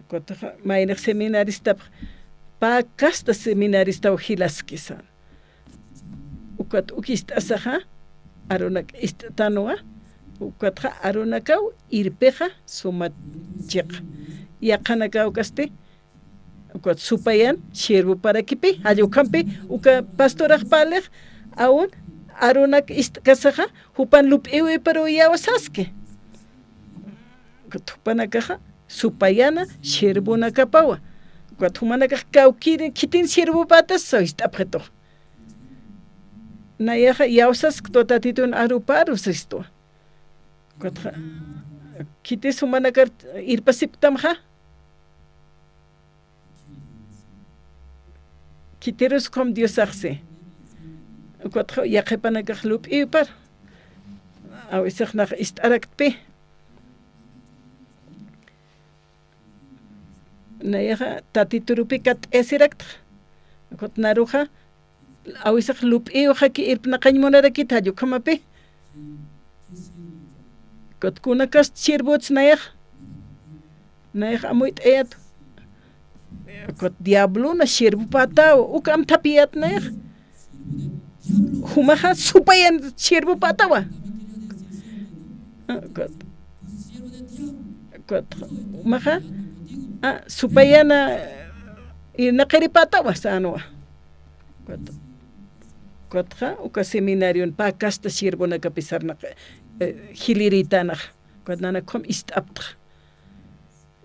kotra maynek seminarista pa kasta seminarista hilaski sa ukat ukistasaja arunak istatanua ukatja arunakau irpeja sumachiqa yaqanakau kaste ukat supayan siervo para kipi ayukampi uka pastoraj palej aún arunak istkasaja hupan lup ewe pero yawasaske tupanakaja supayana siervo nakapawa ukat humanakaj kaukirin kitin siervo patas soistapjeto nayaja yawsask totatitun aruparus esto ukat kitis humanakar irpasiptamja kiterus kom Dios arse ukat yaqepanakaj lup ipar awisaj nach istarakpe nayaja tatiturupikat esirakt ukat naruja awisaj lup iuja ki irpnaqañmunarakit hayukamapi ukat kunakas sirbuts nayaj amuit eyat ukat diablo na sirbu patao ukam tapiat nayaj humaja supayan sirbu patawa ukat humaja supayana inaqiri patawa sanwa ukat uka seminario pa kasta sirbu nakapisar hiliritanaj ukat nana kom istaptaj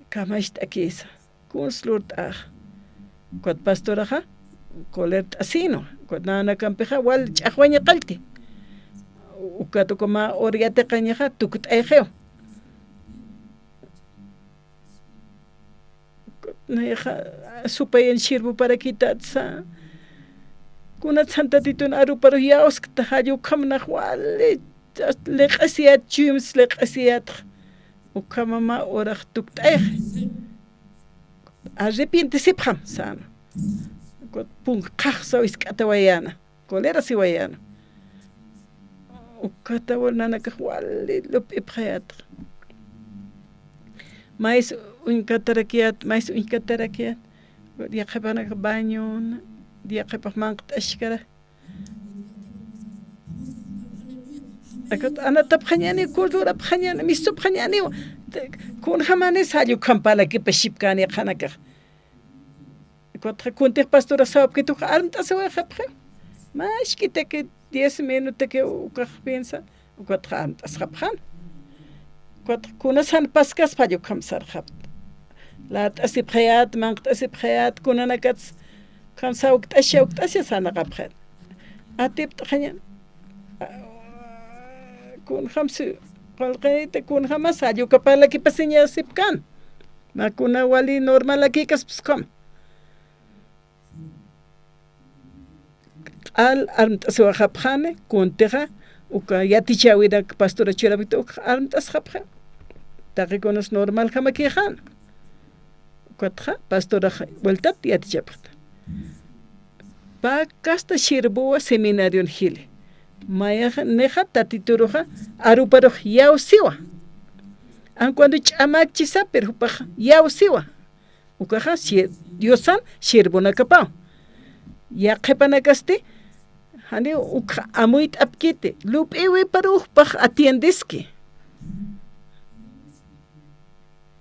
kama istakisa kunslurtaj ukat pastoraja kolert asino ukat nana kampeja wal ch'aqwaña qalti ukat ukama oriate qañaja tukut ejeo nayaja supayan sirbu para kitatsa kuna santatitun aruparo yaoskta hayukamnaj wali leq'asiyat chims leq'asiyat ukamama oraj tukt'ej arrepientesipjam sano punqaj sawisk'ata wayana kolera siwayana ukata nanakaj wali lup'ipjayat mais unkatarakiat yaqepanakaj baño yaqepaj manqt'ashkara akat anatapjañani kurdurapjañani misupjañani kunjamanes hayukampalakipa shipkani qanakaj kuntij pastora sawapkituj armt'asawajapja mashkitaki 10 minutaki ukaj piensa ukatja armt'asjapjan kunasan paskas hayukamsarjap lat'asipjayat manqt'asipjayat kunanakatz kamsa ukt'asha sanaqapjan atipt'ajañan kunjamsi qalqanita kunjamas ayukapalakipa señasipkan makuna wali normalakikas piskom al armt'asawajapjani kunteja uka yatichawirak pastora chirapita uka armt'asjapja taqikunas normal jamakijan ukatja pastora vueltat yatichapjta pa kasta shirbuwa seminario hili mayaja neja tatituruja aruparuj yawsiwa an cuando ch'amakchisa pero upaj yawsiwa ukaja diosan shirbunakapao yaqepanakasti hani uka amuit apkite lup'iwi paruj paj atiendiski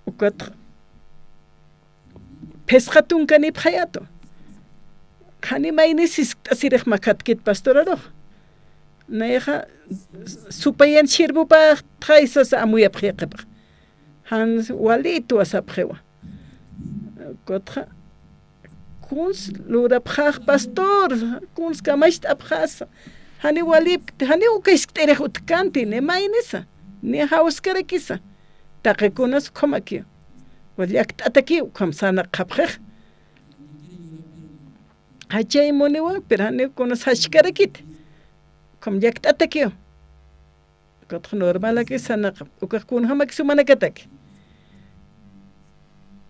ukat pesqatun kanipjayato hani maynisis t'asirej makatkit pastoraroj nayaja supayan shirbupa tjaisas amuyapjaqepaj han walito asapjewa kotja kuns lurapjaj pastor kuns kamash apjas hani walip hani ukaiskterej utkanti ne maynisa ne hauskarekisa taqekunas komaki waliakt ataki kamsana qapjej hachay moniwa pero hani kunas hashkarekit kom yakt atakio kotja normalaki sanaq ukaj kun hamak sumanakatak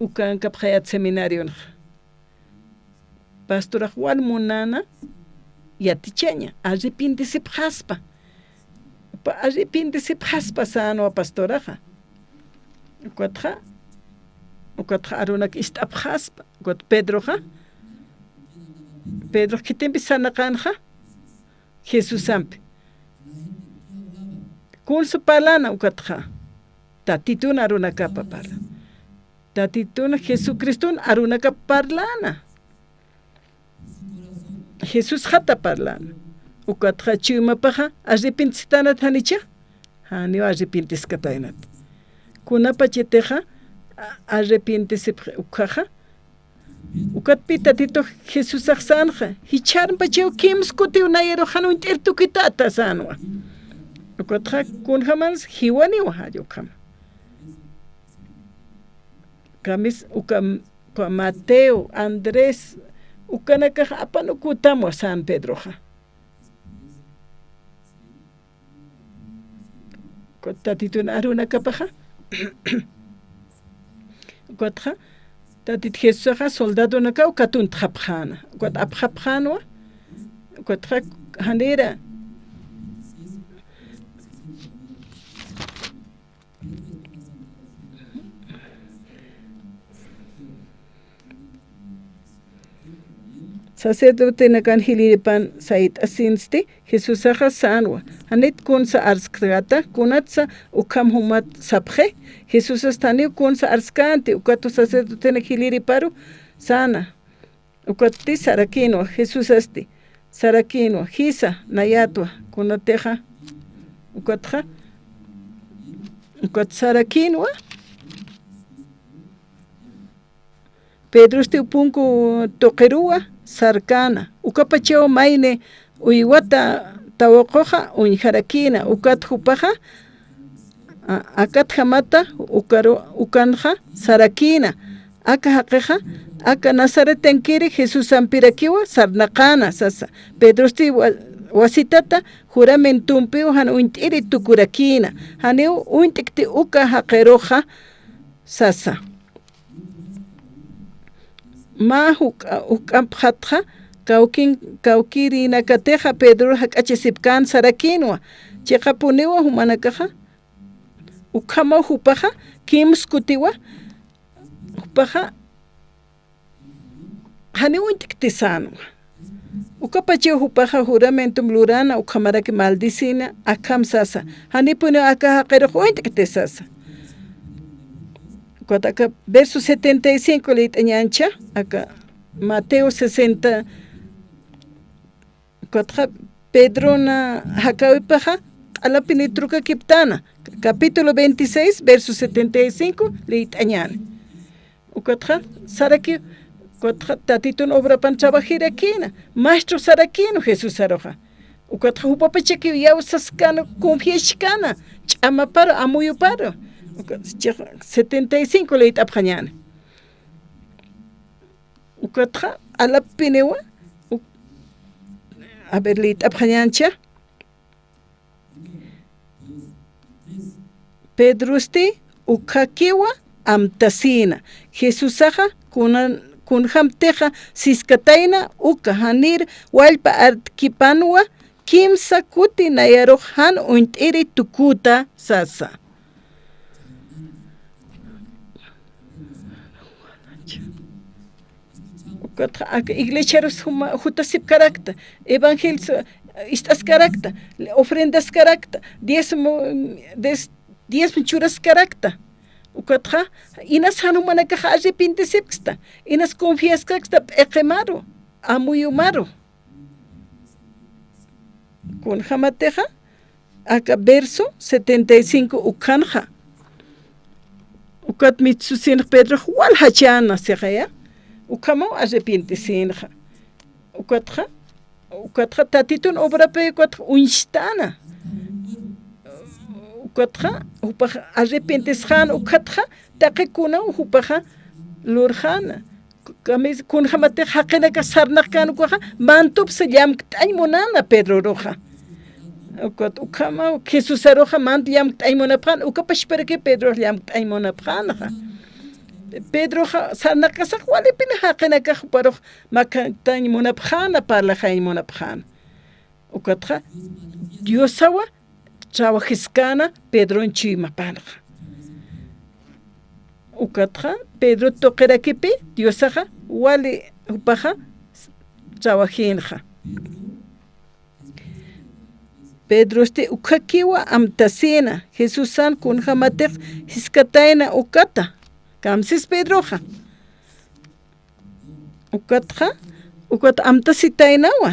ukan kapjayat seminario pastora wal munana yatichaña arrepintisipjaspa sano pastoraja ukatja arunak istapjaspa ukot Pedro kitempi sanaqanja Jesús ampe. Kunsa palana ukatja. Tatitun aruna capa parla. Tatitun Jesucristun aruna capa parlana. Jesús jata parlana. Ukatja chuma paja arrepintistana tanicha. Hani arrepentiscatainat. Kuna pacheteja arrepientise ukaja. Ukat pita tito Jesús axanja. Hichar pacheo kims kuti unayero hanu intertu kitata sanwa. Ukatja kun jamans hiwani wahayo kama. Kamis ukam Mateo, Andrés, ukanaka apano kutamo San Pedro ja. Tatitun aruna kapaja. Ukatja tatit Jesús soldado naka ukatun trapjana. Ukat apjapjanwa. Ukatja hanera. Sacerdote nakan hiliripan sait asinsti Jesús sanwa. Anit kun sa arskrata kunatsa ukam humat sapje. Jesús astani kun sa arskante ukato sacerdote na hiliriparu sana. Ukati sarakino Jesús asti. Sarakino hisa nayatwa kunateja ukatja. Ukat sarakino Pedro este upunku tokerua sarkana ukapacheo maine uiwata tawakoja unjarakina ukat hupaja akat jamata ukanja sarakina aka hakeja aka nazaretenkiri Jesús ampirakiwa sarnakana sasa Pedro este wasitata juramentumpiu han uintiri tukurakina haneu uintikti uka hakeroja sasa ma ukamphatja kaukiri nakateja Pedro hakachesipkan sarakinwa chekapuniwa humanakaja ukama hupaja kimskutiwa hupaja haniwintiktisanwa ukapache hupaja juramentum lurana ukamaraki maldicina akam sasa hanipuni akaja qerojuintiktisasa acá verso 75 le añancha acá Mateo 60 cuatro Pedro na hakawipaja ala pinitruca kiptana capítulo 26 verso 75 le añan cuatro saraki cuatro tatitun obra pan trabajirakina maestro sarakino Jesús aroja cuatro hupapacheque ya usascano confiescana chama paro amuyo paro 75 le itapjañana. Ukatra ala pinewa a ver le itapjañancha. Pedrusti ukakiwa amtasina. Jesusaja kun hamteja siskataina ukahanir walpa artkipanwa kimsa kuti nayarohan uintiri tukuta sasa. Iglesiaros jutasip carácter, evangelis estas carácter, ofrendas carácter, diezmo churas carácter. Ukatra inas hanumana kahaje pintesipsta, inas confias carácter equemaro, amuyumaro. Con jamateja, acá verso 75 ukanja. Ukat mitsusin Pedro wal hachana seja. Ukamo arrepientesinja. Ukatra tatitun obra pe ukatra unstana. Ukatra upaja arrepientesjan ukatra takekuna upaja lurjana. Kamis kun jamate hakena kasarna kan ukaja mantop se llama taimonana Pedro roja. Ukama Jesús aroja mant llama taimonapjan ukapashpere que Pedro llama taimonapjanja. Pedro sarnakasa wale pina hakenaka paro makantani monapjana parla hay monapjana ukatra Diosawa trabajiskana Pedro en chima parla ukatra Pedro tokera kipi Diosaja wale upaja trabajinja Pedro este ukakiwa amtasena Jesús san kun hamatek hiskataina ukata kamsis Pedroja ukata amtasitainawa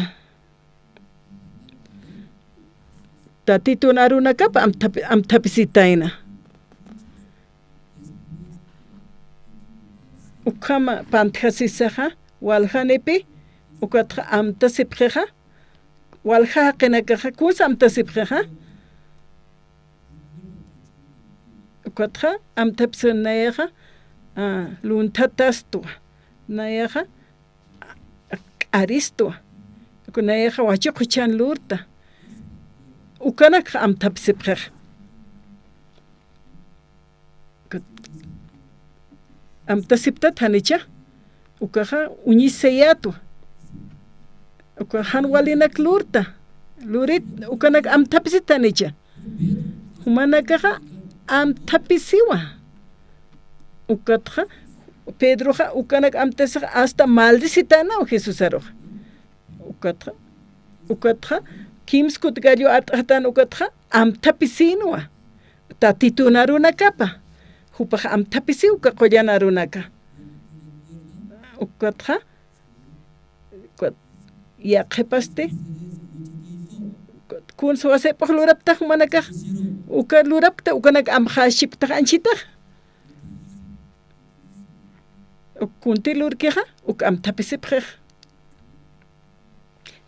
tatitun aruna kapa amtapisitaina ukama pantjasisaja waljanepi ukata amtasipjeja walja qinakaja kunsa amtasipjeja ukata amtapsinayaja luntatastua nayaja aristua kunayaja wachuqchan lurta ukanak amtapsipjeja amtasiptat hanicha ukaja uñiseyatu ukajan walinak lurta lurit ukanak amtapsitanicha humanakaja amtapisiwa ukatja Pedroja ukanak amtesa hasta maldicitana o Jesús aroja ukatja kimskut gallo atatan ukatja amtapisinua tatitunaruna kapa hupaja amtapisi ukakoyanarunaka ukatja yaqepaste kun suase por lurapta humanaka uka lurapta ukanak amjashipta anchita kunti lurkeja uk amtapisipje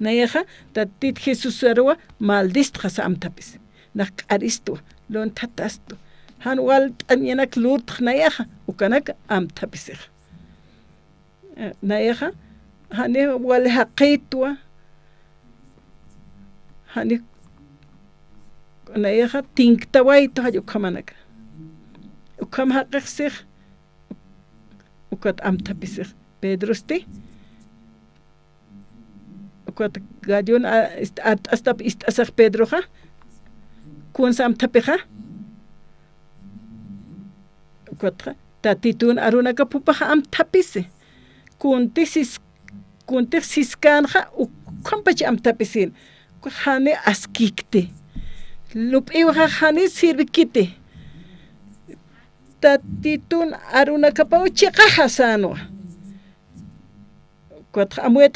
nayeja tatit Jesús arwa maldistra sa amtapis nak aristo lon tatasto han wal anyanak lurt nayeja ukanak amtapisej nayeja hane wal haqitwa hane nayeja tinktawaito hayo kamanaka ukam haqsej ukat amtapisej Pedro este ukat gadion hasta istasaj Pedro ja kun samtapeja ukat tatitun arunaka pupaja amtapise kuntis siskanja ukampachi amtapisin hane askikte lupiwa hane sirvikite tatitun arunaka pa uchiqaja sanwa Cuatro amuet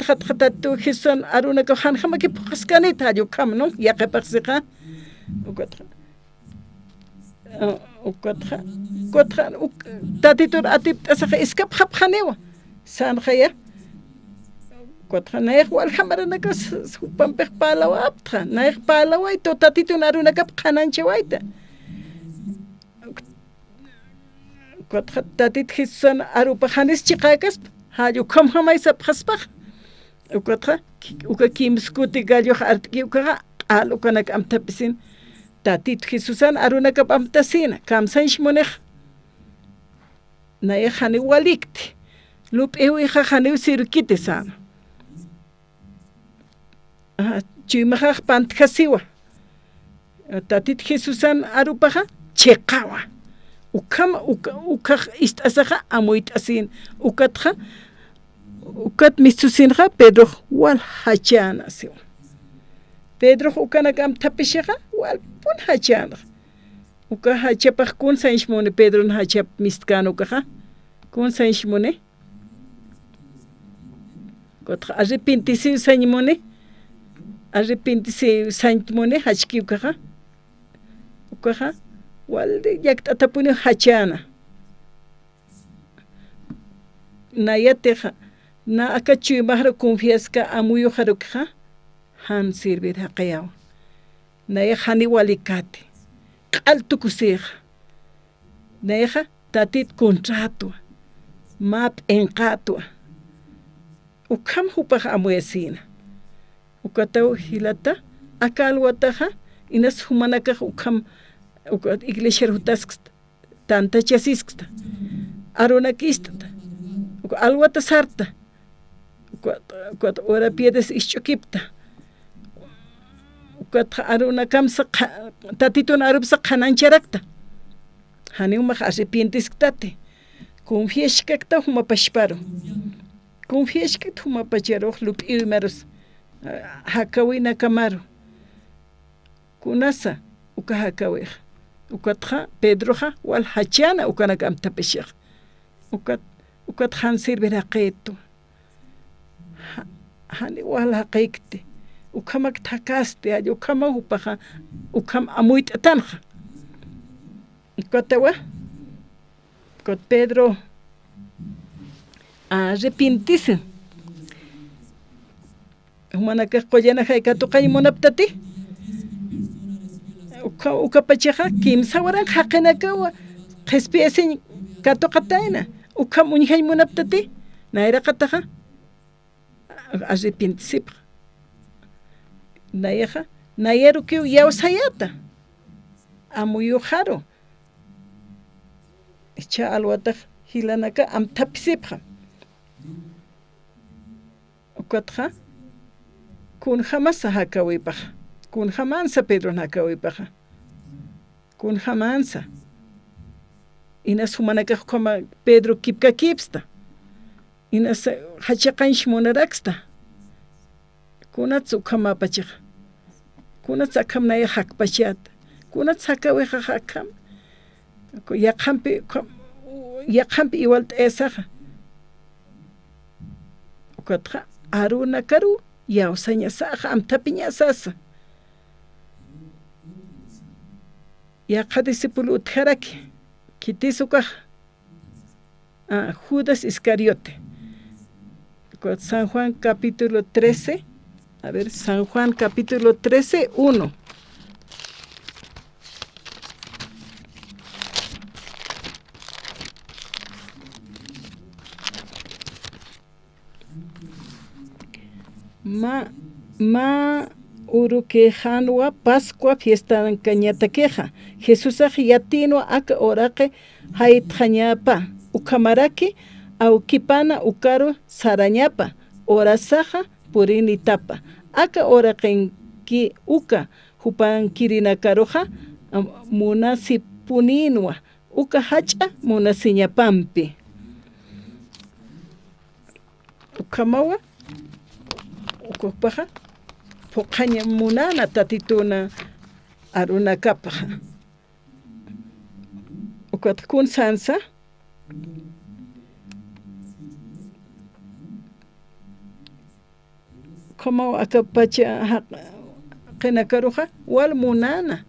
tu Jesús aruna ko han hamaki paskanita yo kam no ya que persika cuatro tatitur atip asa escap haphanewa san khaya cuatro naer wal hamara na kas pamper palawa aptra naer palawa to tatitun aruna kap khananche waita cuatro tatit Jesús arupa hanes chiqakas hayo kam hamay sa paspach ukatra uka kimskuti galyo hartki uka al uka nak amtapisin tatit Jesusan aruna kap amtasina kam sanshmoneh na khani walikti lup ewi khani sirkite sana chimah pant khasiwa tatit Jesusan arupaha cheqawa ukam uka istasaha amuit asin ukatha ukat misusinha Pedro wal hachana siwa Pedro ukana kam tapishaha wal pun hachana uka hachapah kun sanshmone Pedro na hachap mistkano kaha kun sanshmone kotra arrepintisi sanimone arrepintisi sanimone hachki kaha ukaha walde yak tatapuni hachana nayateja na akachu mahra confiesca amuyo harukha han sirve haqayaw naya hani walikati qaltu kusej naya tatit contrato map enqato ukam hupah amuesina ukataw hilata akal wataha inas humanaka ukam ukat iglesia rutas tanta chasiskta aronakista ukat alwata sarta ukat ora piedes ischokipta ukat aronakam sa tatitun arubsa khanancharakta hani uma arrepientisktate confieskakta huma pashparo confieskakta huma pacharo lup imeros hakawina kamaro kunasa uka hakawih ukatja Pedroja wal hachana ukanak amtapeshik ukat han sirvera qeto hani wal haqeikte ukamak takaste ay ukama upaja ukam amuit tanja ukatawa kot Pedro arrepintise humanaka qoyana haykatu qaymunaptati ukapachaja kimsa waran haqinakawa qespiasin katuqataina ukam uñhaymunaptati nayraqataja arrepentisip nayaja nayeru que yawsayata amuyujaro icha alwata hilanaka amtapisipja ukatja kun jamasa hakawipaj kun jamansa Pedro hakawipaj kun jamansa inas humanaka como Pedro kipka kipsta inas hachaqansh monaraxta kunatsu kamapachaj kunatsa kamnaya hakpachat kunatsa hakaweja hakam yaqampi igual esaja ukatja aruna karu yawsaña saja amtapiña sasa yaqa discípulo utjaraki kitisukaj Judas Iscariote. San Juan capítulo 13, a ver, San Juan capítulo 13, 1. Ma uruquejanua Pascua fiesta cañata queja. Jesús yatino aka oraque haitjañapa ukamaraki aukipana ukaru sarañapa orasaja purini tapa aka oraqenki uka hupan kirinakaroja munasipuninwa uka hacha munasiñapampi ukamawa ukupaja pokaña munana tatituna aruna kapaja ukatkun sansa como akapacha qinakaruja wal munana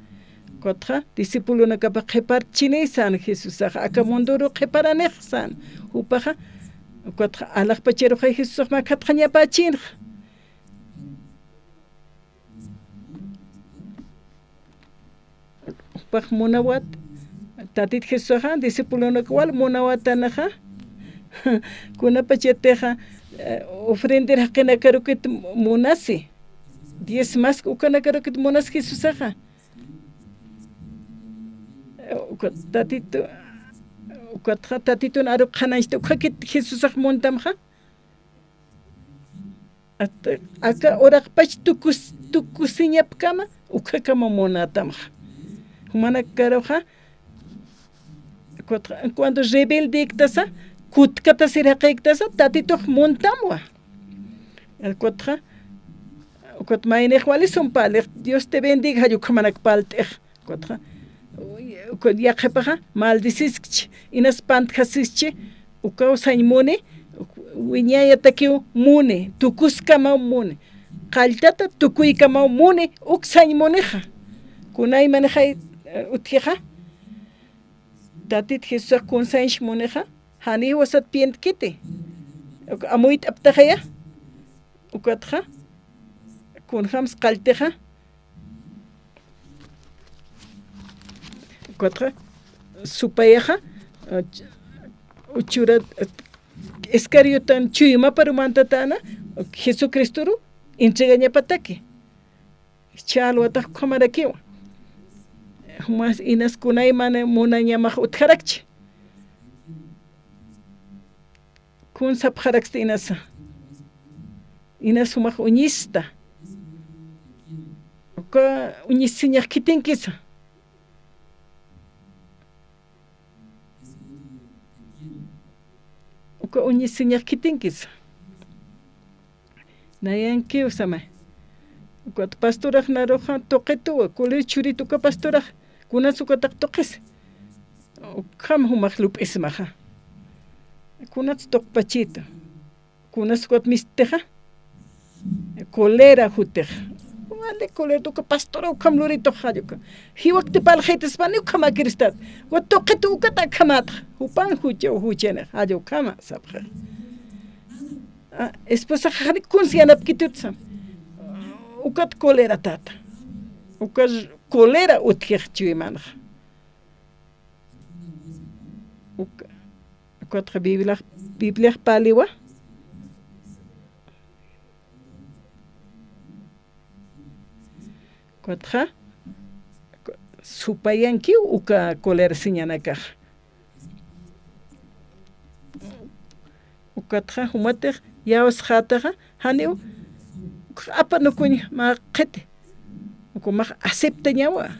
kotja discípulo nakapa qhipar chinisan Jesús aka munduru qhiparanejsan upaja kotja alaqpacheruja Jesús ma katjañapachin upaj munawat tatit Jesús discípulo nakwal munawatanaja kunapacheteja ofrender hakinakaruket munasi 10 más ukanakaruket munas Jesús tatito naru khanaysta ukakit Jesús montamja aka oraqpach tukusiñapkama ukakama monatamja humanakaruja cuando rebelde iktasa kutkata siraqayktas tatito montamwa alkotja ukotmaynej wali sonpalej Dios te bendiga hayukamanak paltej kotja yaqepaja maldiciskch inas pantjasischi ukaw saymune wiñaya takiw mune tukuskama mune qalltata tukuykama mune uksaymuneja kunay manejay utjeja tatit Jesús kunsaysh muneja hani wasat pient kiti amuit aptajaya ukatja kunjams qalteja ukatja supayeja uchurat escariotan chuyma parumantatana Jesucristo entregaña pataki chalwata kamarakiwa mas inas kunay mane munañamaj utjarakchi kun sapjaraksta inas humaj uñista uka uñisiñaj kitinkisa uka uñisiñaj kitinkisa nayanki usama Ukat pastoraj naroja toqetu kule churito ka pastoraj kuna sukatak toqes. Ukam humajlup ismaja. Kuna tokpachito. Kuna sukat misteja. Kolera jutej. Wale kolera to ka pastora ukam lorito hajuka. Hiwak te pal heites bani ukama kristat. Wa toqetu ukata kamat. Upan huchene hajo kama sabja. Esposa jani kunsianap kitutsam. Ukat kolera tata. Ukat kolera utjech chuimanja. Ukat Biblia paliwa. Ukat supayanki uka kolera sinyanakaj. Ukat humatej yaos jataja haniu. Apa no kunya ma qete ko ma acepta nyawa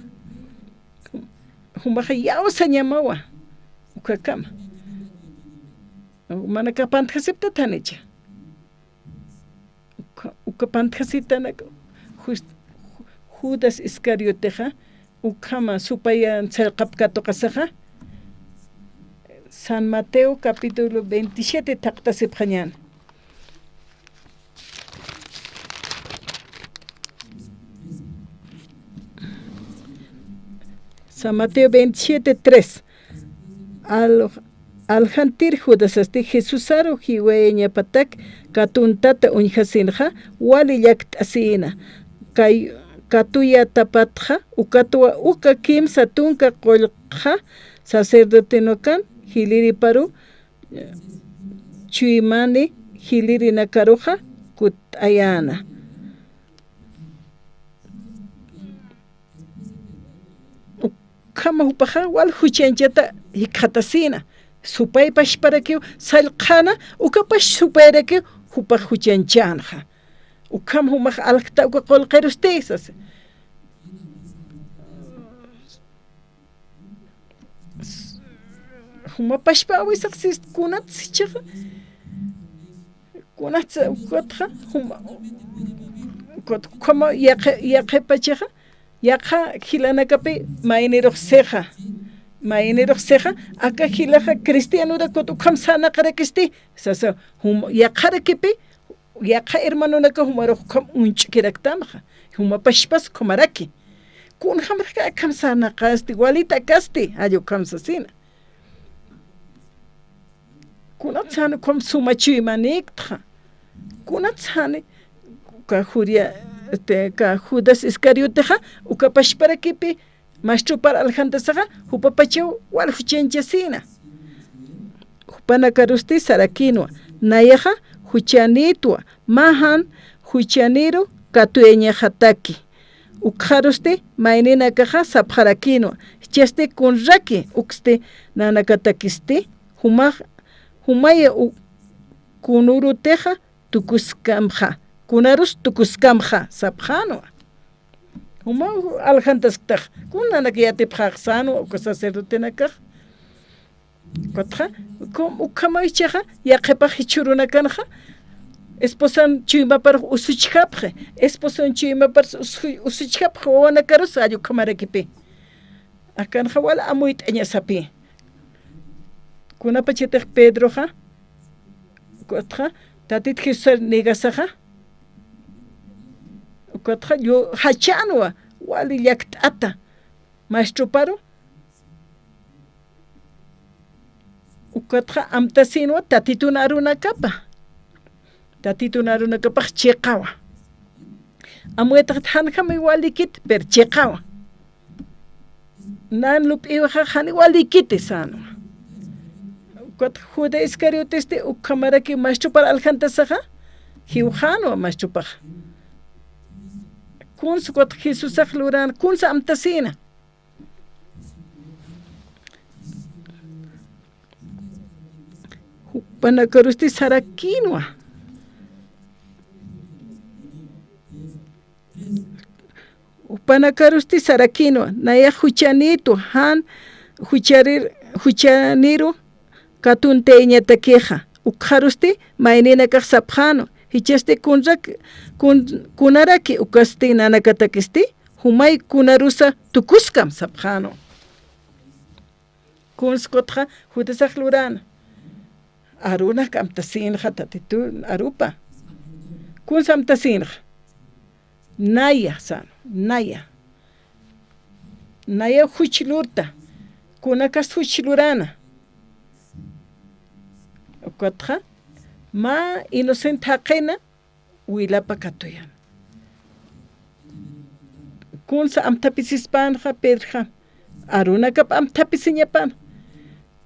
huma yaw sa nyamawa ukakam mana kapant acepta tanecha ukapant hasita na Judas Iscarioteja ukama supaya selqapkato qasaja San Mateo capítulo 27 taqta siphañan San Mateo 27:3 al jantir Judas Jesús aro hiweña patak katuntata unjasinja wali yakt asina kay katuya tapatja ukatwa ukakim satunka qolqa sacerdote nokan hiliri paru chuimani hiliri nakaruja kut ayana kama hupaja wal huchenchata hikatasina supay pash para que salqana ukapash supera que hupaj huchenchanja ukam humaj alqta uka qolqerustesas huma pash pa wisaqsis kunat sichaja kunat ukotja huma ukot como yaqe pachaja yaqa hilanakapi mainero ceja aka hilaja cristiano da kotu kamsana qarakisti sasa hum yaqarakipi yaqa hermano naka humaro kam unchkiraktamja huma pashpas komaraki kun hamraka kamsana qasti walita kasti ayo kamsasina kunatsana kom sumachi maniktra kunatsana ka juria ka Judas Iscarioteja ukapash para kipi maestro para aljantasaga hupapacho wal huchenchasina hupana karusti sarakinwa nayaja huchanitwa mahan huchaniro katueña hataki ukharusti mainina kaja sapjarakinwa chaste kunraki ukste nanakatakisti humaya kunuru teja tukuskamja kunarus tukuskamja sapjano huma aljantastaj kunanak yatipjaqsano o sacerdote nakaj kotja ukamaichaja yaqepa hichurunakanja esposan chima par usuchkapje esposan chima par usuchkapje wanakaros ayu kamarakipi akan hawala amuit eñasapi kunapachetej Pedroja kotja tatit Jesús negasaja ukatja yo hachanwa wali yaktata maestro paro ukatja amtasinwa tatitunaruna kapa cheqawa amueta hanjami walikit per cheqawa nan lup iwaja hani walikit sano ukat Judas Iscariotes te ukamaraki maestro para aljantasaja hiujano maestro para kun sukot Jesús akluran kun sa amtasina panakarusti sarakinwa panakarusti sarakinwa naya huchanito han huchaniro katunteña takeja ukharusti mainina kasapjano hichaste kunaraki ukasti nanakatakisti humay kunarusa tukuskam sapjano kunskotja hutesak lurana aruna kamtasinja tatitu arupa kunsamtasinja naya sano naya huchilurta kunakas huchilurana ukotja ma inocent haqena wilapa katuyan kunsa amtapisispanja pedja aruna kap amtapisiñapan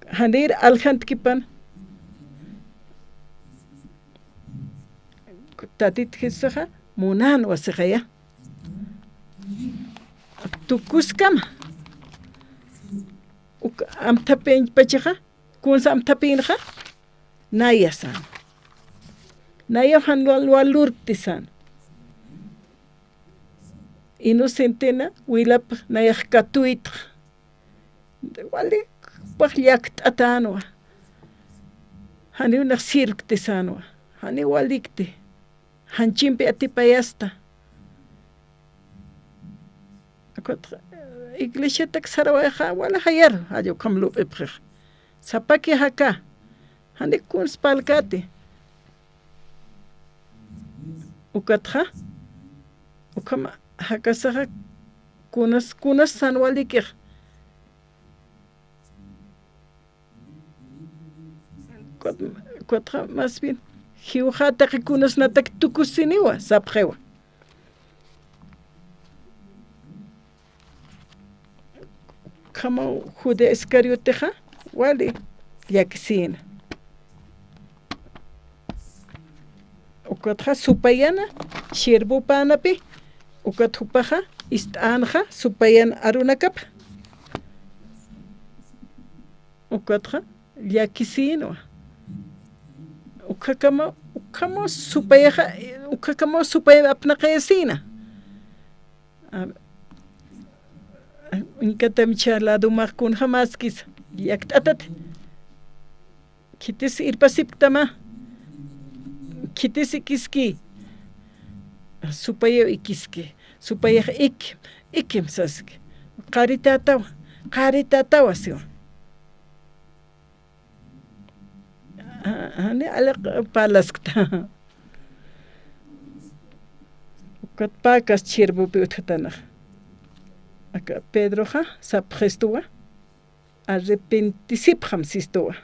hanir aljantikipan tatit hisaja munan wasijaya tukuskama amtapen pachaja kunsa amtapinja naya san naya hanwalurtisan inocentena wilap naya katuit wali pagliakt atanwa hani una sirktisanwa hani walikti hanchimpe atipayasta iglesia tak sarawaja wala hayar ayo kamlup epre sapaki haka hani kuns palkati ukatja ukama hakasaja kunas sanwalikir cuatro más bien hiujata que kunas natak tukusiniwa sapjewa como jude escarioteja wali yakisina ukatja supayana shirbu panapi ukatjupaja istanja supayan arunakap ukatja yakisino ukamo supayaja ukamo supaya apnaqayasina inkatamcha lado markun jamás kis yaktatat kitis irpasiptama kitis ikiski supaya ikiski supaya ikim saski qaritatawa siwa hani ala palaskta ukat pakas chirbu piutana aka Pedro ja sapgestuwa arrepentisipjam sistuwa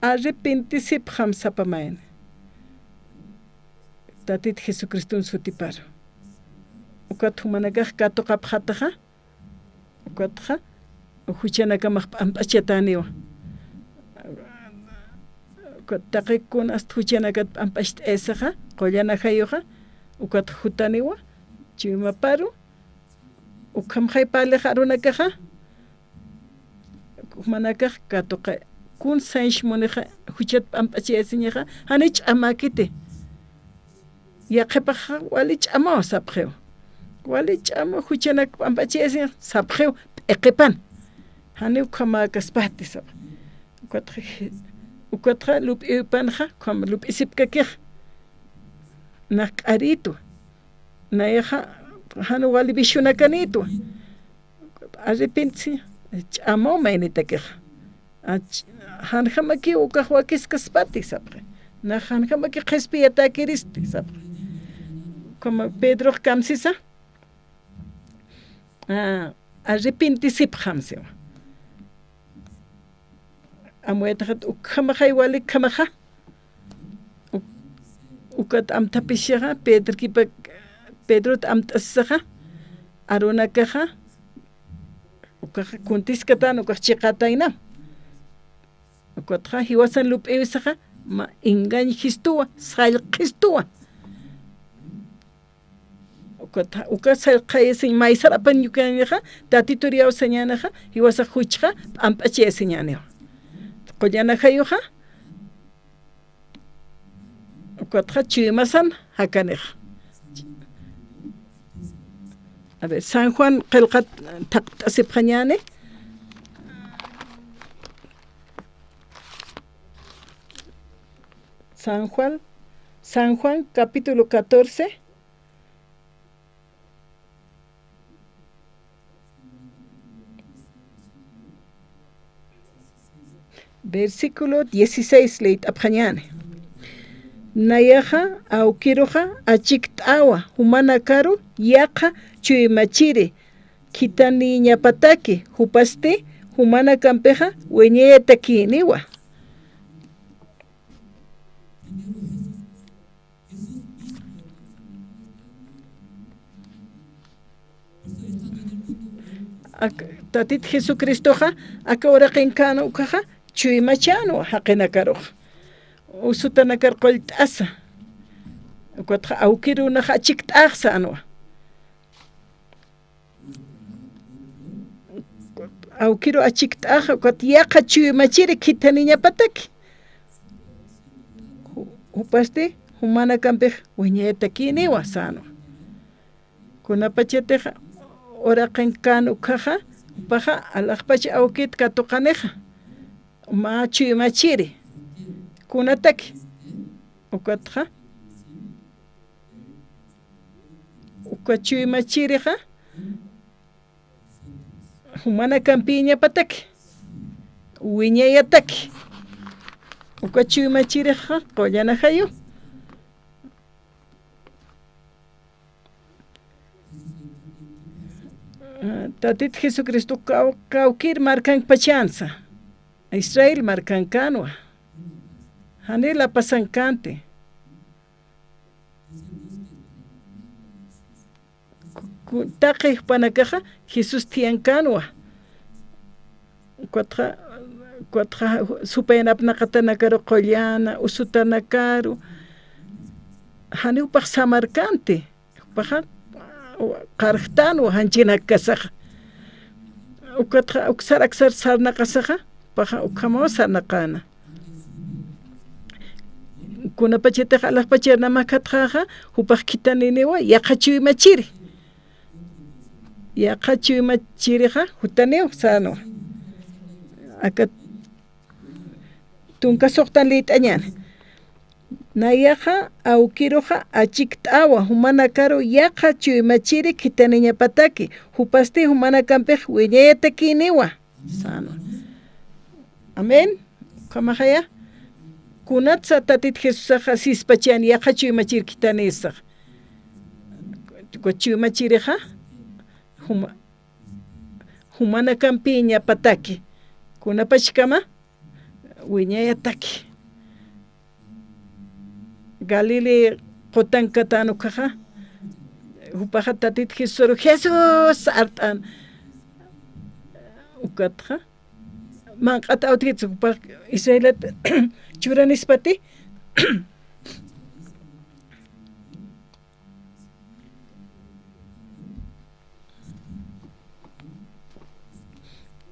arrepentisipjam sapamain tatit Jesucristo sutipar ukat humanagaj katoqapjataja ukatja huchanakamaj ampachataniwa takikun hasta huchanakat ampasht esaja qollana jayoja ukat hutaniwa chimaparu ukam jaypaleja arunakaja manakaj katoqa kun sansh moneja huchat ampachesiñaja hanich amakite yaqepaja walich amo sapjeo walich amo huchanak ampachesiña sapjeo eqepan hani ukamakas sap ukatra lup ipanja como lup isipkakej nak arito nayaja hanu wali bishunakanitu arrepentsi amo mainitakej hanjamaki ukajwakis kaspati sapre na hanjamaki qespiyatakirispi sapre como Pedro kamsisa arrepentisipjamsi amuetajat ukamaja igual kamaja ukat amtapishaja Pedro amtasaja arunakaja ukaja kuntiskatan ukachikataina ukatja hiwasan lup ewisaja ma engañjistuwa salqistuwa ukatja ukasalqayesin maisarapan yukanaja tatituriaw señanaja hiwasa huchja ampachesiñaniwa qollana jayuja ukatja chimasan hakanej a ver San Juan qilqat taqtasipjañane San Juan San Juan capítulo 14. Versículo 16 leit apjañane. Nayaja aukiroja achiktawa humana karu yaqa chuymachiri kitani ñapataki hupaste humana kampeja weñeta kiniwa. Tatit Jesucristoja akawra qinkana ukaja chuymachano haqina karuj usutana karqolt asa ukatja awkiruna achiktaxsa anwa awkiru achiktaja ukat yaqa chuymachiri kitaniña pataki upaste humana kampej wiñeta kiniwa sano kunapacheteja ora qinkana ukaja upaja alaqpacha awkit katuqaneja ma chuymachiri kunataki ukatja ukachuymachiriqa humana kampiña pataki wiñayataki ukachuymachiriqa qollana hayu tatit Jesucristo kawkir markan pachansa Israel markankanwa hanela pasankante taqi panakaja Jesús tiankanwa cuatro supenapnaqatanakaru qollana usutanakaru hani upaq samarkante upaja qarqtanwa hanchinakasaja ukatja uksaraksar sarnaqasaja paja ukhamao sarnaqana kunapachetaqa alaqpachernamaqkatqaqa upaq kitaniniwa yaqa chuymachiri yaqa chuymachiriqa hutaniw sano aka tunka soqtan lit'añani nayaqa awkiruqa achikt'awa humana karu yaqa chuymachiri kitaniñapataki hupaste humana kampej wiñayata kiniwa sano amén kamajaya kunatsa tatit Jesusaqa sispachani yaqa chuymachiri kitanisaq chuymachiriqa humana kampiña pataki kunapachkama wiñayataki Galile qotankatanukaja upaja tatit Jesús art'an ukatja manq'ata awtikitsu upaj Israelata churanispati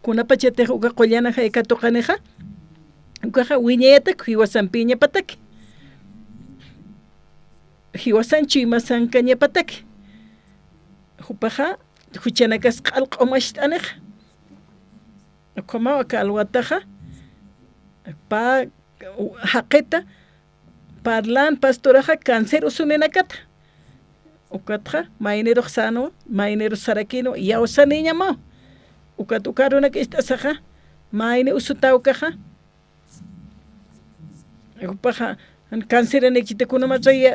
kunapachetej uka qollana haykatuqaneja ukaja wiñayata hiwasanpiña pataki hiwasan chuymasankaña pataki upaja huchanakas q'alq'umasht'aneja ukamawa kalwataja pa haqita parlan pastoraja cáncer usuninakata ukatja maineruq sano maineru sarakino yawsaniñamaw ukat ukarunaka istasaja mayne usutawkaja upaja cáncer anechitakuna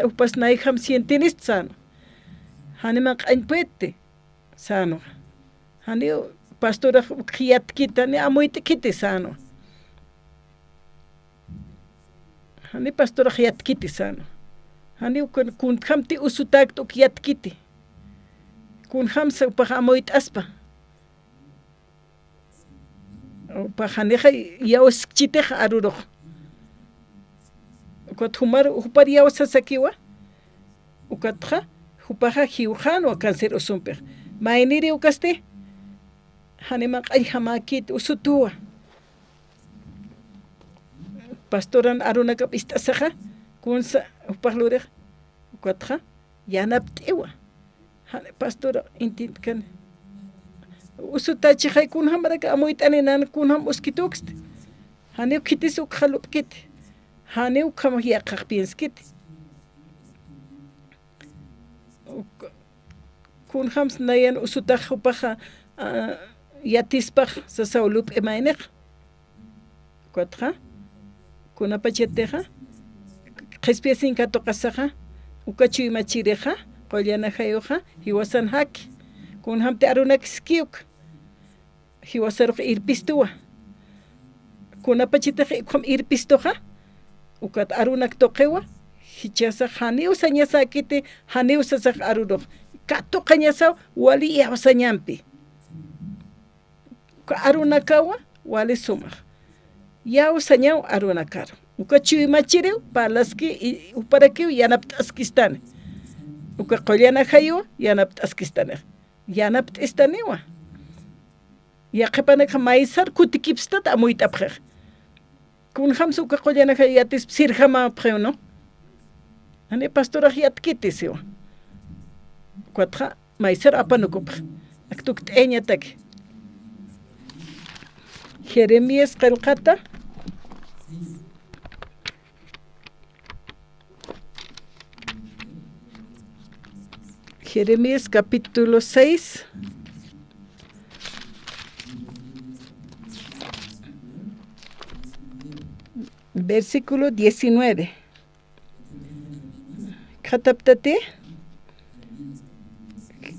upas naiham sientinist sano hanima q'añpuete sano hani pastora qiyatkita ni amuytikiti sano hani pastora qiyatkiti sano hani kun hamti usutakta ukiyatkiti kun hamsa upaja amuyt'aspa upajaneja yawskchiteja aruruq ukat hupar yawsasakiwa ukatja hupaja hiwjanwa cáncer usunpej mayniri ukaste hanima q'ay hamakit usutuwa pastoran arunaka p'ist'asaja kunsa upajlurej ukatja yanapt'iwa hani pastora intinkan usutachijay kunham maraka amuyt'aninan kunham uskituksite hani ukitis ukjalupkite hani ukham yaqaq pienskite kun hams nayan usutaj upaja yatispaj sasaulup emainej kuatja kunapacheteja qespiesin katoqasaja ukachuy machireja qollana hayoja hiwasan haki kun hamte arunakiskiuk hiwasaruq irpistuwa kunapachiteja ikhom irpistoja ukat arunak toqewa hichasa haniu sañasakite haniu sasaq aruruq kato qañasaw wali yawasañampi arunakawa wali sumaq yawasañaw arunakar uka chuy machiriw palaski uparakiw yanapt'askistani uka qollana hayuwa yanapt'askistani yanapt'istaniwa yaqipanaqa maysar kutikipstata amuyt'apqej kun hamsa uka qollana hayu yatis sirjamapqew no ani pastoraj yatkitisiwa kuatja maysar apanukupq aktuk t'eñataki Jeremías qillqata Jeremías capítulo 6 versículo 19 Kataptate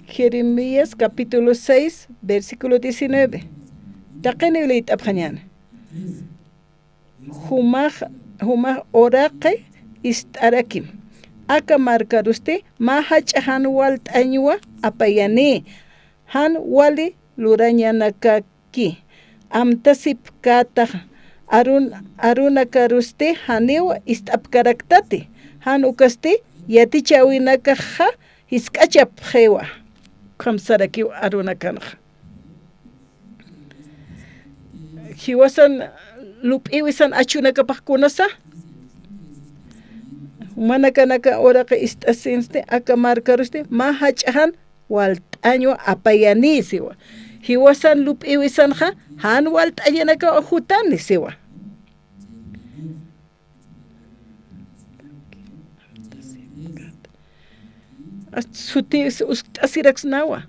Jeremías capítulo 6 versículo 19 Taqeni ulit abhañana humaj oraqe istarakim aka markaruste mahacha han walt'añwa apayani han wali lurañanakaki amtasip kataq arunakaruste haniwa ist'apkaraktati han ukaste yatichawinakaja hisk'achap qhewa kamsarakiw arunakanqa hiwasan lup'iwisan achunakapaq kunasa manakanaka oraqa ist'asinste aka markaruste mahach'ahan walt'añwa apayani siwa hiwasan lup'iwisanja han walt'añanaka jutani siwa suti uskt'asiraksnawa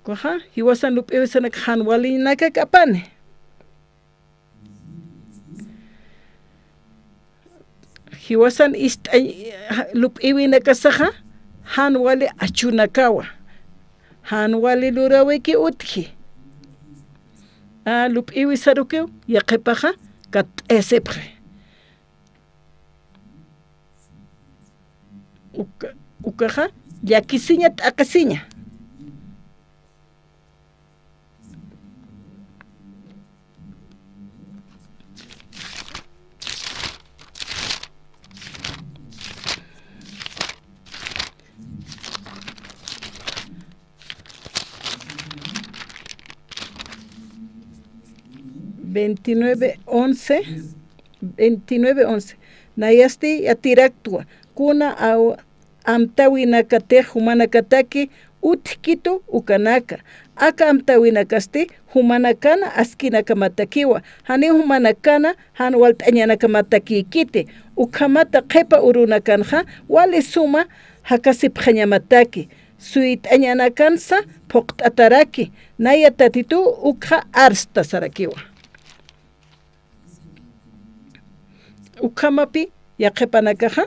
kuja hiwasan lup'iwisanaka han walinaka kapani hiwasan lup'iwinakasaja han wali achunakawa han wali lurawiki utki lup'iwisarukiw yaqipaja kat'esipqe ukaja llakisiña t'aqasiña Veintinueve once nayasti yatiraktua kuna amtawinakate humanakataki utkitu ukanaka aka amtawinakaste humanakana askinakammatakiwa hani humanakana han walt'añanakamattakikite ukamata qhipa urunakanja wali suma hakasipqañamataki suyt'añanakansa phuqt'ataraki nayatatitu ukha arsta sarakiwa ukamapi yaqipanakaja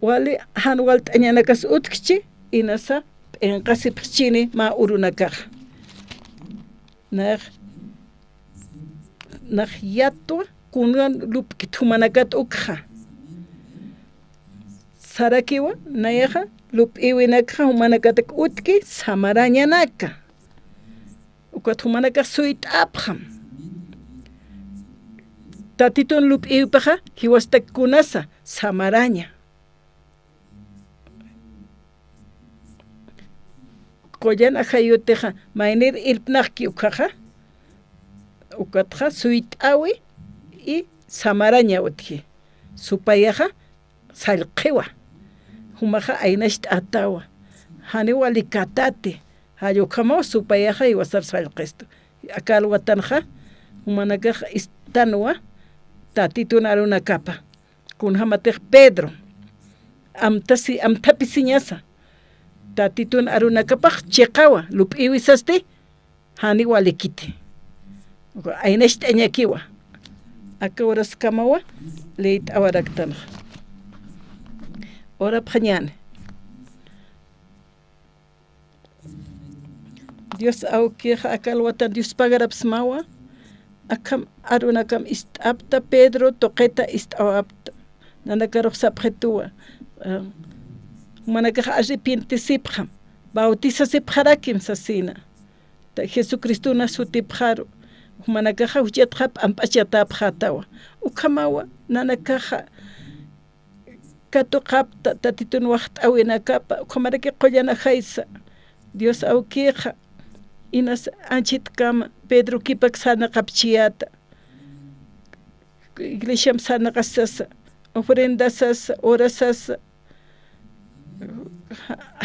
wali han walt'añanakas utkchi inasa p'inqasipqchini ma urunakaja naj yatwa kunan lup'kit humanakat ukja sarakiwa nayaja lup'iwinakaja humanakatak utki samarañanaka ukat humanaka suyt'apqam tatitun lup'iwipaja hiwastakunasa samaraña qoyan ajayuteja maynir ilpnaqki ukaja ukatja suyt'awi y samaraña utki supayaja sallqiwa humaja aynasht'atawa hani walikatate hayukamaw supayaja iwasar sallqistu akalwatanja humanakaja istanwa tatitun arunakapa kunhamatej Pedro amtapisiñasa tatitun arunakapaq chiqawa lup'iwisaste hani walikite aynesh t'añakiwa aka horas kamawa leit awaraktanqa ora phañane Dios auqueja akalwatan Dios pagarapsmawa akam arunakam istapta Pedro toqeta istawapta nanakaruq sapqhetuwa manakaja arrepientisipqa bautisasipqarakim sasina ta Jesucristo na sutipqaru manakaja uchatqa p'amp'achatapqatawa ukamawa nanakaja katuqapta tatitun waqt'awinakapa ukhamaraki qollana haysa Dios auqueja inas anchit kama Pedro kipak sana kapchiyata iglesiam sana qasasa ofrenda sasa ora sasa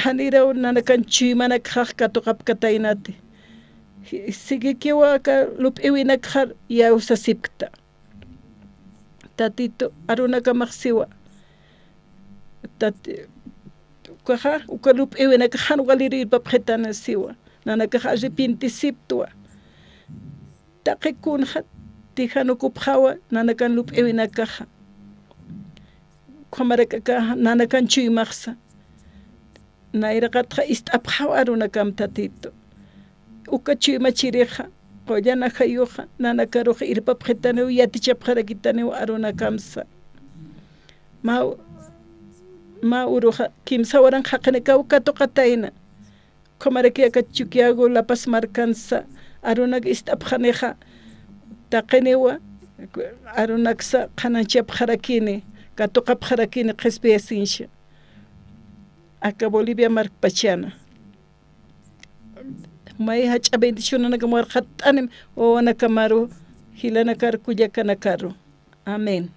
haniraw nanakan chuymana kaq katuqapkataynati sigikiwa ka lup'iwinakaq yawsasipkta tatito arunakamaq siwa tati ukaqa uka lup'iwinakaq hanwalirirpapqhetana siwa nanakaqa arrepientisiptuwa taqikunqa tijanukupqhawa nanakan lup'iwinakaqa qhamarakaqa nanakan chuymaqsa nayraqatqa ist'apqhawa arunakam tatito uka chuymachiriqa qollana hayuqa nanakaruqa irpapqhetaniw yatichapqarakitaniw arunakamsa ma uruqa kimsa waran haqnika ukatuqatayna qhamarakiqa Chuquiago La Paz markansa arunak ist'apqaniqa taqiniwa arunaksa qhananchapqarakini katuqapqarakini qhispiyasinsha aka Bolivia markpachana may hacha bendición nakamar khatanim o nakamaru hilana kar kuya kanakaru amén